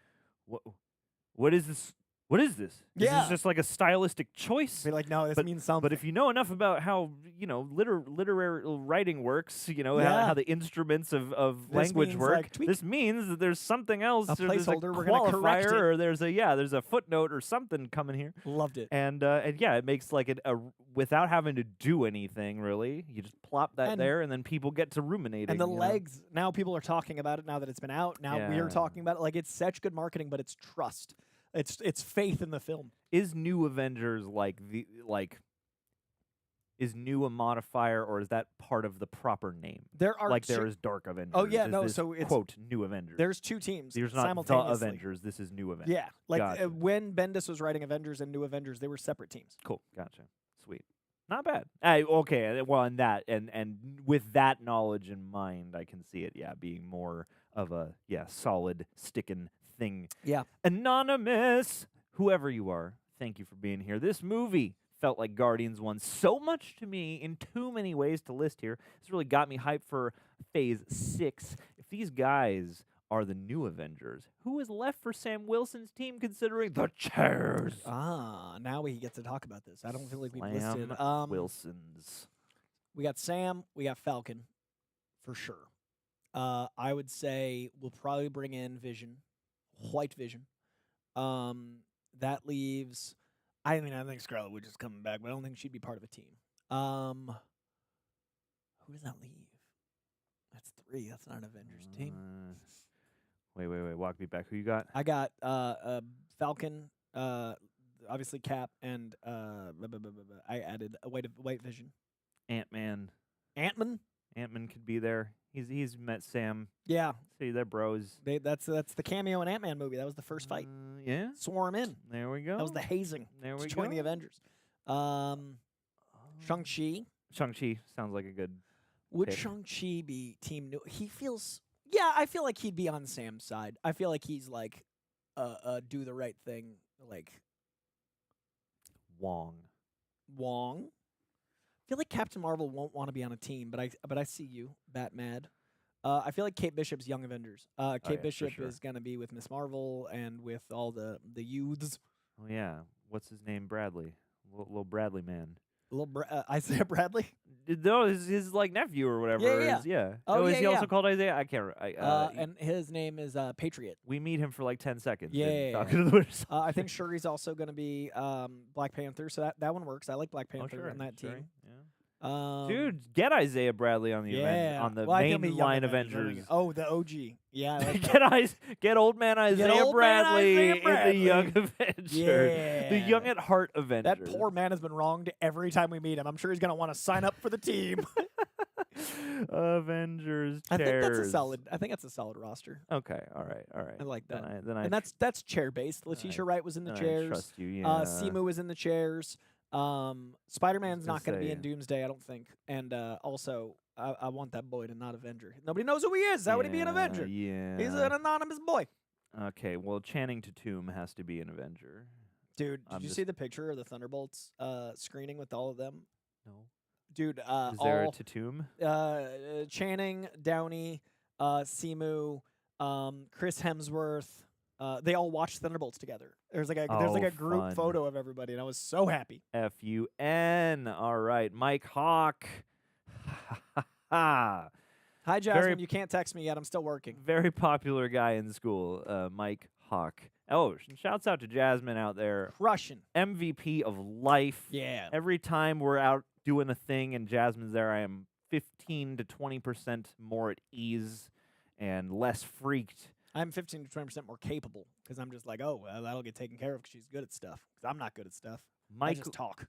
what is this? What is this? This Yeah. is just like a stylistic choice. Be like, no, this means something. But if you know enough about how literary writing works, how the instruments of language means, work, like, tweak. this means that there's something else. A There's placeholder, we're gonna correct qualifier, it. or there's a footnote or something coming here. Loved it. And yeah, it makes like without having to do anything really. You just plop that And- there, and then people get to ruminating. And the you know? legs, now people are talking about it now that it's been out. Now we are Yeah. talking about it. Like, it's such good marketing, but it's trust. It's faith in the film. Is New Avengers is new a modifier, or is that part of the proper name? There are Like two, there is Dark Avengers. Oh, yeah, is no, this, so it's- quote New Avengers. there's two teams There's not the simultaneously. Avengers. This is New Avengers. Yeah, like Gotcha. when Bendis was writing Avengers and New Avengers, they were separate teams. Cool. Gotcha. Sweet. Not bad. Okay. Well, and that and with that knowledge in mind, I can see it. Yeah, being more of a solid sticking thing. Yeah. Anonymous, whoever you are, thank you for being here. This movie felt like Guardians 1 so much to me in too many ways to list here. It's really got me hyped for Phase 6. If these guys are the new Avengers, who is left for Sam Wilson's team considering the chairs? Now we get to talk about this. I don't feel like we've Sam listed. Wilson's. We got Sam, we got Falcon, for sure. I would say we'll probably bring in Vision, White Vision. That leaves. I think Scarlet Witch is coming back, but I don't think she'd be part of a team. Who does that leave? That's 3. That's not an Avengers team. Wait. Walk me back. Who you got? I got Falcon, obviously Cap, and I added a White Vision. Ant-Man. Ant-Man? Ant-Man could be there. He's met Sam. Yeah. See, they're bros. That's the cameo in Ant-Man movie. That was the first fight. Yeah. Swarm in. There we go. That was the hazing. There we to go. join the Avengers. Shang-Chi. Shang-Chi sounds like a good. Would pick. Shang-Chi be team new? He feels. Yeah, I feel like he'd be on Sam's side. I feel like he's like, do the right thing, like Wong. I feel like Captain Marvel won't want to be on a team, but I see you, Batman. I feel like Kate Bishop's Young Avengers. Kate yeah, for Bishop sure. is gonna be with Miss Marvel and with all the youths. Oh yeah. What's his name? Bradley. Little Bradley man. Isaiah Bradley. No, his like nephew or whatever. Yeah. Is, yeah. Oh, is yeah, he also yeah. called Isaiah? I can't. And his name is Patriot. We meet him for like 10 seconds. Yeah, in yeah, Falcon and the Winter Soldier. I think Shuri's also going to be Black Panther, so that one works. I like Black Panther sure, on that sure, team. yeah. Dude, get Isaiah Bradley on the yeah. the Well, I think it'll be Young mainline Avengers. Avengers. Oh, the OG. Yeah, I like that. Get old man Isaiah old man Bradley Isaiah in Bradley. the Young Avengers. Yeah. The Young at Heart Avengers. That poor man has been wronged every time we meet him. I'm sure he's going to want to sign up for the team. Avengers I think chairs. that's a solid roster. Okay, all right. I like that. Then I And that's chair based. Letitia Wright was in the then I chairs. trust you. Yeah. Simu was in the chairs. Spider-Man's gonna not going to be say. in Doomsday, I don't think. And also, I want that boy to not Avenger. Nobody knows who he is. How would he be an Avenger? Yeah. He's an anonymous boy. Okay, well, Channing Tatum has to be an Avenger. Dude, I'm did you just- see the picture of the Thunderbolts screening with all of them? No. Dude, Is there a Tatum? Channing, Downey, Simu, Chris Hemsworth. They all watched Thunderbolts together. There's like a group fun. photo of everybody, and I was so happy. FUN. All right, Mike Hawk. Hi, Jasmine. Very- You can't text me yet. I'm still working. Very popular guy in school, Mike Hawk. Oh, shouts out to Jasmine out there. Russian. MVP of life. Yeah. Every time we're out doing a thing and Jasmine's there, I am 15 to 20% more at ease and less freaked. I'm 15 to 20% more capable because I'm just like, oh, well, that'll get taken care of because she's good at stuff. Because I'm not good at stuff. I Michael, just talk.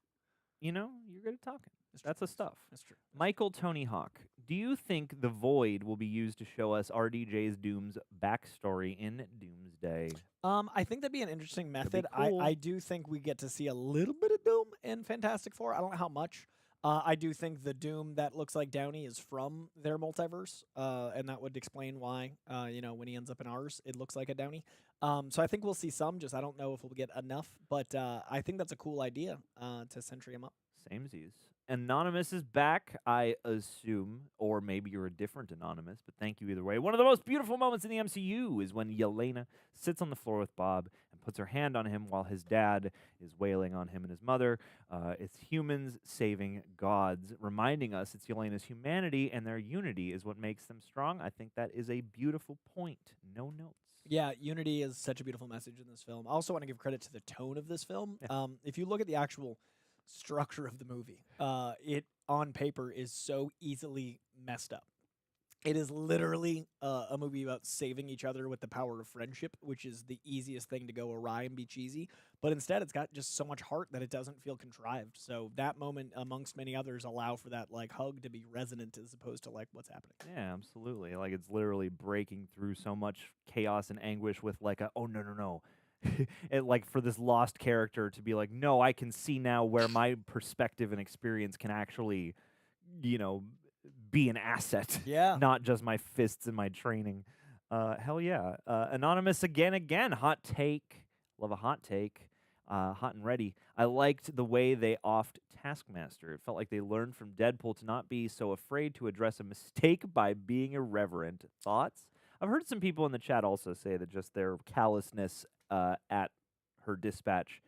you know, you're good at talking. That's That's true. the stuff. That's true. Michael Tony Hawk, do you think the Void will be used to show us RDJ's Doom's backstory in Doomsday? I think that'd be an interesting That'd be method. cool. I do think we get to see a little bit of Doom in Fantastic Four. I don't know how much. I do think the Doom that looks like Downey is from their multiverse, and that would explain why, when he ends up in ours, it looks like a Downey. So I think we'll see some, just I don't know if we'll get enough, but I think that's a cool idea to Sentry him up. Samesies. Anonymous is back, I assume, or maybe you're a different Anonymous, but thank you either way. One of the most beautiful moments in the MCU is when Yelena sits on the floor with Bob and puts her hand on him while his dad is wailing on him and his mother. It's humans saving gods, reminding us it's Yelena's humanity and their unity is what makes them strong. I think that is a beautiful point. No notes. Yeah, unity is such a beautiful message in this film. I also want to give credit to the tone of this film. Yeah. If you look at the actual structure of the movie, it on paper is so easily messed up. It is literally a movie about saving each other with the power of friendship, which is the easiest thing to go awry and be cheesy. But instead, it's got just so much heart that it doesn't feel contrived. So that moment, amongst many others, allow for that like hug to be resonant as opposed to like what's happening. Yeah, absolutely. Like it's literally breaking through so much chaos and anguish with like a, oh, no. It, like for this lost character to be like, no, I can see now where my perspective and experience can actually, be an asset. Yeah. Not just my fists and my training. Hell yeah. Anonymous again. Hot take. Love a hot take. Hot and ready. I liked the way they offed Taskmaster. It felt like they learned from Deadpool to not be so afraid to address a mistake by being irreverent. Thoughts? I've heard some people in the chat also say that just their callousness at her dispatch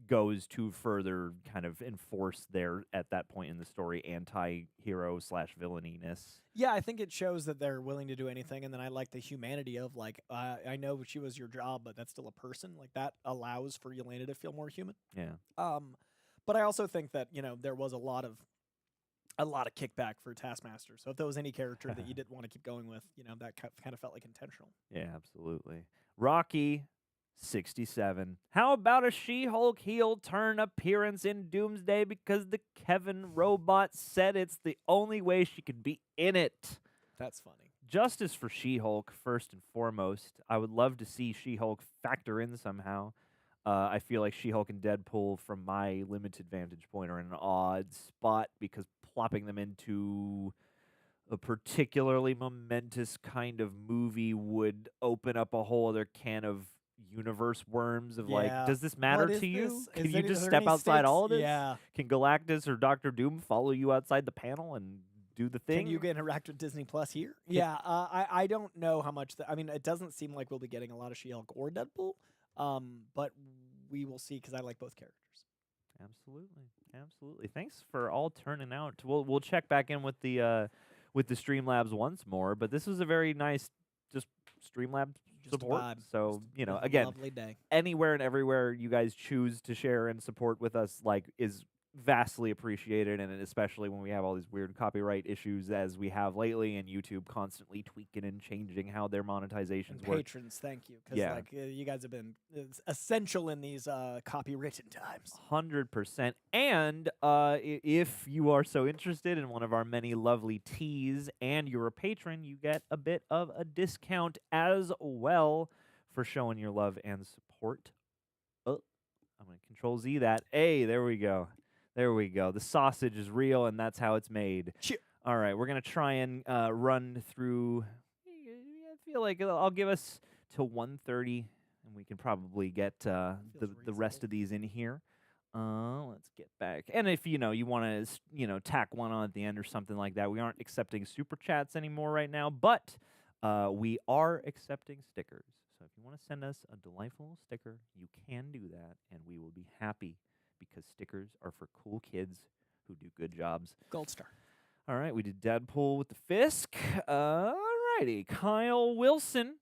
goes to further kind of enforce their, at that point in the story, anti-hero / villaininess. Yeah, I think it shows that they're willing to do anything, and then I like the humanity of, like, I know she was your job, but that's still a person. Like, that allows for Yelena to feel more human. Yeah. But I also think that, there was a lot of kickback for Taskmaster. So if there was any character that you didn't want to keep going with, that kind of felt like intentional. Yeah, absolutely. Rocky 67. How about a She-Hulk heel turn appearance in Doomsday because the Kevin robot said it's the only way she could be in it? That's funny. Justice for She-Hulk, first and foremost. I would love to see She-Hulk factor in somehow. I feel like She-Hulk and Deadpool, from my limited vantage point, are in an odd spot because plopping them into a particularly momentous kind of movie would open up a whole other can of universe worms of like, does this matter to you? Can you just step outside all of this? Yeah. Can Galactus or Doctor Doom follow you outside the panel and do the thing? Can you interact with Disney Plus here? Yeah, I don't know how much. I mean, it doesn't seem like we'll be getting a lot of She-Hulk or Deadpool, but we will see because I like both characters. Absolutely. Thanks for all turning out. We'll check back in with the Streamlabs once more, but this was a very nice just Streamlabs support. So, again, lovely day. Anywhere and everywhere you guys choose to share and support with us, like, is vastly appreciated, and especially when we have all these weird copyright issues as we have lately, and YouTube constantly tweaking and changing how their monetizations and work. Patrons, thank you, because you guys have been essential in these copywritten times. 100%. And if you are so interested in one of our many lovely teas and you're a patron, you get a bit of a discount as well for showing your love and support. Oh, I'm going to Control Z that. Hey, there we go. The sausage is real, and that's how it's made. All right, we're going to try and run through. I feel like I'll give us till 1:30, and we can probably get the rest of these in here. Let's get back. And if you want to tack one on at the end or something like that, we aren't accepting super chats anymore right now, but we are accepting stickers. So if you want to send us a delightful sticker, you can do that, and we will be happy because stickers are for cool kids who do good jobs. Gold star. All right, we did Deadpool with the Fisk. All righty, Kyle Wilson.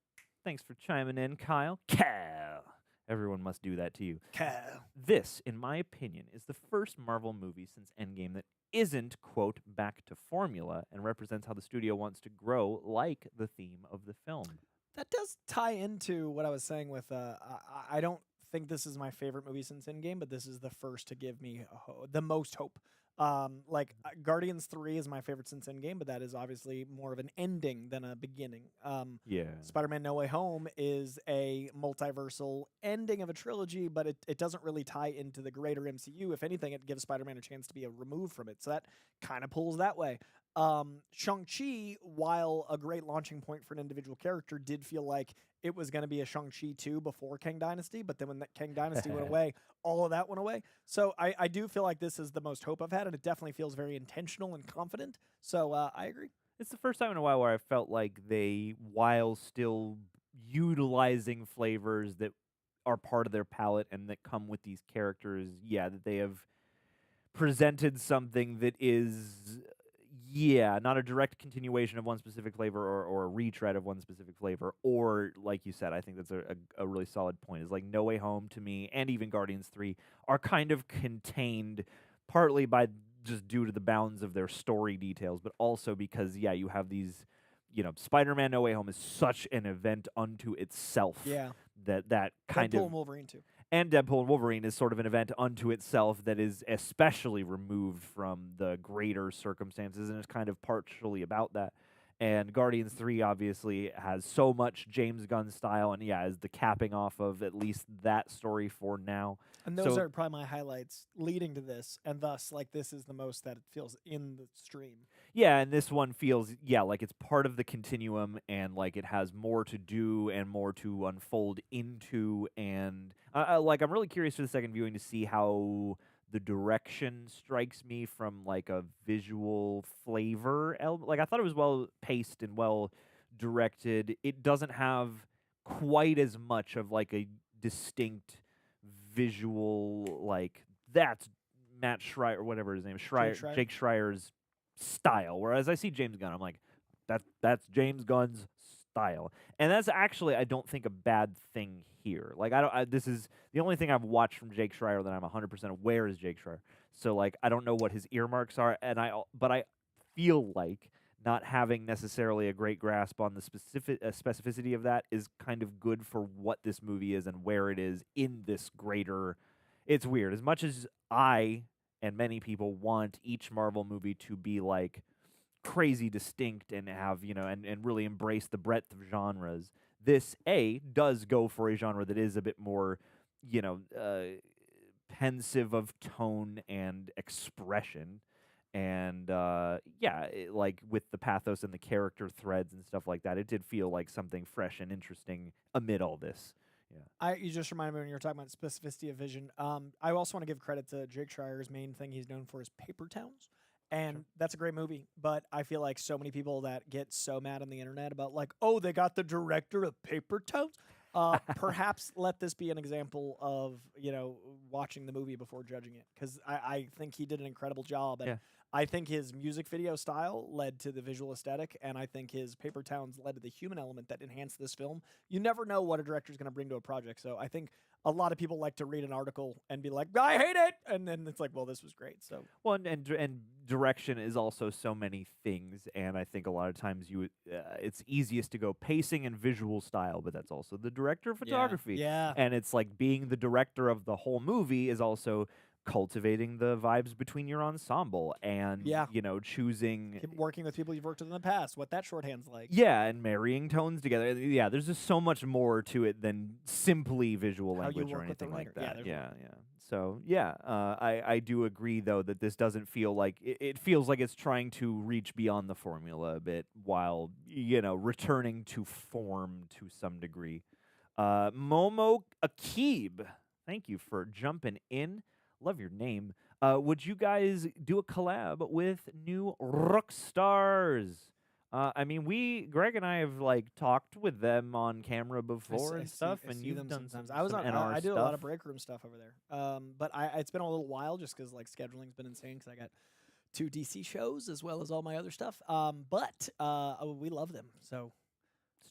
Thanks for chiming in, Kyle. Kyle. Everyone must do that to you. Kyle. This, in my opinion, is the first Marvel movie since Endgame that isn't, quote, back to formula and represents how the studio wants to grow, like the theme of the film. That does tie into what I was saying with, I don't think this is my favorite movie since Endgame, but this is the first to give me the most hope Guardians 3 is my favorite since Endgame, but that is obviously more of an ending than a beginning. Yeah. Spider-Man No Way Home is a multiversal ending of a trilogy, but it doesn't really tie into the greater MCU. If anything, it gives Spider-Man a chance to be removed from it. So that kind of pulls that way. Shang-Chi, while a great launching point for an individual character, did feel like it was going to be a Shang-Chi 2 before Kang Dynasty, but then when that Kang Dynasty went away, all of that went away. So I do feel like this is the most hope I've had, and it definitely feels very intentional and confident. So I agree. It's the first time in a while where I felt like they, while still utilizing flavors that are part of their palette and that come with these characters, that they have presented something that is, not a direct continuation of one specific flavor or a retread of one specific flavor, or, like you said, I think that's a really solid point, is like No Way Home to me, and even Guardians 3, are kind of contained partly by just due to the bounds of their story details, but also because, you have these, Spider-Man No Way Home is such an event unto itself. Yeah. That kind Deadpool of... and Wolverine, too. And Deadpool and Wolverine is sort of an event unto itself that is especially removed from the greater circumstances and is kind of partially about that. And Guardians 3 obviously has so much James Gunn style and, is the capping off of at least that story for now. And those are probably my highlights leading to this, and thus, this is the most that it feels in the stream. Yeah, and this one feels, like it's part of the continuum, and like it has more to do and more to unfold into, and I'm really curious for the second viewing to see how the direction strikes me from like a visual flavor element. Like I thought it was well paced and well directed. It doesn't have quite as much of like a distinct visual, like that's Matt Schreier or whatever his name is, Jake Schreier's style. Whereas I see James Gunn, I'm like, that's James Gunn's style, and that's actually, I don't think, a bad thing here. Like this is the only thing I've watched from Jake Schreier that I'm 100% aware is Jake Schreier. So like I don't know what his earmarks are, but I feel like not having necessarily a great grasp on the specificity of that is kind of good for what this movie is and where it is in this greater... It's weird. As much as I and many people want each Marvel movie to be like crazy distinct and have, and really embrace the breadth of genres, this does go for a genre that is a bit more, pensive of tone and expression. And like with the pathos and the character threads and stuff like that, it did feel like something fresh and interesting amid all this. Yeah. You just reminded me when you were talking about specificity of vision. I also want to give credit to Jake Schreier's main thing he's known for is Paper Towns. And that's a great movie, but I feel like so many people that get so mad on the internet about like, oh, they got the director of Paper Towns. Perhaps let this be an example of, watching the movie before judging it, because I think he did an incredible job. And I think his music video style led to the visual aesthetic, and I think his Paper Towns led to the human element that enhanced this film. You never know what a director is going to bring to a project, so I think a lot of people like to read an article and be like, I hate it, and then it's like, well, this was great. So and direction is also so many things, and I think a lot of times it's easiest to go pacing and visual style, but that's also the director of photography. Yeah. And it's like being the director of the whole movie is also cultivating the vibes between your ensemble and, choosing... working with people you've worked with in the past, what that shorthand's like. Yeah, and marrying tones together. Yeah, there's just so much more to it than simply visual language or anything like that. Yeah. So, I do agree, though, that this doesn't feel like... It feels like it's trying to reach beyond the formula a bit while, returning to form to some degree. Momo Akib, thank you for jumping in. Love your name. Would you guys do a collab with new Rockstars? Greg and I have talked with them on camera before and stuff, and you've done sometimes. I do a lot of break room stuff over there. But it's been a little while just because scheduling's been insane because I got 2 DC shows as well as all my other stuff. But we love them, so.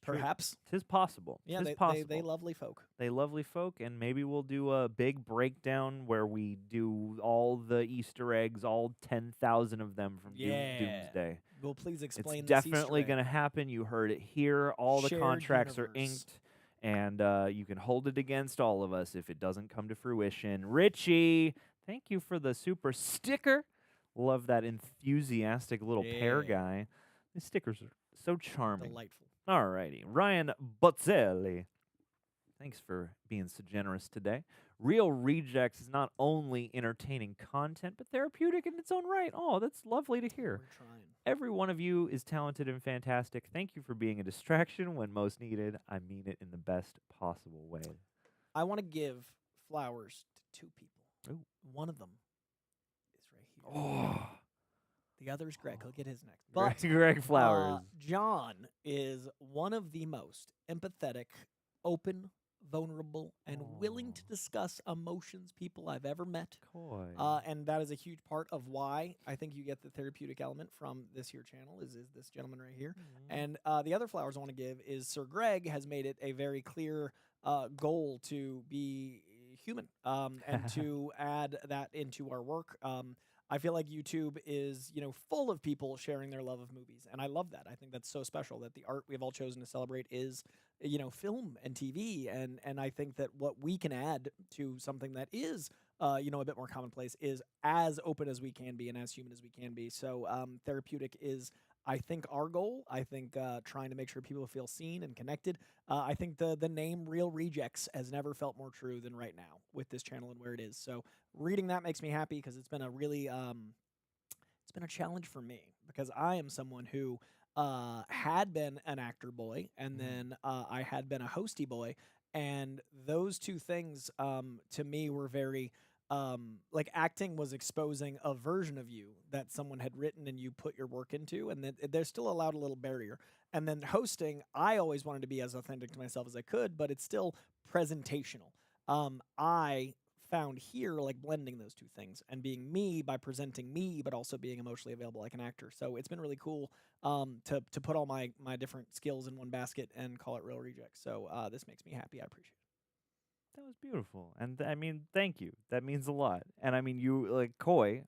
Perhaps. 'Tis possible. Yeah, they lovely folk. They lovely folk, and maybe we'll do a big breakdown where we do all the Easter eggs, all 10,000 of them from Doomsday. Well, please explain this. It's definitely going to happen. You heard it here. All the contracts are inked, and you can hold it against all of us if it doesn't come to fruition. Richie, thank you for the super sticker. Love that enthusiastic little pear Yeah. guy. These stickers are so charming. Delightful. Alrighty. Ryan Bozzelli. Thanks for being so generous today. Real Rejects is not only entertaining content, but therapeutic in its own right. Oh, that's lovely to hear. We're trying. Every one of you is talented and fantastic. Thank you for being a distraction when most needed. I mean it in the best possible way. I want to give flowers to 2 people. Ooh. One of them is right here. Oh, The other is Greg. He'll get his next. But Greg Flowers. John is one of the most empathetic, open, vulnerable, and willing to discuss emotions people I've ever met. Coy. And that is a huge part of why I think you get the therapeutic element from this here channel is this gentleman right here. And the other flowers I want to give is Sir Greg has made it a very clear goal to be human and to add that into our work. I feel like YouTube is, full of people sharing their love of movies, and I love that. I think that's so special that the art we've all chosen to celebrate is, film and TV, and I think that what we can add to something that is, a bit more commonplace is as open as we can be and as human as we can be. So therapeutic is, I think, our goal. I think trying to make sure people feel seen and connected. I think the name Real Rejects has never felt more true than right now with this channel and where it is. So reading that makes me happy because it's been a really it's been a challenge for me because I am someone who had been an actor boy and then I had been a hosty boy, and those two things to me were very like acting was exposing a version of you that someone had written and you put your work into, and then there's still allowed a little barrier. And then hosting, I always wanted to be as authentic to myself as I could, but it's still presentational. I found here like blending those two things and being me by presenting me, but also being emotionally available like an actor. So it's been really cool to put all my different skills in one basket and call it Real Rejects. So this makes me happy. I appreciate it. That was beautiful. And I mean, thank you. That means a lot. And I mean, you, like, Coy,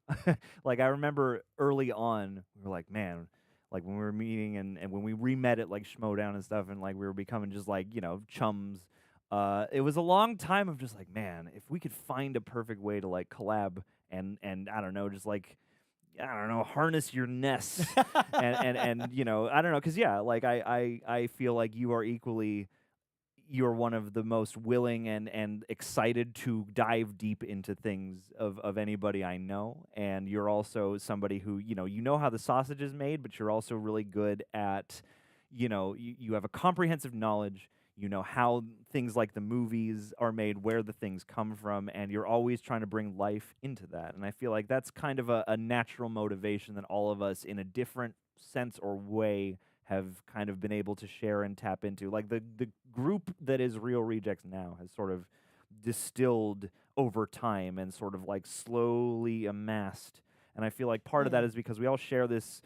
like, I remember early on, we were like, man, like, when we were meeting and when we re-met at, like, Schmodown and stuff, and, like, we were becoming just, like, chums, it was a long time of just, like, man, if we could find a perfect way to, like, collab and I don't know, just, like, I don't know, harness your nest. and I don't know, because, yeah, like, I feel like you are equally... You're one of the most willing and excited to dive deep into things of anybody I know. And you're also somebody who, you know how the sausage is made, but you're also really good at, you have a comprehensive knowledge. You know how things like the movies are made, where the things come from, and you're always trying to bring life into that. And I feel like that's kind of a natural motivation that all of us, in a different sense or way, have kind of been able to share and tap into. Like the group that is Real Rejects now has sort of distilled over time and sort of like slowly amassed. And I feel like part of that is because we all share this,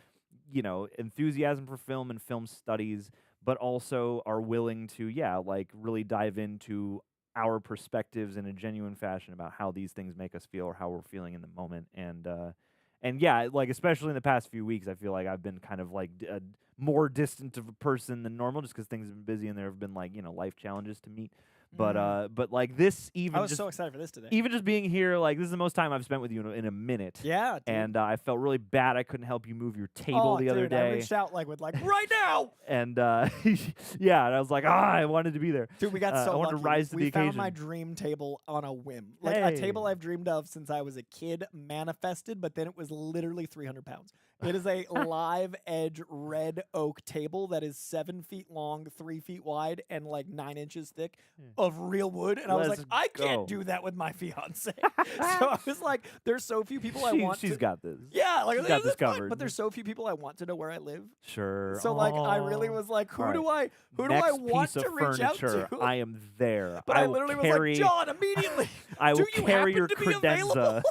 enthusiasm for film and film studies, but also are willing to, like really dive into our perspectives in a genuine fashion about how these things make us feel or how we're feeling in the moment. And yeah, like especially in the past few weeks, I feel like I've been kind of like a more distant of a person than normal, just because things have been busy and there have been like life challenges to meet. But like this, even I was just, so excited for this today. even just being here, like this is the most time I've spent with you in a minute. Yeah, dude. And I felt really bad I couldn't help you move your table the other day. I reached out like right now. And yeah, and I was like, I wanted to be there. Dude, we got so I wanted lucky. to rise to the We occasion. found my dream table on a whim. Like a table I've dreamed of since I was a kid, manifested, but then it was literally 300 pounds. It is a live edge red oak table that is 7 feet long, 3 feet wide, and like 9 inches thick of real wood. And I was like, I can't do that with my fiance. So I was like, there's so few people I want to. She's got this. Yeah, like She's got this fine, covered. but there's so few people I want to know where I live. Sure. So like, I really was like, who do I Next want piece to of reach out furniture, to? I am there. But I literally was like, John, immediately. I will do you carry happen your to be available? credenza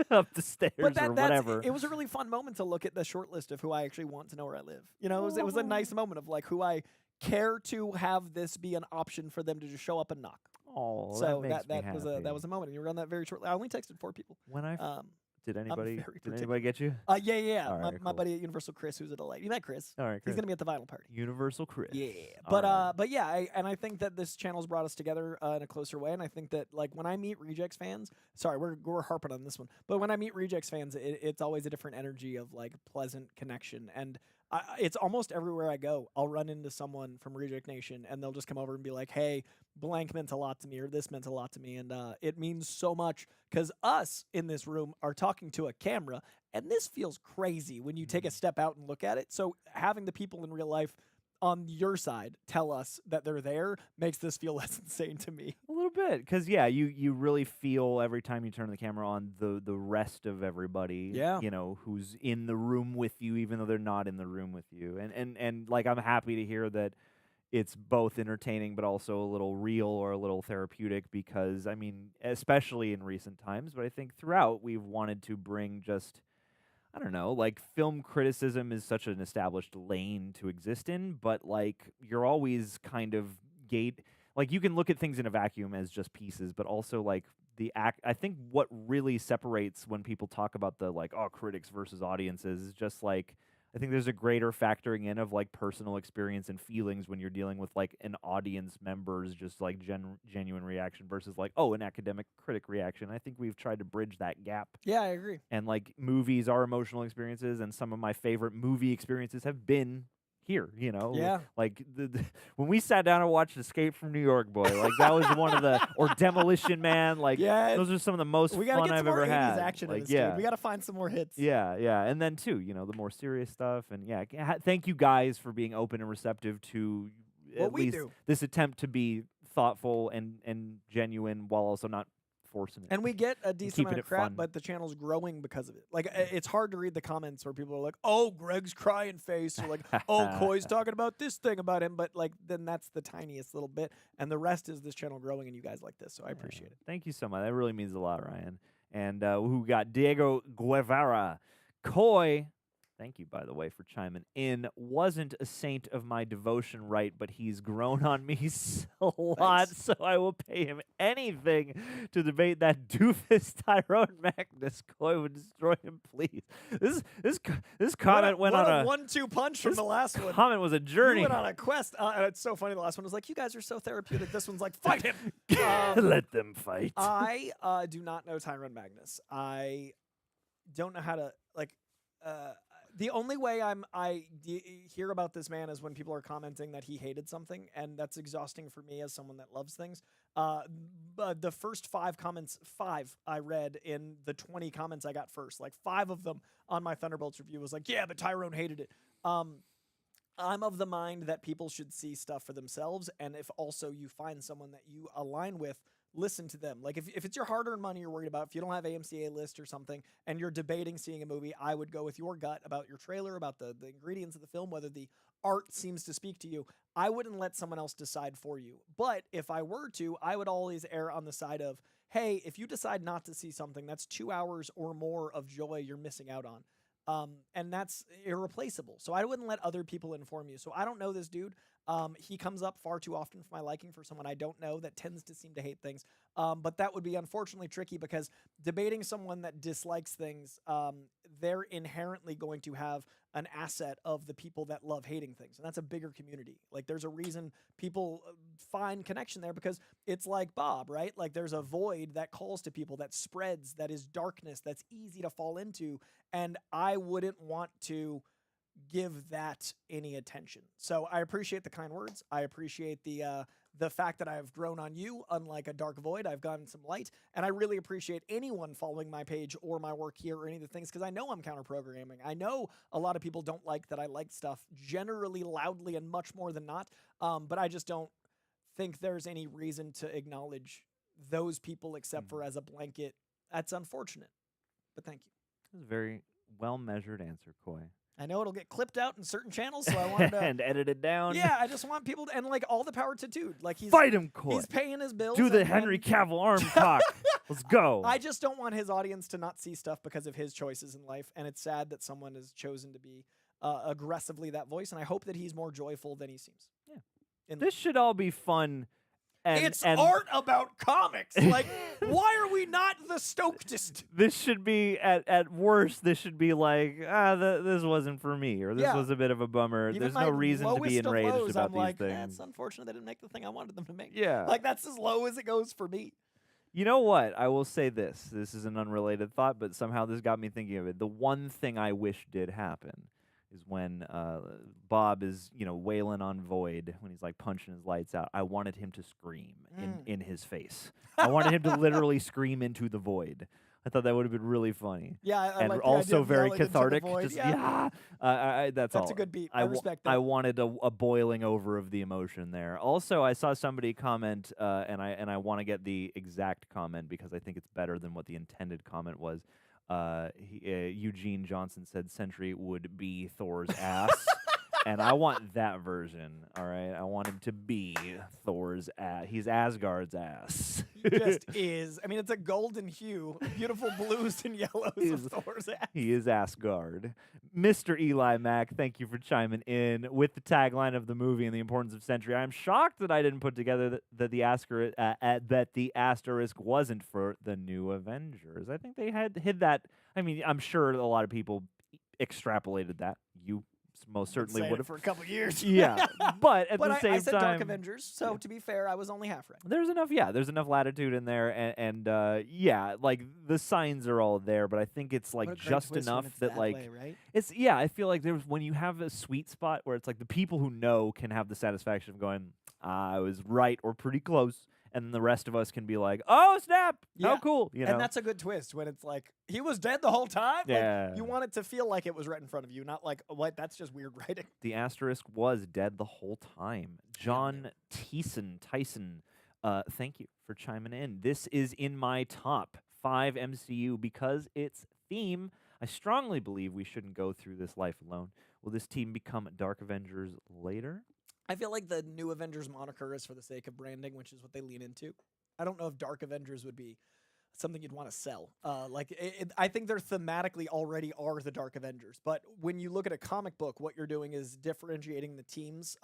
up the stairs But or whatever. it was a really fun moment to look at the short list of who I actually want to know where I live. It was a nice moment of like who I care to have this be an option for them to just show up and knock. Oh, So that makes me was happy. that was a moment. And you were on that very shortly. I only texted 4 people. When I Did anybody very particular. get you? Yeah. All My, right, my cool. buddy at Universal, Chris, who's a delight. You met Chris. All right, He's Chris. gonna be at the vinyl party. Universal Chris. Yeah, All but right. yeah, I think that this channel's brought us together in a closer way, and I think that like when I meet Rejects fans, sorry, we're harping on this one, but when I meet Rejects fans, it's always a different energy of like pleasant connection, and it's almost everywhere I go, I'll run into someone from Reject Nation, and they'll just come over and be like, "Hey, blank meant a lot to me," or "This meant a lot to me," and it means so much because us in this room are talking to a camera, and this feels crazy when you take a step out and look at it. So having the people in real life on your side tell us that they're there makes this feel less insane to me. A little bit, because yeah, you really feel every time you turn the camera on the rest of everybody, Yeah. you know, who's in the room with you, even though they're not in the room with you, and like I'm happy to hear that it's both entertaining but also a little real or a little therapeutic, because I mean, especially in recent times, but I think throughout we've wanted to bring just, I don't know, like film criticism is such an established lane to exist in, but like you're always kind of like you can look at things in a vacuum as just pieces, but also like I think what really separates when people talk about the like, oh, critics versus audiences is just like, I think there's a greater factoring in of like personal experience and feelings when you're dealing with like an audience member's just like genuine reaction versus like, oh, an academic critic reaction. I think we've tried to bridge that gap. Yeah, I agree. And like movies are emotional experiences, and some of my favorite movie experiences have been here, you know. Yeah. Like when we sat down and watched Escape from New York, boy, like that was one of the, or Demolition Man, like Yeah, those are some of the most we gotta fun get I've some more ever 80s had. action in Like, this, yeah. dude. We gotta find some more hits. Yeah, and then too, you know, the more serious stuff, and yeah, thank you guys for being open and receptive to What at we least do. this attempt to be thoughtful and genuine while also not forcing it. And we get a decent keeping amount of it crap, fun. but the channel's growing because of it. Like, it's hard to read the comments where people are like, "Oh, Greg's crying face," or like, "Oh, Coy's talking about this thing about him," but like, then that's the tiniest little bit, and the rest is this channel growing and you guys like this, so I appreciate it. Thank you so much. That really means a lot, Ryan. And who got Diego Guevara. Coy, thank you, by the way, for chiming in. Wasn't a saint of my devotion right, but he's grown on me a lot, Thanks. so I will pay him anything to debate that doofus Tyrone Magnus. Coy would destroy him, please. This comment went what on a 1-2 punch from this the last one. comment was a You journey. went on a quest. It's so funny. The last one was like, "You guys are so therapeutic." This one's like, "Fight him." Let them fight. I do not know Tyrone Magnus. I don't know how to like. The only way hear about this man is when people are commenting that he hated something, and that's exhausting for me as someone that loves things. But the first 5 comments, I read in the 20 comments I got first, like 5 of them on my Thunderbolts review was like, "Yeah, but Tyrone hated it." I'm of the mind that people should see stuff for themselves, and if also you find someone that you align with, listen to them. Like, if it's your hard-earned money you're worried about, if you don't have AMCA list or something, and you're debating seeing a movie, I would go with your gut about your trailer, about the ingredients of the film, whether the art seems to speak to you. I wouldn't let someone else decide for you. But if I were to, I would always err on the side of, hey, if you decide not to see something, that's 2 hours or more of joy you're missing out on. And that's irreplaceable. So I wouldn't let other people inform you. So I don't know this dude. He comes up far too often for my liking for someone I don't know that tends to seem to hate things. But that would be unfortunately tricky because debating someone that dislikes things, they're inherently going to have an asset of the people that love hating things. And that's a bigger community. Like, there's a reason people find connection there because it's like Bob, right? Like, there's a void that calls to people, that spreads, that is darkness, that's easy to fall into. And I wouldn't want to give that any attention. So I appreciate the kind words. I appreciate the fact that I've grown on you. Unlike a dark void, I've gotten some light, and I really appreciate anyone following my page or my work here or any of the things, because I know I'm counter-programming. I know a lot of people don't like that I like stuff generally loudly and much more than not, but I just don't think there's any reason to acknowledge those people except for as a blanket. That's unfortunate, but thank you. That's a very well-measured answer, Coy. I know it'll get clipped out in certain channels, so I wanted to and edited down. Yeah, I just want people to, and like all the power to dude. Like fight him, Coy. He's paying his bills. Do the and Henry Cavill arm cock. Let's go. I just don't want his audience to not see stuff because of his choices in life, and it's sad that someone has chosen to be aggressively that voice. And I hope that he's more joyful than he seems. Yeah, this should all be fun. It's art about comics. Like, why are we not the Stokedest? This should be at worst. This should be like, this wasn't for me, or this was a bit of a bummer. Even There's my no reason to be lowest of enraged lows, about I'm these like, things. it's unfortunate they didn't make the thing I wanted them to make. Yeah. Like, that's as low as it goes for me. You know what? I will say this. This is an unrelated thought, but somehow this got me thinking of it. The one thing I wish did happen is when Bob is, wailing on Void when he's like punching his lights out. I wanted him to scream in his face. I wanted him to literally scream into the void. I thought that would have been really funny. Yeah, I and like the also idea of very yelling into the cathartic. void. Just Yeah. that's all. That's a good beat. I respect that. I wanted a boiling over of the emotion there. Also, I saw somebody comment, and I want to get the exact comment because I think it's better than what the intended comment was. Eugene Johnson said Sentry would be Thor's ass. And I want that version, all right? I want him to be Thor's ass. He's Asgard's ass. He just is. I mean, it's a golden hue, beautiful blues and yellows of Thor's ass. He is Asgard. Mr. Eli Mack, thank you for chiming in with the tagline of the movie and the importance of Sentry. I'm shocked that I didn't put together that the asterisk wasn't for the new Avengers. I think they had hid that. I mean, I'm sure a lot of people extrapolated that. You most certainly would have for a couple of years. Yeah, but at the same I said time, Dark Avengers. So to be fair, I was only half right. There's enough latitude in there, and like the signs are all there, but I think it's like just enough that like way, right? it's I feel like there's when you have a sweet spot where it's like the people who know can have the satisfaction of going, I was right or pretty close. And the rest of us can be like, oh, snap. Yeah. How cool. And that's a good twist when it's like, he was dead the whole time. Yeah. Like, you want it to feel like it was right in front of you, not like, what? That's just weird writing. The asterisk was dead the whole time. John Tyson, thank you for chiming in. This is in my top 5 MCU because its theme. I strongly believe we shouldn't go through this life alone. Will this team become Dark Avengers later? I feel like the new Avengers moniker is for the sake of branding, which is what they lean into. I don't know if Dark Avengers would be something you'd want to sell. I think they're thematically already are the Dark Avengers. But when you look at a comic book, what you're doing is differentiating the teams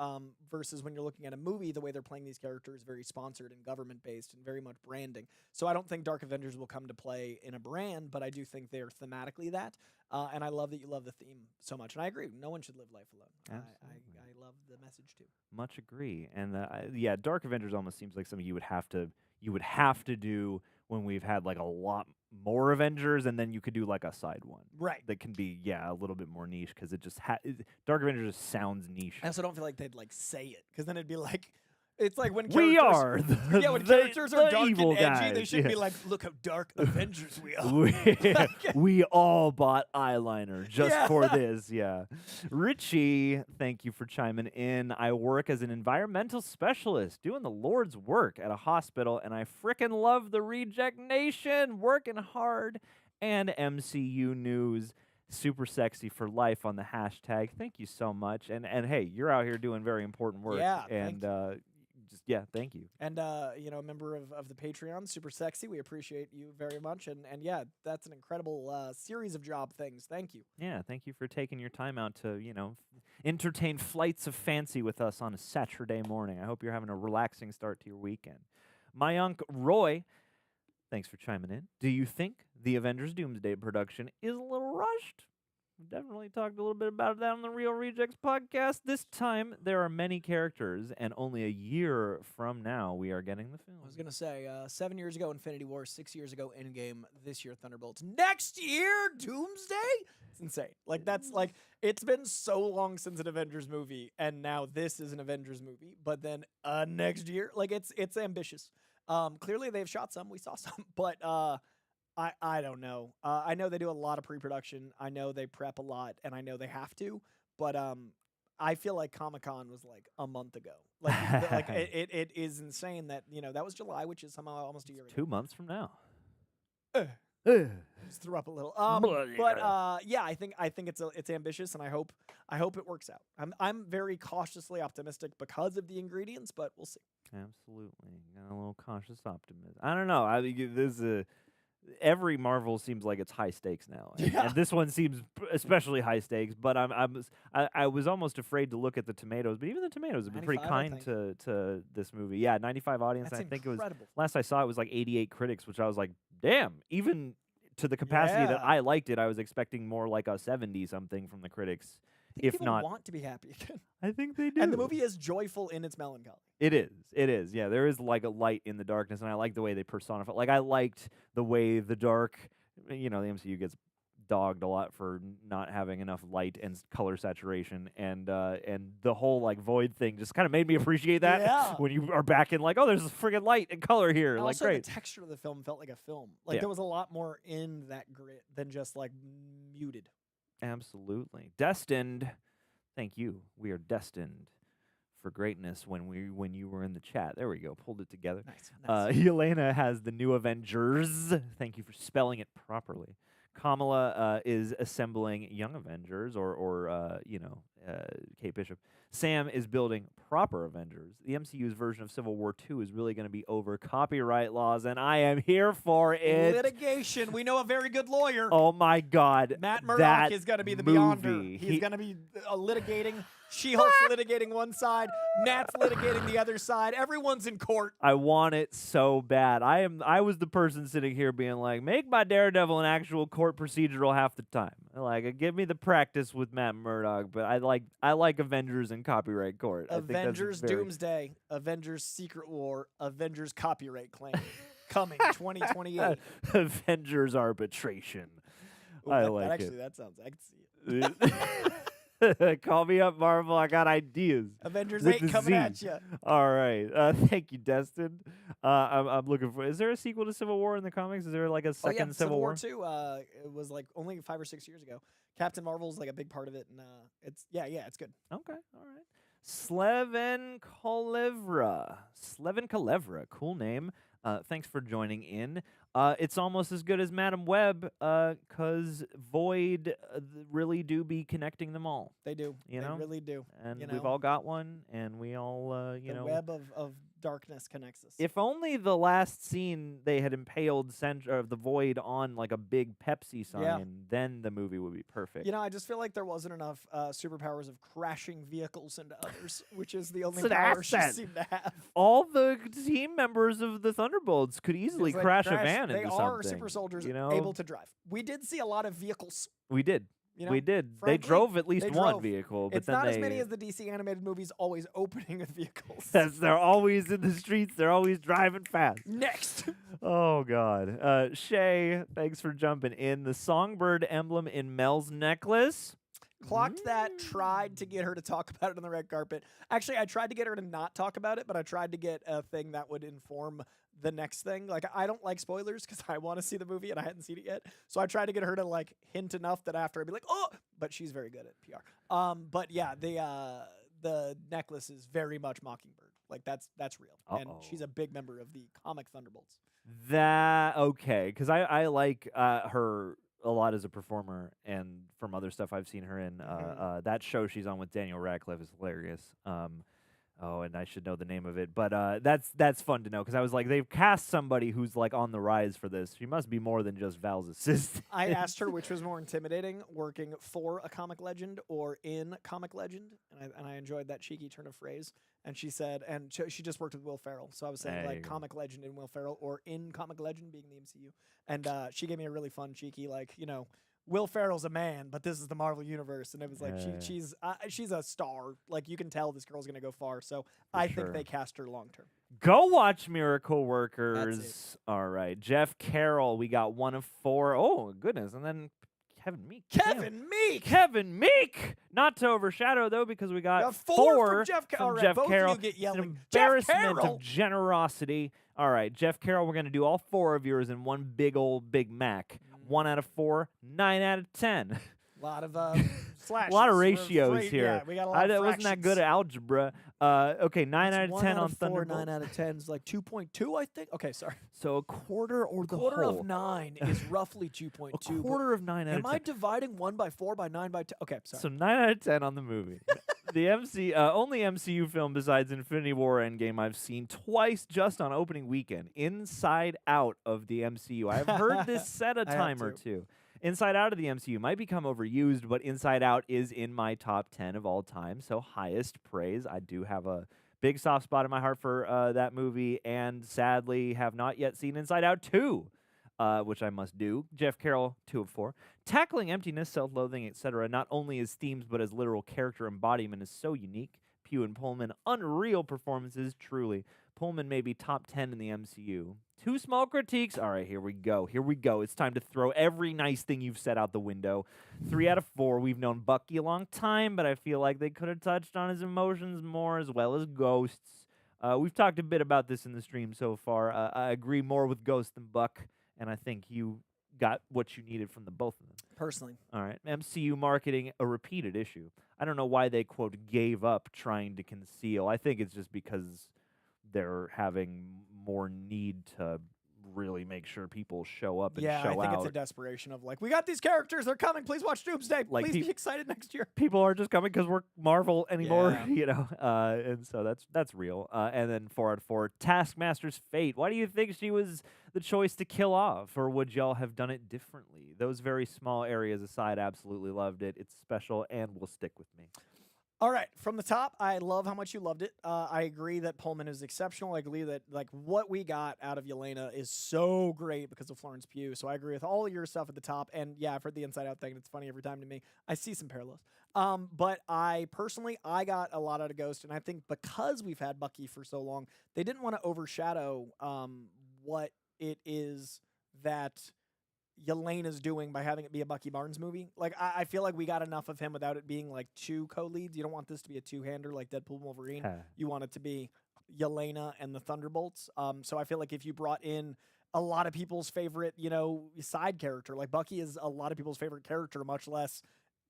versus when you're looking at a movie, the way they're playing these characters is very sponsored and government-based and very much branding. So I don't think Dark Avengers will come to play in a brand, but I do think they're thematically that. And I love that you love the theme so much. And I agree. No one should live life alone. I love the message, too. Much agree. And Dark Avengers almost seems like something you would have to do when we've had like a lot more Avengers, and then you could do like a side one. Right. That can be, a little bit more niche because it just Dark Avengers just sounds niche. I also don't feel like they'd like say it because then it'd be like, it's like when we are when characters are dark evil and edgy, guys. they should be like, look how dark Avengers we are. we all bought eyeliner just for this. Yeah. Richie, thank you for chiming in. I work as an environmental specialist doing the Lord's work at a hospital, and I frickin' love the Reject Nation, working hard, and MCU news. Super sexy for life on the hashtag. Thank you so much. And hey, you're out here doing very important work. Yeah. And thank you. And a member of the Patreon, super sexy. We appreciate you very much. And that's an incredible series of job things. Thank you. Yeah, thank you for taking your time out to, entertain flights of fancy with us on a Saturday morning. I hope you're having a relaxing start to your weekend. My Uncle Roy, thanks for chiming in. Do you think the Avengers Doomsday production is a little rushed? We definitely talked a little bit about that on the Real Rejects podcast. This time, there are many characters, and only a year from now, we are getting the film. I was going to say, 7 years ago, Infinity War, 6 years ago, Endgame, this year, Thunderbolts. Next year, Doomsday? It's insane. Like, that's like, it's been so long since an Avengers movie, and now this is an Avengers movie, but then next year, like, it's ambitious. Clearly, they've shot some. We saw some, but I don't know. I know they do a lot of pre-production. I know they prep a lot, and I know they have to. But I feel like Comic-Con was like a month ago. Like, it is insane that that was July, which is somehow almost a year ago. 2 months from now. Just threw up a little. I think it's ambitious, and I hope it works out. I'm very cautiously optimistic because of the ingredients, but we'll see. Absolutely, got a little cautious optimism. I don't know. I think this is every Marvel seems like it's high stakes now, and, Yeah. and this one seems especially high stakes. But I was almost afraid to look at the tomatoes, but even the tomatoes have been pretty 95, I kind think. to this movie. Yeah, 95 audience. That's And I think it was incredible. last I saw it was like 88 critics, which I was like, damn. Even to the capacity that Yeah. I liked it, I was expecting more like a 70 something from the critics. I think If people not, want to be happy again. I think they do. And the movie is joyful in its melancholy. It is. It is. Yeah, there is like a light in the darkness, and I like the way they personify. Like I liked the way the dark. The MCU gets dogged a lot for not having enough light and color saturation, and the whole like void thing just kind of made me appreciate that. Yeah. When you are back in like, oh, there's friggin' light and color here. And Like also, great. the texture of the film felt like a film. Like Yeah. there was a lot more in that grit than just like muted. Absolutely. Destined. Thank you. We are destined for greatness when you were in the chat. There we go. Pulled it together. Nice. Yelena has the new Avengers. Thank you for spelling it properly. Kamala is assembling Young Avengers, or Kate Bishop. Sam is building proper Avengers. The MCU's version of Civil War II is really going to be over copyright laws, and I am here for it. Litigation. We know a very good lawyer. Oh my God, Matt that Murdock is going to be the Beyonder. movie. He's going to be litigating. She-Hulk's litigating one side. Nat's litigating the other side. Everyone's in court. I want it so bad. I was the person sitting here being like, make my Daredevil an actual court procedural half the time. Like, give me the practice with Matt Murdock, but I like Avengers and copyright court. Avengers Doomsday. Avengers Secret War. Avengers Copyright Claim. Coming 2028. Avengers arbitration. Ooh, I that, like actually, it. that sounds. I can see it. Call me up, Marvel. I got ideas. Avengers With 8 the coming Z. at you. All right. Thank you, Destin. I'm looking for. Is there a sequel to Civil War in the comics? Is there like a second Civil War? Civil War 2. It was like only 5 or 6 years ago. Captain Marvel's like a big part of it, and it's it's good. Okay. All right. Sleven Kalevra. Cool name. Thanks for joining in. It's almost as good as Madam Web, because Void really do be connecting them all. They do. They really do. And we've all got one, and we all, the web of darkness connects us. If only the last scene they had impaled the Void on like a big Pepsi sign, then the movie would be perfect. I just feel like there wasn't enough superpowers of crashing vehicles into others, which is the only It's an power she asset. seemed to have. All the team members of the Thunderbolts could easily It's like crash a van They into are something. super soldiers you know? able to drive. We did see a lot of vehicles. We did. We did. They frankly, drove at least they one drove. vehicle, but It's then not they as many as the DC animated movies always opening with vehicles. they're always in the streets. They're always driving fast. Next. Oh God, Shay, thanks for jumping in. The songbird emblem in Mel's necklace. Clocked that, tried to get her to talk about it on the red carpet. Actually, I tried to get her to not talk about it, but I tried to get a thing that would inform the next thing. Like, I don't like spoilers because I want to see the movie and I hadn't seen it yet. So I tried to get her to like hint enough that after I'd be like, oh, but she's very good at PR. But yeah, the necklace is very much Mockingbird. Like that's real. And she's a big member of the comic Thunderbolts. Because I like her a lot as a performer, and from other stuff I've seen her in. That show she's on with Daniel Radcliffe is hilarious. And I should know the name of it, but that's fun to know, because I was like, they've cast somebody who's like on the rise for this. She must be more than just Val's assistant. I asked her which was more intimidating, working for a comic legend or in comic legend, and I enjoyed that cheeky turn of phrase. And she said, and she just worked with Will Ferrell, so I was saying like comic legend in Will Ferrell or in comic legend being the MCU. And she gave me a really fun, cheeky, like, Will Ferrell's a man, but this is the Marvel universe, and it was like she's a star. Like, you can tell this girl's gonna go far. So I think they cast her long term. Go watch Miracle Workers. That's it. All right, Jeff Carroll. We got 1 of 4. Oh goodness, and then Kevin Meek. Kevin Meek. Not to overshadow though, because we got 4 from Jeff Carroll. Both Carroll. of you get yelling. An embarrassment of generosity. All right, Jeff Carroll. We're gonna do all 4 of yours in one big old Big Mac. 1 out of 4, 9 out of 10. A lot of slashes. A lot of ratios here. Yeah, we got a lot of wasn't that good at algebra. Okay, 9 out of 10 on Thunderbolts. 9 out of 10 is like 2.2, I think. Okay, sorry. So a quarter or the quarter whole? of 9 is roughly 2.2. A quarter of 9 out of 10. Am I dividing 1 by 4 by 9 by 10? Okay, sorry. So 9 out of 10 on the movie. The only MCU film besides Infinity War Endgame I've seen twice just on opening weekend. Inside Out of the MCU. I've heard this said a I have time or two. Inside Out of the MCU might become overused, but Inside Out is in my top 10 of all time, so highest praise. I do have a big soft spot in my heart for that movie, and sadly have not yet seen Inside Out 2. Which I must do. Jeff Carroll, 2 of 4. Tackling emptiness, self-loathing, etc., not only as themes but as literal character embodiment is so unique. Pugh and Pullman, unreal performances, truly. Pullman may be top 10 in the MCU. 2 small critiques. All right, here we go. Here we go. It's time to throw every nice thing you've said out the window. 3 out of 4. We've known Bucky a long time, but I feel like they could have touched on his emotions more, as well as Ghosts. We've talked a bit about this in the stream so far. I agree more with Ghost than Buck. And I think you got what you needed from the both of them. Personally. All right. MCU marketing, a repeated issue. I don't know why they, quote, gave up trying to conceal. I think it's just because they're having more need to really make sure people show up and show out. Yeah, I think it's a desperation of like, we got these characters, they're coming, please watch Doomsday. Like please be excited next year. People aren't just coming because we're Marvel anymore, and so that's real. And then 4 out of 4, Taskmaster's fate. Why do you think she was the choice to kill off, or would y'all have done it differently? Those very small areas aside, absolutely loved it. It's special and will stick with me. All right, from the top, I love how much you loved it. I agree that Pullman is exceptional. I agree that like what we got out of Yelena is so great because of Florence Pugh. So I agree with all of your stuff at the top. And yeah, I've heard the Inside Out thing. It's funny every time to me. I see some parallels. But I personally, I got a lot out of Ghost, and I think because we've had Bucky for so long, they didn't want to overshadow what it is that Yelena's doing by having it be a Bucky Barnes movie. Like, I feel like we got enough of him without it being like 2 co-leads. You don't want this to be a 2-hander like Deadpool and Wolverine. You want it to be Yelena and the Thunderbolts. So I feel like if you brought in a lot of people's favorite, side character, like Bucky is a lot of people's favorite character, much less.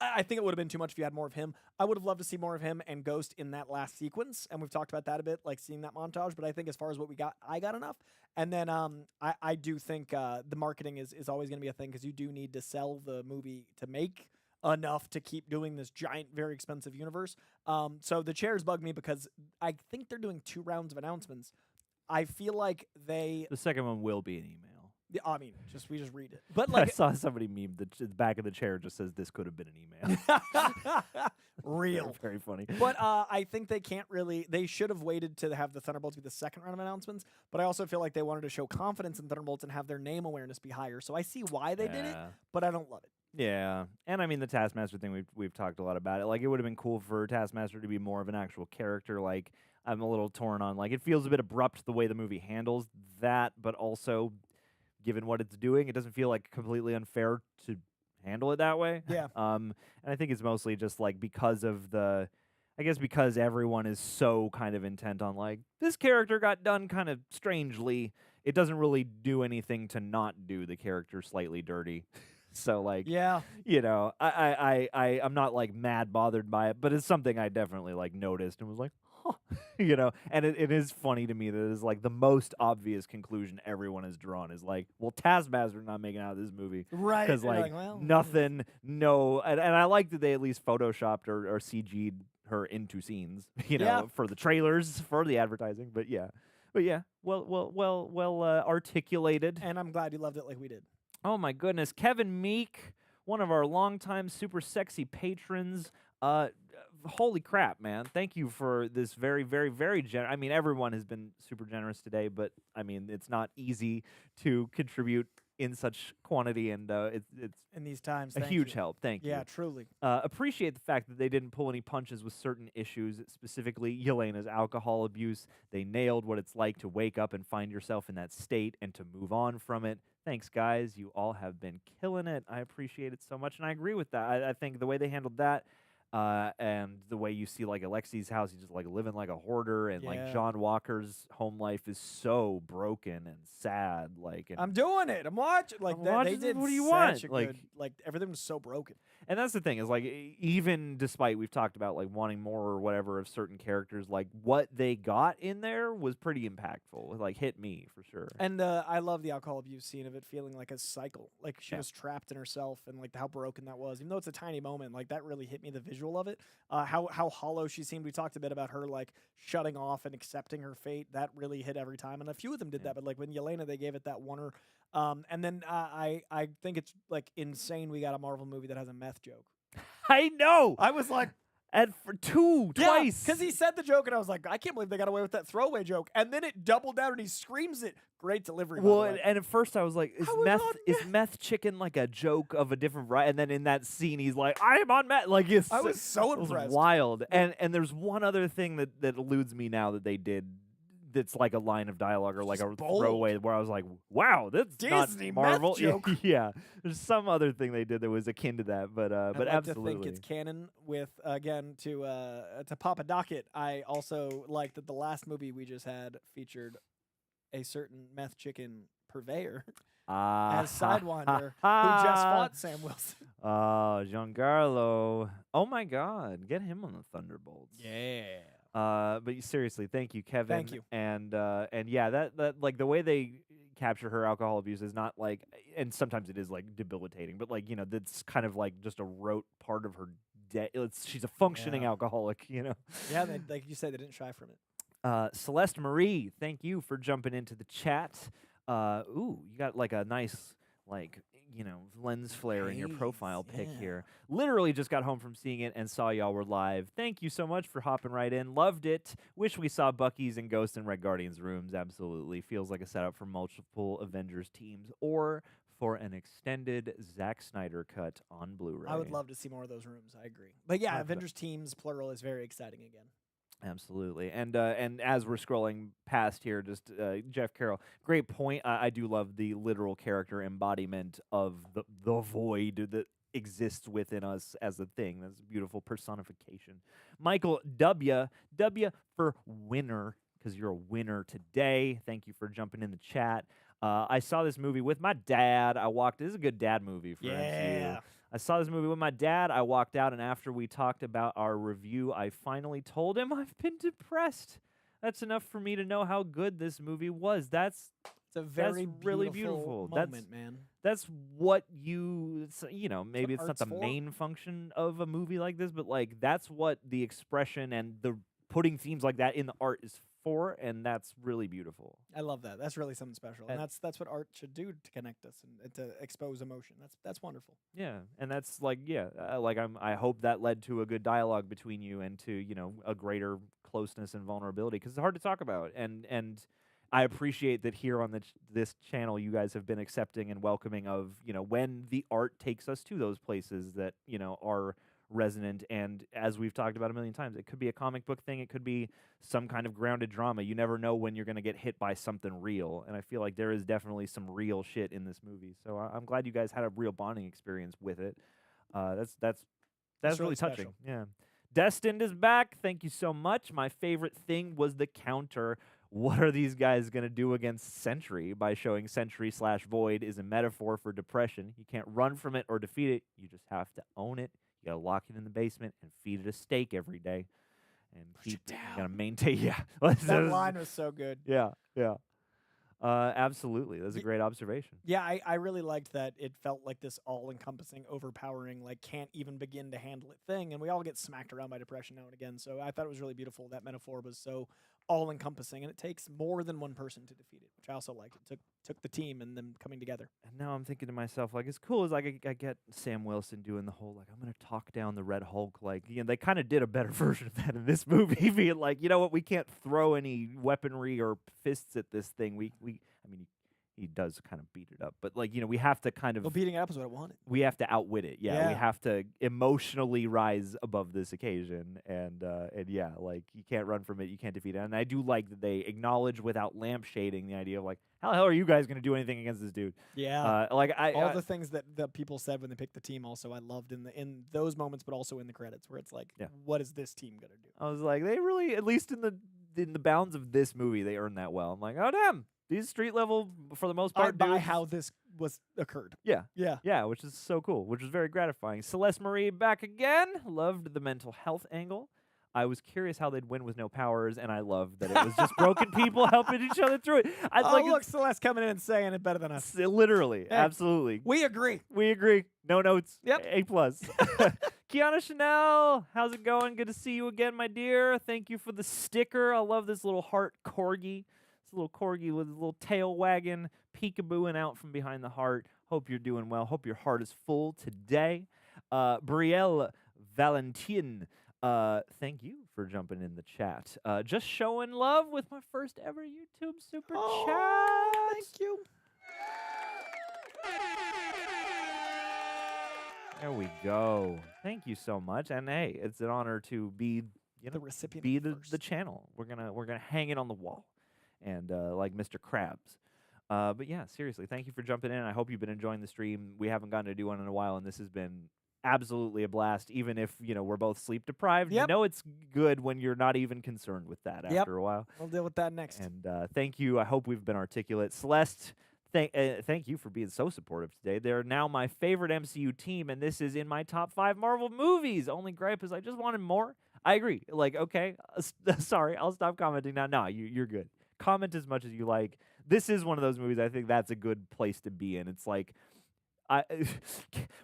I think it would have been too much if you had more of him. I would have loved to see more of him and Ghost in that last sequence, and we've talked about that a bit, like seeing that montage, but I think as far as what we got, I got enough. And then I do think the marketing is always going to be a thing because you do need to sell the movie to make enough to keep doing this giant, very expensive universe. So the chairs bug me because I think they're doing 2 rounds of announcements. I feel like the second one will be an email. I mean, we just read it. But like, I saw somebody meme the back of the chair just says this could have been an email. Real. Very funny. But I think they should have waited to have the Thunderbolts be the second round of announcements. But I also feel like they wanted to show confidence in Thunderbolts and have their name awareness be higher. So I see why they did it, but I don't love it. Yeah. And I mean, the Taskmaster thing, we've talked a lot about it. Like, it would have been cool for Taskmaster to be more of an actual character. Like, I'm a little torn on, like, it feels a bit abrupt the way the movie handles that, but also, given what it's doing, it doesn't feel like completely unfair to handle it that way. Yeah. And I think it's mostly just like because everyone is so kind of intent on like, this character got done kind of strangely, it doesn't really do anything to not do the character slightly dirty. So like, yeah, I'm not like mad bothered by it, but it's something I definitely like noticed and was like, huh. And it is funny to me that it is like the most obvious conclusion everyone has drawn is like, well, Taskmaster's not making out of this movie, right? Because like nothing, no, and I like that they at least photoshopped or CG'd her into scenes, for the trailers, for the advertising, but yeah, well articulated, and I'm glad you loved it like we did. Oh my goodness, Kevin Meek, one of our longtime super sexy patrons. Holy crap, man. Thank you for this very, very, very generous. I mean, everyone has been super generous today, but I mean, it's not easy to contribute in such quantity, and it's in these times a huge help. Thank you. Yeah, truly. Appreciate the fact that they didn't pull any punches with certain issues, specifically Yelena's alcohol abuse. They nailed what it's like to wake up and find yourself in that state and to move on from it. Thanks, guys. You all have been killing it. I appreciate it so much, and I agree with that. I think the way they handled that, and the way you see like Alexi's house, he's just like living like a hoarder, and like John Walker's home life is so broken and sad. Like, and I'm doing it. I'm watching. Like they did. What do you want? Like everything was so broken. And that's the thing is like, even despite we've talked about like wanting more or whatever of certain characters, like what they got in there was pretty impactful. It like hit me for sure. And I love the alcohol abuse scene of it feeling like a cycle. Like she was trapped in herself, and like how broken that was. Even though it's a tiny moment, like that really hit me. The visual visual of it. How hollow she seemed. We talked a bit about her like shutting off and accepting her fate. That really hit every time, and a few of them did that. But like when Yelena, they gave it that oneer. And then I think it's like insane. We got a Marvel movie that has a meth joke. I know. I was like. And for twice. Because he said the joke, and I was like, I can't believe they got away with that throwaway joke. And then it doubled down, and he screams it. Great delivery. Well, by the way. and at first I was like, is meth chicken like a joke of a different variety? And then in that scene, he's like, I am on meth. Like, I was so it was impressed. wild. And there's one other thing that eludes me now that they did. That's like a line of dialogue or like a throwaway where I was like, wow, that's Disney not Marvel. meth joke. Yeah, there's some other thing they did that was akin to that, but I'd like absolutely. to think it's canon. With again to pop a docket. I also like that the last movie we just had featured a certain meth chicken purveyor as Sidewinder who just fought Sam Wilson. Giancarlo. Oh my God, get him on the Thunderbolts. Yeah. But seriously, thank you, Kevin. Thank you. And yeah, that like the way they capture her alcohol abuse is not like, and sometimes it is like debilitating, but like, you know, that's kind of like just a rote part of her day. She's a functioning alcoholic, you know. Yeah, like you said, they didn't shy from it. Celeste Marie, thank you for jumping into the chat. Ooh, you got like a nice like, you know, lens flare in your profile pic here. Literally just got home from seeing it and saw y'all were live. Thank you so much for hopping right in. Loved it. Wish we saw Bucky's and Ghost and Red Guardians rooms. Absolutely. Feels like a setup for multiple Avengers teams or for an extended Zack Snyder cut on Blu-ray. I would love to see more of those rooms. I agree. But yeah, Avengers teams, plural, is very exciting again. Absolutely. And as we're scrolling past here, just Jeff Carroll, great point. I do love the literal character embodiment of the void that exists within us as a thing. That's a beautiful personification. Michael W for winner, because you're a winner today. Thank you for jumping in the chat. I saw this movie with my dad. This is a good dad movie for MCU. I saw this movie with my dad. I walked out, and after we talked about our review, I finally told him I've been depressed. That's enough for me to know how good this movie was. It's a very really beautiful moment, man. That's what you know, maybe it's not the for. main function of a movie like this, but like that's what the expression and the putting themes like that in the art is for, and that's really beautiful. I love that. That's really something special, and that's what art should do to connect us and to expose emotion. That's wonderful. Yeah, and that's like I hope that led to a good dialogue between you and to, you know, a greater closeness and vulnerability, because it's hard to talk about, and I appreciate that here on this channel you guys have been accepting and welcoming of, you know, when the art takes us to those places that, you know, are resonant. And as we've talked about a million times, it could be a comic book thing, it could be some kind of grounded drama. You never know when you're going to get hit by something real, and I feel like there is definitely some real shit in this movie. So I'm glad you guys had a real bonding experience with it. That's really touching. Special. Yeah. Destined is back. Thank you so much. My favorite thing was the counter. What are these guys going to do against Sentry? By showing Sentry/Void is a metaphor for depression. You can't run from it or defeat it. You just have to own it. You got to lock it in the basement and feed it a steak every day. And keep it down. You got to maintain. Yeah. That line was so good. Yeah. Absolutely. That's a great observation. Yeah, I really liked that it felt like this all-encompassing, overpowering, like can't even begin to handle it thing. And we all get smacked around by depression now and again. So I thought it was really beautiful. That metaphor was so all-encompassing, and it takes more than one person to defeat it, which I also liked. It took the team and them coming together. And now I'm thinking to myself, like, as cool as like I get Sam Wilson doing the whole, like, I'm going to talk down the Red Hulk, like, you know, they kind of did a better version of that in this movie, being like, you know what, we can't throw any weaponry or fists at this thing. I mean, he does kind of beat it up, but like, you know, we have to kind of. Well, beating it up is what I wanted. We have to outwit it. Yeah, we have to emotionally rise above this occasion, and yeah, like you can't run from it, you can't defeat it. And I do like that they acknowledge without lampshading the idea of like, how the hell are you guys going to do anything against this dude? Yeah, like all the things that the people said when they picked the team. Also, I loved in those moments, but also in the credits where it's like, what is this team gonna do? I was like, they really, at least in the bounds of this movie, they earned that well. I'm like, oh damn. These street level, for the most part, I buy how this occurred. Yeah, which is so cool, which is very gratifying. Celeste Marie back again. Loved the mental health angle. I was curious how they'd win with no powers, and I loved that it was just broken people helping each other through it. Look, Celeste coming in and saying it better than us. Literally, absolutely. We agree. We agree. No notes. Yep. A+. Kiana Chanel, how's it going? Good to see you again, my dear. Thank you for the sticker. I love this little heart corgi. This little corgi with a little tail wagging, peekabooing out from behind the heart. Hope you're doing well. Hope your heart is full today. Brielle Valentin, thank you for jumping in the chat. Just showing love with my first ever YouTube super chat. Thank you. There we go. Thank you so much. And hey, it's an honor to be The recipient be of the channel. We're gonna hang it on the wall, and like Mr. Krabs. But yeah, seriously, thank you for jumping in. I hope you've been enjoying the stream. We haven't gotten to do one in a while, and this has been absolutely a blast. Even if we're both sleep deprived, Yep. you know it's good when you're not even concerned with that Yep. after a while. We'll deal with that next. And thank you. I hope we've been articulate. Celeste, thank you for being so supportive today. They're now my favorite MCU team, and this is in my top 5 Marvel movies. Only gripe is I just wanted more. I agree. Like, okay, sorry, I'll stop commenting now. No, you're good. Comment as much as you like. This is one of those movies I think that's a good place to be in. It's like,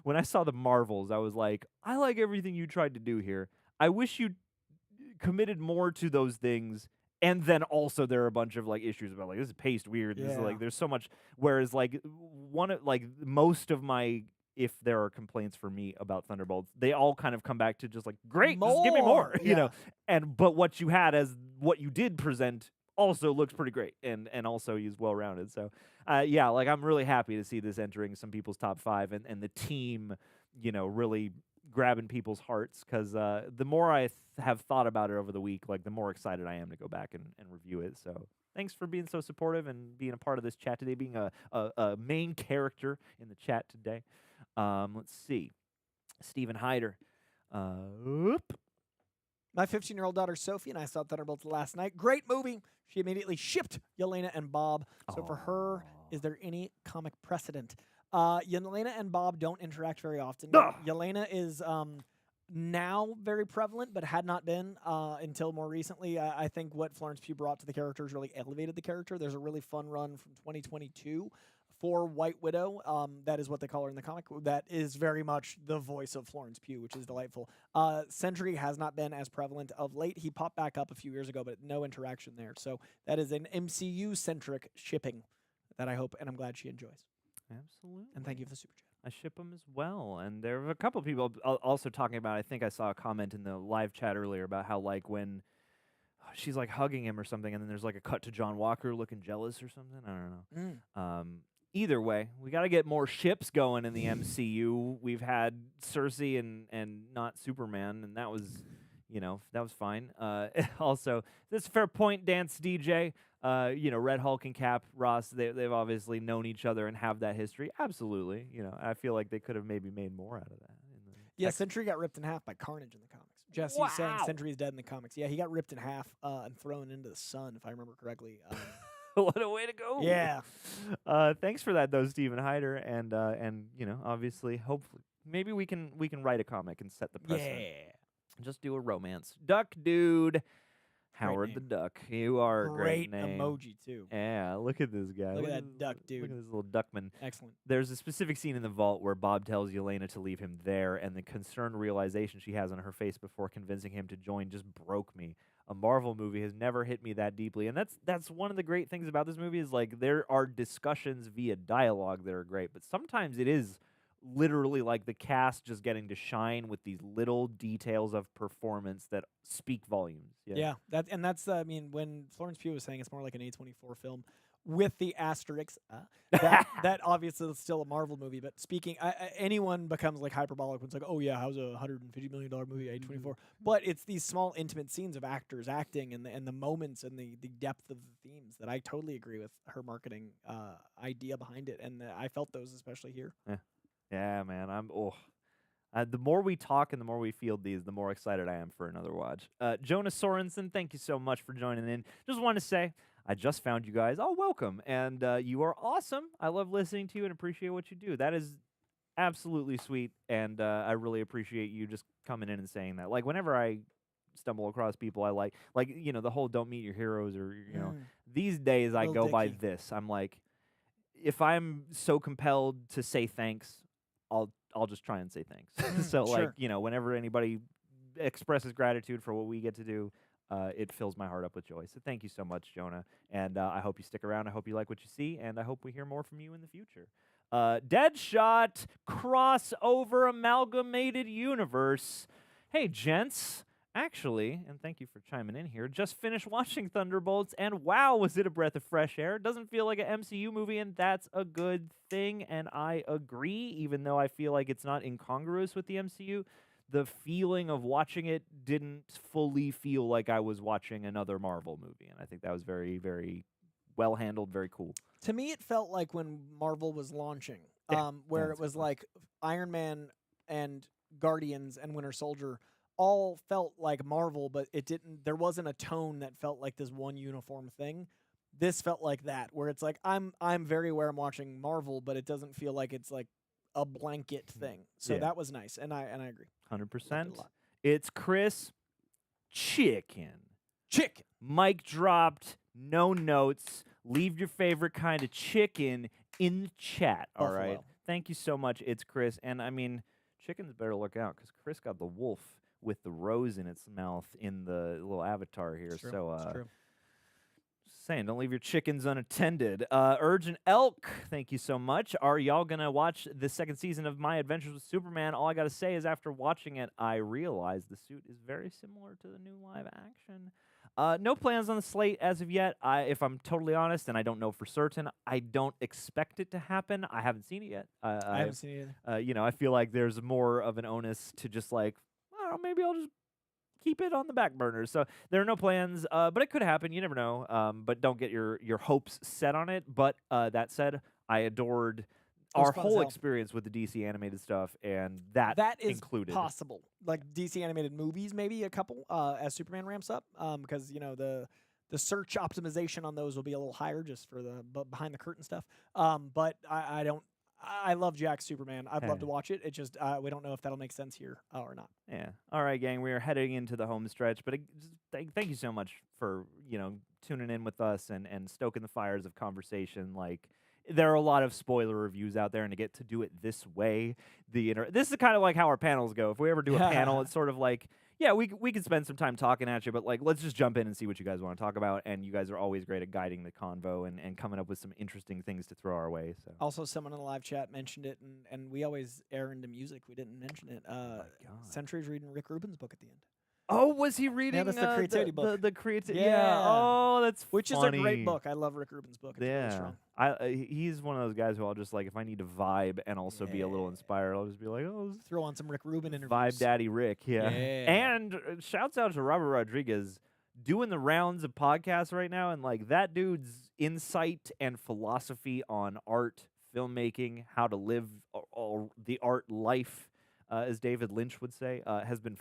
when I saw the Marvels, I was like, I like everything you tried to do here. I wish you committed more to those things. And then also there are a bunch of like issues about like this is paced weird. This is like there's so much. Whereas like most of my, if there are complaints for me about Thunderbolts, they all kind of come back to just like great, just give me more, you know. But what you had as what you did present also looks pretty great and also is well rounded. So yeah, like I'm really happy to see this entering some people's top 5 and the team, really grabbing people's hearts, because the more I have thought about it over the week, like the more excited I am to go back and review it. So thanks for being so supportive and being a part of this chat today, being a main character in the chat today. Let's see. Stephen Hyder. My 15-year-old daughter Sophie and I saw Thunderbolts last night. Great movie. She immediately shipped Yelena and Bob. So for her, is there any comic precedent? Yelena and Bob don't interact very often. Yelena is now very prevalent, but had not been until more recently. I think what Florence Pugh brought to the character has really elevated the character. There's a really fun run from 2022 for White Widow. That is what they call her in the comic. That is very much the voice of Florence Pugh, which is delightful. Sentry has not been as prevalent of late. He popped back up a few years ago, but no interaction there. So that is an MCU-centric shipping that I hope, and I'm glad she enjoys. Absolutely. And thank you for the super chat. I ship them as well. And there were a couple of people also talking about, I think I saw a comment in the live chat earlier about how like when she's like hugging him or something, and then there's like a cut to John Walker looking jealous or something. I don't know. Either way, we got to get more ships going in the MCU. We've had Cersei and not Superman, and that was, that was fine. Also, this is a fair point, Dance DJ. Red Hulk and Cap, Ross, they've obviously known each other and have that history. Absolutely. I feel like they could have maybe made more out of that. Yeah, Sentry got ripped in half by Carnage in the comics. Jesse's saying Sentry's dead in the comics. Yeah, he got ripped in half and thrown into the sun, if I remember correctly. What a way to go! Yeah. Thanks for that, though, Stephen Hyder, and obviously, hopefully, maybe we can write a comic and set the precedent. Yeah. Just do a romance. Duck Dude. Howard the Duck. You are a great name. Emoji, too. Yeah, look at this guy. Look at that duck, dude. Look at this little duckman. Excellent. There's a specific scene in the vault where Bob tells Yelena to leave him there, and the concerned realization she has on her face before convincing him to join just broke me. A Marvel movie has never hit me that deeply, and that's one of the great things about this movie is like there are discussions via dialogue that are great, but sometimes it is literally like the cast just getting to shine with these little details of performance that speak volumes. Yeah, that's when Florence Pugh was saying it's more like an A24 film with the asterisk, that obviously is still a Marvel movie. But speaking, anyone becomes like hyperbolic when it's like, oh yeah, how's a $150 million movie A24? But it's these small intimate scenes of actors acting and the moments and the depth of the themes that I totally agree with her marketing idea behind it, and I felt those especially here. Yeah, man. The more we talk and the more we field these, the more excited I am for another watch. Jonah Sorensen, thank you so much for joining in. Just want to say, I just found you guys. Oh, welcome. And you are awesome. I love listening to you and appreciate what you do. That is absolutely sweet, and I really appreciate you just coming in and saying that. Like, whenever I stumble across people I like, the whole don't meet your heroes or, these days I go by this. I'm like, if I'm so compelled to say thanks, I'll just try and say thanks. So Sure. like, you know, whenever anybody expresses gratitude for what we get to do, it fills my heart up with joy. So thank you so much, Jonah. And I hope you stick around. I hope you like what you see, and I hope we hear more from you in the future. Deadshot crossover amalgamated universe. Hey, gents. Actually, and thank you for chiming in here, just finished watching Thunderbolts, and wow, was it a breath of fresh air. It doesn't feel like an MCU movie, and that's a good thing, and I agree, even though I feel like it's not incongruous with the MCU. The feeling of watching it didn't fully feel like I was watching another Marvel movie, and I think that was very, very well handled, very cool. To me, it felt like when Marvel was launching, Yeah, where that's it was a good point. like Iron Man and Guardians and Winter Soldier all felt like Marvel, but it didn't. There wasn't a tone that felt like this one uniform thing. This felt like that, where it's like I'm very aware I'm watching Marvel, but it doesn't feel like it's like a blanket thing. So Yeah. that was nice, and I agree. 100%. lot. It's Chris Chicken. Chicken. Mic dropped, no notes. Leave your favorite kind of chicken in the chat, all right? Buffalo. Thank you so much. It's Chris. And I mean, chickens better look out because Chris got the wolf with the rose in its mouth in the little avatar here. It's true. So, It's true. just saying, don't leave your chickens unattended. Urgent Elk, thank you so much. Are y'all going to watch the second season of My Adventures with Superman? All I got to say is after watching it, I realized the suit is very similar to the new live action. No plans on the slate as of yet. If I'm totally honest, and I don't know for certain, I don't expect it to happen. I haven't seen it yet. I haven't seen it either. You know, I feel like there's more of an onus to just like, I don't know, maybe I'll just keep it on the back burner. So there are no plans, but it could happen. You never know. But don't get your hopes set on it. But that said, I adored was our fun as whole hell. experience with the DC animated stuff, and that is included. possible. Like DC animated movies, maybe a couple as Superman ramps up, because you know the search optimization on those will be a little higher just for the behind the curtain stuff. But I don't. I love Jack's Superman. I'd love to watch it. It just we don't know if that'll make sense here or not. Yeah. All right, gang. We are heading into the home stretch, but thank you so much for tuning in with us and stoking the fires of conversation. Like, there are a lot of spoiler reviews out there, and to get to do it this way, this is kind of like how our panels go. If we ever do a panel, it's sort of like, yeah, we can spend some time talking at you, but like, let's just jump in and see what you guys want to talk about. And you guys are always great at guiding the convo and coming up with some interesting things to throw our way. So Also, someone in the live chat mentioned it, and we always air into music. We didn't mention it. God. Sentry's reading Rick Rubin's book at the end. Oh, was he reading? that's the creativity book. The creativity. Yeah. Oh, that's Which is a funny. great book. I love Rick Rubin's book. It's really strong. He's one of those guys who I'll just like, if I need to vibe and also be a little inspired, I'll just be like, oh, Throw on some Rick Rubin interviews. vibe daddy Rick, yeah. Yeah. And shouts out to Robert Rodriguez doing the rounds of podcasts right now, and like that dude's insight and philosophy on art, filmmaking, how to live the art life, as David Lynch would say, has been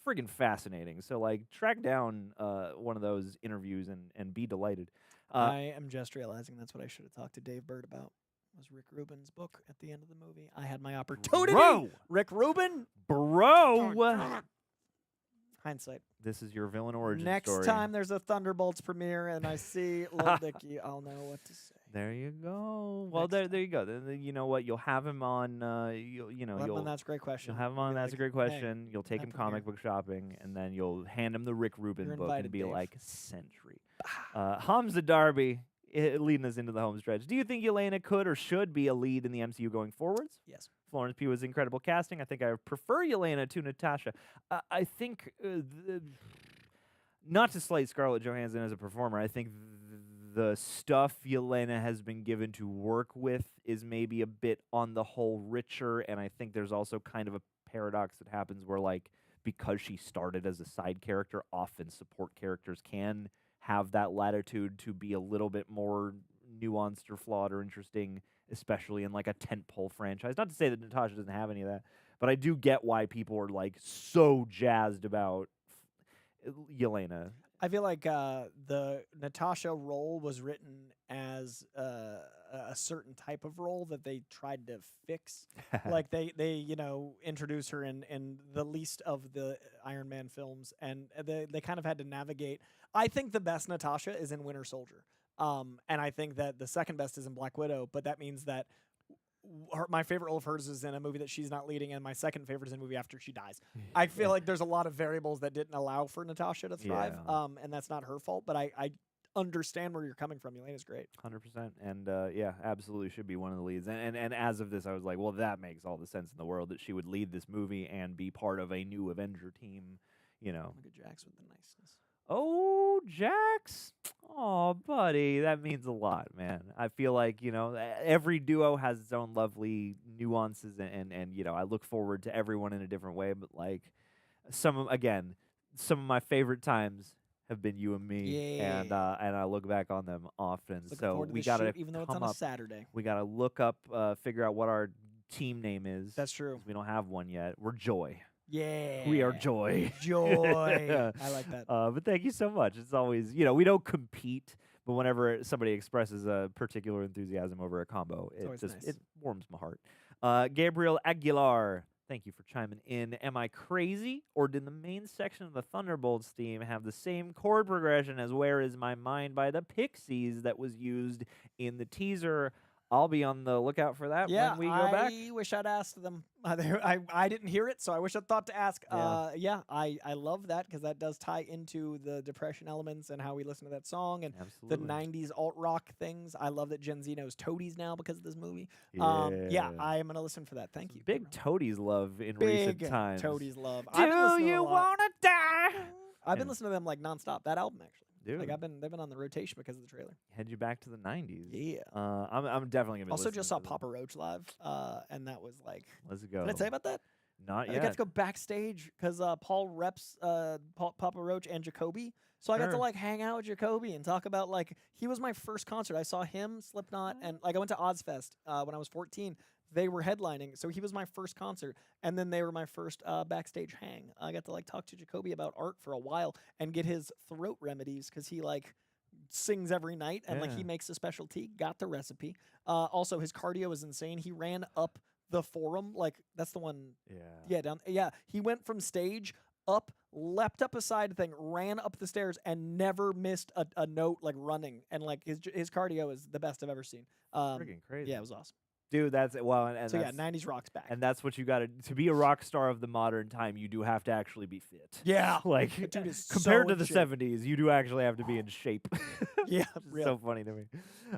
friggin' fascinating. So like, track down one of those interviews and be delighted. I am just realizing that's what I should have talked to Dave Bird about. Was Rick Rubin's book at the end of the movie? I had my opportunity. Bro! Rick Rubin. Bro, Hindsight. this is your villain origin Next story. time there's a Thunderbolts premiere and I see Lil Dicky, I'll know what to say. There you go. Well, Next there you go. Then you know what? You'll have him on. That's a great question. You'll have him on. Be That's like, a great "Hey, question. You'll take that him comic book shopping, and then you'll hand him the Rick Rubin You're book invited, and be Dave. like, Sentry. Hamza Darby, leading us into the home stretch. Do you think Yelena could or should be a lead in the MCU going forwards? Yes. Florence Pugh was incredible casting. I think I prefer Yelena to Natasha. I think, not to slight Scarlett Johansson as a performer, I think the stuff Yelena has been given to work with is maybe a bit on the whole richer, and I think there's also kind of a paradox that happens where, like, because she started as a side character, often support characters can have that latitude to be a little bit more nuanced or flawed or interesting, especially in like a tentpole franchise. Not to say that Natasha doesn't have any of that, but I do get why people are like so jazzed about Yelena. I feel like the Natasha role was written as a certain type of role that they tried to fix. Like they introduce her in the least of the Iron Man films, and they kind of had to navigate. I think the best Natasha is in Winter Soldier, and I think that the second best is in Black Widow. But that means that my favorite role of hers is in a movie that she's not leading, and my second favorite is in a movie after she dies. I feel like there's a lot of variables that didn't allow for Natasha to thrive, and that's not her fault, but I understand where you're coming from. Yelena's great. 100%. And yeah, absolutely should be one of the leads. And as of this, I was like, well, that makes all the sense in the world that she would lead this movie and be part of a new Avenger team, you know. Look at Jax with the niceness. Oh, Jax. Oh, buddy, that means a lot, man. I feel like, you know, every duo has its own lovely nuances, and you know, I look forward to everyone in a different way, but like some of my favorite times have been you and me, and I look back on them often. Looking so forward to we this gotta shoot, even though it's on a Saturday. We gotta look up, figure out what our team name is. That's true. 'Cause we don't have one yet. We're Joy. Yeah. We are Joy. Joy. I like that. But thank you so much. It's always, you know, we don't compete, but whenever somebody expresses a particular enthusiasm over a combo, it just nice. it warms my heart. Gabriel Aguilar, thank you for chiming in. Am I crazy, or did the main section of the Thunderbolts theme have the same chord progression as Where Is My Mind by the Pixies that was used in the teaser? I'll be on the lookout for that when we go back. I wish I'd asked them. I didn't hear it, so I wish I'd thought to ask. Yeah. I love that because that does tie into the Depression elements and how we listen to that song and Absolutely. the 90s alt-rock things. I love that Gen Z knows Toadies now because of this movie. Yeah. I am going to listen for that. Thank you. Big Toadies love in Big recent times. Toadies love. Do you want to die? I've been listening to them like nonstop. That album, actually. Dude. Like they've been on the rotation because of the trailer. Head you back to the 90s. Yeah. I'm definitely gonna be Also, just saw listening to Papa Roach live, and that was like. Let's go. Did I tell you about that? Not I yet. got to go backstage because Paul reps Papa Roach and Jacoby. So I got to like hang out with Jacoby and talk about like he was my first concert. I saw him, Slipknot, and like I went to Ozfest when I was 14. They were headlining, so he was my first concert, and then they were my first backstage hang. I got to like talk to Jacoby about art for a while and get his throat remedies because he like sings every night and like he makes a special tea. Got the recipe. Also, his cardio is insane. He ran up the Forum, like that's the one. He went from stage up, leapt up a side thing, ran up the stairs, and never missed a note like running. And like his cardio is the best I've ever seen. Freaking crazy. Yeah, it was awesome. Dude, that's well, and So that's, 90s rock's back. and that's what you got to be a rock star of the modern time. You do have to actually be fit. Yeah, like that dude is compared so to the in shape. 70s, you do actually have to be in shape. Yeah, It's so funny to me.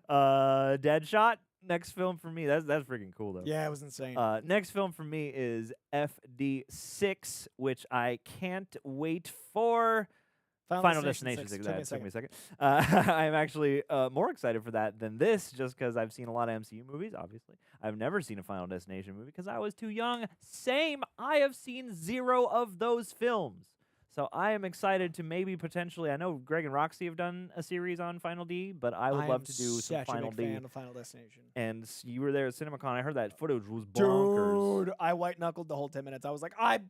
Deadshot. Next film for me. That's freaking cool though. Yeah, it was insane. Next film for me is FD6, which I can't wait for. Final Destination 6. That took me a second. I'm actually more excited for that than this, just because I've seen a lot of MCU movies, obviously. I've never seen a Final Destination movie because I was too young. Same. I have seen 0 of those films. So I am excited to maybe potentially, I know Greg and Roxy have done a series on Final D, but I would love to do some Final D. I'm such a big fan of Final Destination. And you were there at CinemaCon. I heard that footage was bonkers. Dude, I white-knuckled the whole 10 minutes. I was like, I'm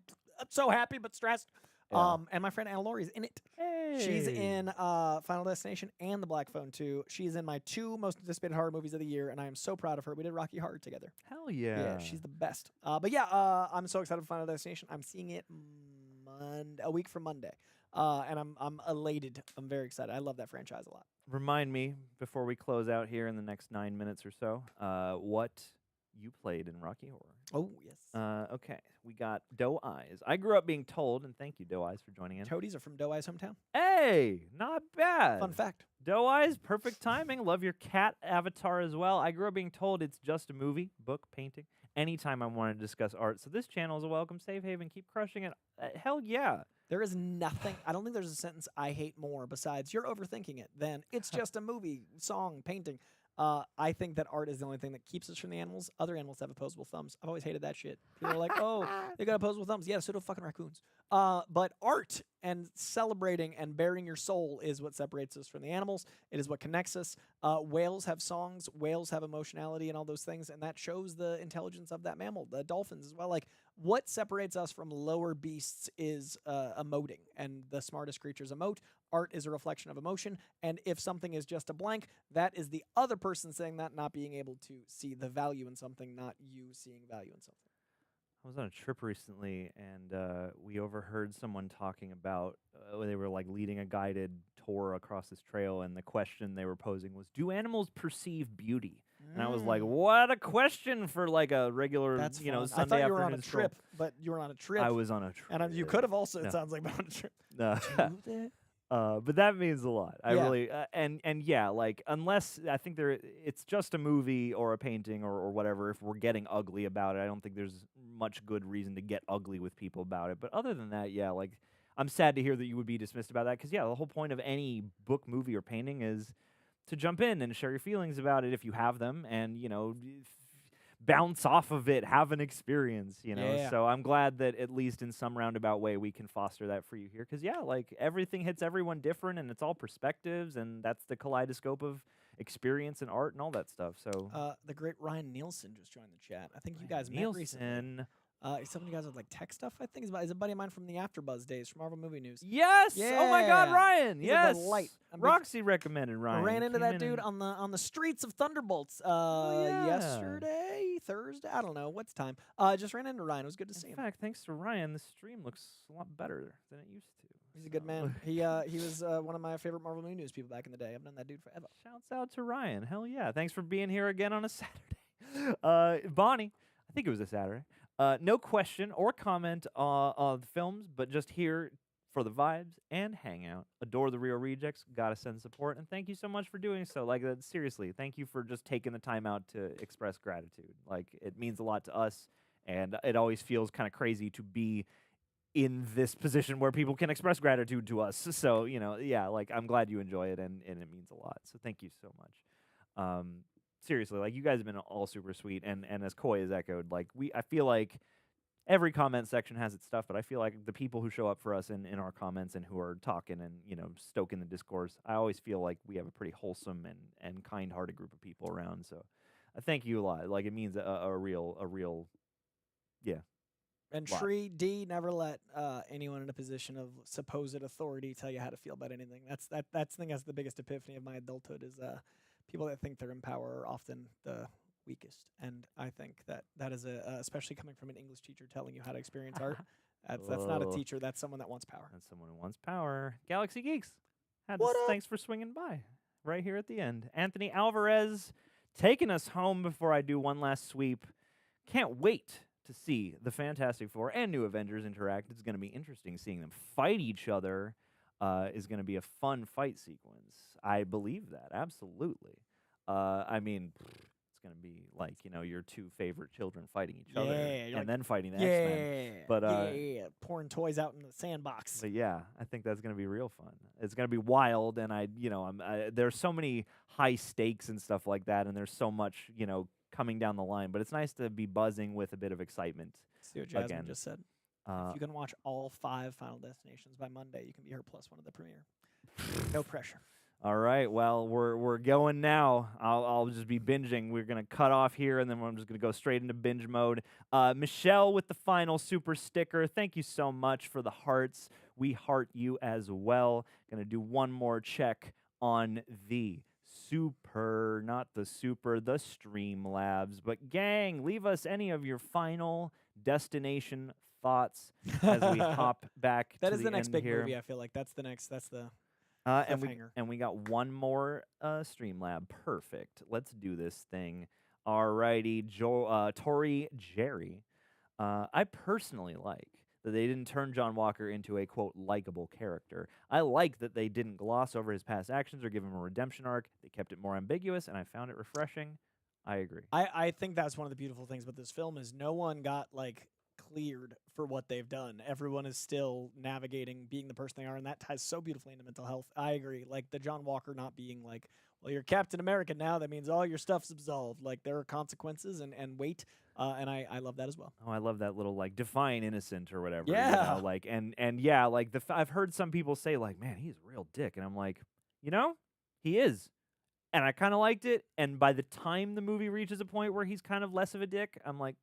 so happy but stressed. Yeah. And my friend Anna Laurie's in it. Hey. She's in Final Destination and The Black Phone 2. She's in my 2 most anticipated horror movies of the year, and I am so proud of her. We did Rocky Horror together. Hell yeah. Yeah, she's the best. But yeah, I'm so excited for Final Destination. I'm seeing it a week from Monday. And I'm elated. I'm very excited. I love that franchise a lot. Remind me, before we close out here in the next 9 minutes or so, what you played in Rocky Horror. Oh, yes. Okay, we got Doe Eyes. I grew up being told, and thank you, Doe Eyes, for joining in. Toadies are from Doe Eye's hometown. Hey, not bad. Fun fact. Doe Eyes, perfect timing. Love your cat avatar as well. I grew up being told it's just a movie, book, painting. Anytime I want to discuss art. So this channel is a welcome safe haven. Keep crushing it. Hell yeah. There is nothing, I don't think there's a sentence I hate more besides you're overthinking it than it's just a movie, song, painting. I think that art is the only thing that keeps us from the animals. Other animals have opposable thumbs. I've always hated that shit. People are like, oh, they got opposable thumbs. Yeah, so do fucking raccoons. But art and celebrating and bearing your soul is what separates us from the animals. It is what connects us. Whales have songs. Whales have emotionality and all those things, and that shows the intelligence of that mammal. The dolphins as well. Like, what separates us from lower beasts is emoting, and the smartest creatures emote. Art is a reflection of emotion, and if something is just a blank, that is the other person saying that, not being able to see the value in something, not you seeing value in something. I was on a trip recently, and we overheard someone talking about they were like leading a guided tour across this trail, and the question they were posing was, do animals perceive beauty? And I was like, what a question for like a regular, That's you know, fun. I Sunday thought you were on a afternoon stroll. trip, but you were on a trip. I was on a trip. And you could have also, No. it sounds like, been on a trip. No. Do that? But that means a lot. I Yeah. really and yeah, like unless I think it's just a movie or a painting or whatever. If we're getting ugly about it, I don't think there's much good reason to get ugly with people about it. But other than that, yeah, like I'm sad to hear that you would be dismissed about that because yeah, the whole point of any book, movie, or painting is to jump in and share your feelings about it if you have them, and you know. Bounce off of it, have an experience, you know. Yeah. So I'm glad that at least in some roundabout way we can foster that for you here, because yeah, like everything hits everyone different, and it's all perspectives, and that's the kaleidoscope of experience and art and all that stuff. So the great Ryan Nielsen just joined the chat. I think you guys met recently. Nielsen. He's some of you guys with like tech stuff. I think is a buddy of mine from the AfterBuzz days from Marvel Movie News. Yes. Oh my God, Yeah. Ryan. He's a Yes. delight. Roxy recommended I Ryan. ran into Came that in dude and- on the streets of Thunderbolts yeah. yesterday, Thursday. I don't know what's time. Just ran into Ryan. It was good to see In him. fact, thanks to Ryan, the stream looks a lot better than it used to. He's a good So- man. He was one of my favorite Marvel Movie News people back in the day. I've known that dude forever. Shouts out to Ryan. Hell yeah. Thanks for being here again on a Saturday. Bonnie, I think it was a Saturday. No question or comment on the films, but just here for the vibes and hangout. Adore the Real Rejects. Gotta send support. And thank you so much for doing so. Like, seriously, thank you for just taking the time out to express gratitude. Like, it means a lot to us. And it always feels kind of crazy to be in this position where people can express gratitude to us. So, you know, yeah, like, I'm glad you enjoy it, and it means a lot. So thank you so much. Seriously, like, you guys have been all super sweet, and as Coy has echoed, like, I feel like every comment section has its stuff, but I feel like the people who show up for us in our comments and who are talking and, you know, stoking the discourse, I always feel like we have a pretty wholesome and kind-hearted group of people around. So I thank you a lot. Like, it means a real, yeah. And lot. Tree D, never let anyone in a position of supposed authority tell you how to feel about anything. That's I think that's the biggest epiphany of my adulthood is people that think they're in power are often the weakest. And I think that is especially coming from an English teacher telling you how to experience art. That's not a Ugh. teacher. That's someone that wants power. That's someone who wants power. Galaxy Geeks. What up? Thanks for swinging by right here at the end. Anthony Alvarez taking us home before I do one last sweep. Can't wait to see the Fantastic Four and New Avengers interact. It's going to be interesting seeing them fight each other. Is going to be a fun fight sequence. I believe that, absolutely. I mean, it's going to be like, you know, your two favorite children fighting each other you're and then fighting the Yeah, X-Men. But, yeah, pouring toys out in the sandbox. But yeah, I think that's going to be real fun. It's going to be wild, and there's so many high stakes and stuff like that, and there's so much, you know, coming down the line. But it's nice to be buzzing with a bit of excitement. See what Jasmine again. just said. If you can watch all 5 Final Destinations by Monday, you can be her +1 at the premiere. No pressure. All right, well, we're going now. I'll just be binging. We're gonna cut off here, and then I'm just gonna go straight into binge mode. Michelle with the final super sticker. Thank you so much for the hearts. We heart you as well. Gonna do one more check on the super, not the super, the Streamlabs. But gang, leave us any of your final destination thoughts as we hop back. That to is the next end big here. movie. I feel like that's the next. That's the And cliffhanger. we got one more Streamlab. Perfect. Let's do this thing. Alrighty, Tori Jerry. I personally like that they didn't turn John Walker into a, quote, likable character. I like that they didn't gloss over his past actions or give him a redemption arc. They kept it more ambiguous, and I found it refreshing. I agree. I think that's one of the beautiful things about this film is no one got like cleared for what they've done. Everyone is still navigating being the person they are, and that ties so beautifully into mental health. I agree. Like the John Walker not being like, well, you're Captain America now. That means all your stuff's absolved. Like there are consequences and weight. And I love that as well. Oh, I love that little like define innocent or whatever. Yeah. You know, like and yeah, like I've heard some people say like, man, he's a real dick, and I'm like, you know, he is. And I kind of liked it. And by the time the movie reaches a point where he's kind of less of a dick, I'm like,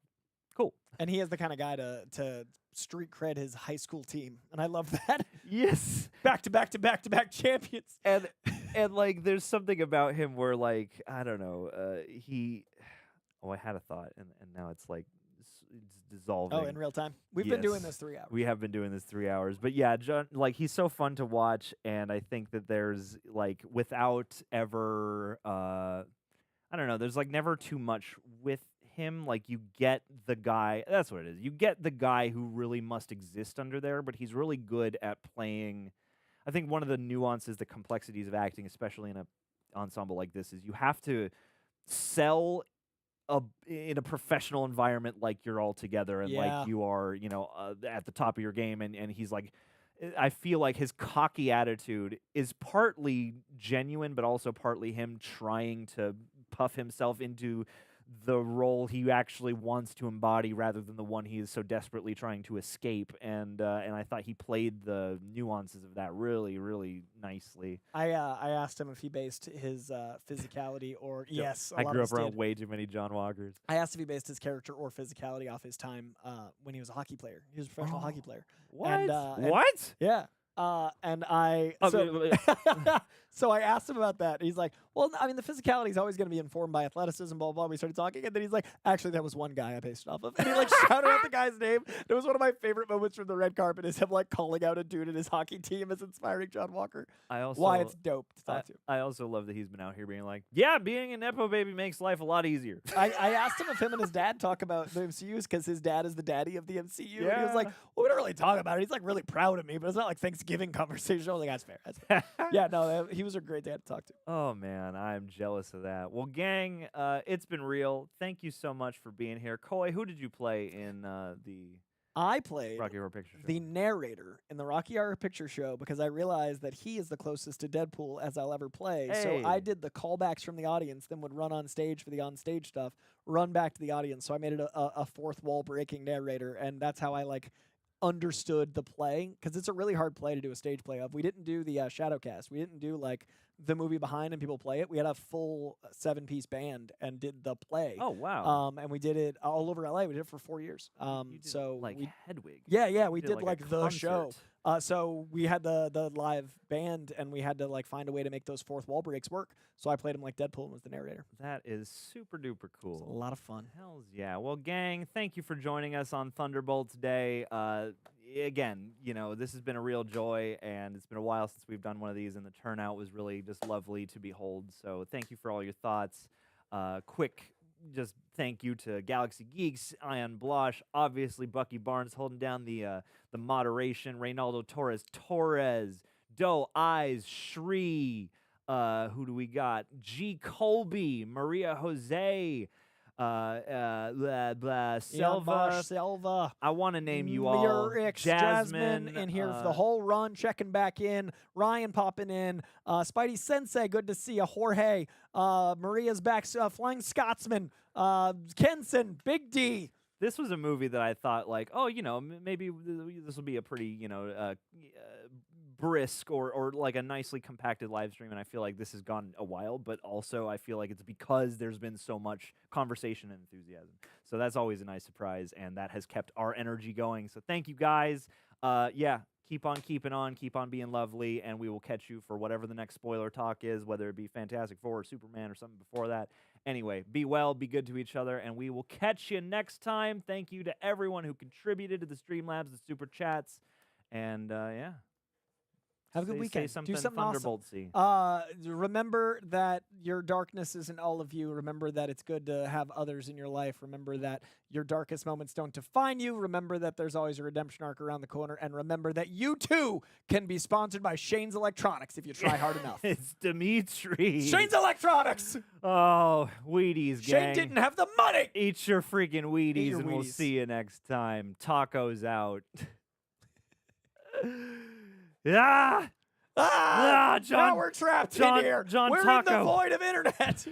cool. And he is the kind of guy to street cred his high school team, and I love that. Yes. back to back to back to back champions. And like, there's something about him where like, I don't know, I had a thought, and now it's like it's dissolving. Oh, in real time. We've been doing this 3 hours. We have been doing this 3 hours. But yeah, John, like, he's so fun to watch, and I think that there's like, without ever I don't know. There's like never too much with him. Like you get the guy. That's what it is. You get the guy who really must exist under there, but he's really good at playing. I think one of the nuances, the complexities of acting, especially in a ensemble like this, is you have to sell in a professional environment like you're all together and Yeah. like you are, at the top of your game. And he's like, I feel like his cocky attitude is partly genuine, but also partly him trying to puff himself into the role he actually wants to embody rather than the one he is so desperately trying to escape. And I thought he played the nuances of that really, really nicely. I asked him if he based his physicality or yes, I grew up around way too many John Walkers. I asked if he based his character or physicality off his time when he was a hockey player. He was a professional hockey player. What? And, What? Yeah. And I so I asked him about that. He's like, well, I mean, the physicality is always going to be informed by athleticism, blah, blah, blah. We started talking, and then he's like, actually, that was one guy I based it off of. And he, like, shouted out the guy's name. It was one of my favorite moments from the red carpet is him, like, calling out a dude in his hockey team as inspiring John Walker. Why it's dope to talk to. I also love that he's been out here being like, yeah, being a Nepo baby makes life a lot easier. I asked him if him and his dad talk about the MCUs because his dad is the daddy of the MCU. Yeah. And he was like, well, we don't really talk about it. He's, like, really proud of me, but it's not like Thanksgiving conversation. I was like, that's fair. That's fair. Yeah, no, he was a great dad to talk to. Oh, man, I'm jealous of that. Well, gang, it's been real. Thank you so much for being here. Coy, who did you play in I played Rocky Horror Picture Show? The narrator in the Rocky Horror Picture Show because I realized that he is the closest to Deadpool as I'll ever play. Hey. So I did the callbacks from the audience, then would run on stage for the on-stage stuff, run back to the audience. So I made it a fourth wall breaking narrator, and that's how I understood the play because it's a really hard play to do a stage play of. We didn't do the Shadowcast. We didn't do the movie behind and people play it. We had a full 7-piece band and did the play. Oh wow! And we did it all over LA. We did it for 4 years. You did so Hedwig. Yeah, we did did like a the show. concert. So we had the live band and we had to find a way to make those fourth wall breaks work. So I played him like Deadpool and was the narrator. That is super duper cool. It was a lot of fun. Hells yeah. Well, gang, thank you for joining us on Thunderbolts Day. Again, this has been a real joy, and it's been a while since we've done one of these, and the turnout was really just lovely to behold. So thank you for all your thoughts. Quick, just thank you to Galaxy Geeks, Ion Blosh, obviously Bucky Barnes holding down the moderation, Reynaldo Torres, Doe Eyes, Shri, who do we got? G. Colby, Maria Jose, Selva. I want to name you all. Murix, Jasmine in here for the whole run, checking back in. Ryan popping in. Spidey Sensei, good to see you. Jorge, Maria's back. Flying Scotsman, Kenson, Big D. This was a movie that I thought maybe this will be a pretty brisk or like a nicely compacted live stream, and I feel like this has gone a while, but also I feel like it's because there's been so much conversation and enthusiasm. So that's always a nice surprise, and that has kept our energy going. So thank you guys. Keep on keeping on, keep on being lovely, and we will catch you for whatever the next spoiler talk is, whether it be Fantastic Four or Superman or something before that. Anyway, be well, be good to each other, and we will catch you next time. Thank you to everyone who contributed to the Streamlabs, the Super Chats, and have a good weekend. Say something Do something Thunderboltsy. Awesome. Remember that your darkness isn't all of you. Remember that it's good to have others in your life. Remember that your darkest moments don't define you. Remember that there's always a redemption arc around the corner. And remember that you, too, can be sponsored by Shane's Electronics if you try hard enough. It's Dimitri. Shane's Electronics! Oh, Wheaties, gang. Shane didn't have the money! Eat your freaking Wheaties, and we'll see you next time. Tacos out. John, now we're trapped in here. John We're Taco. in the void of internet.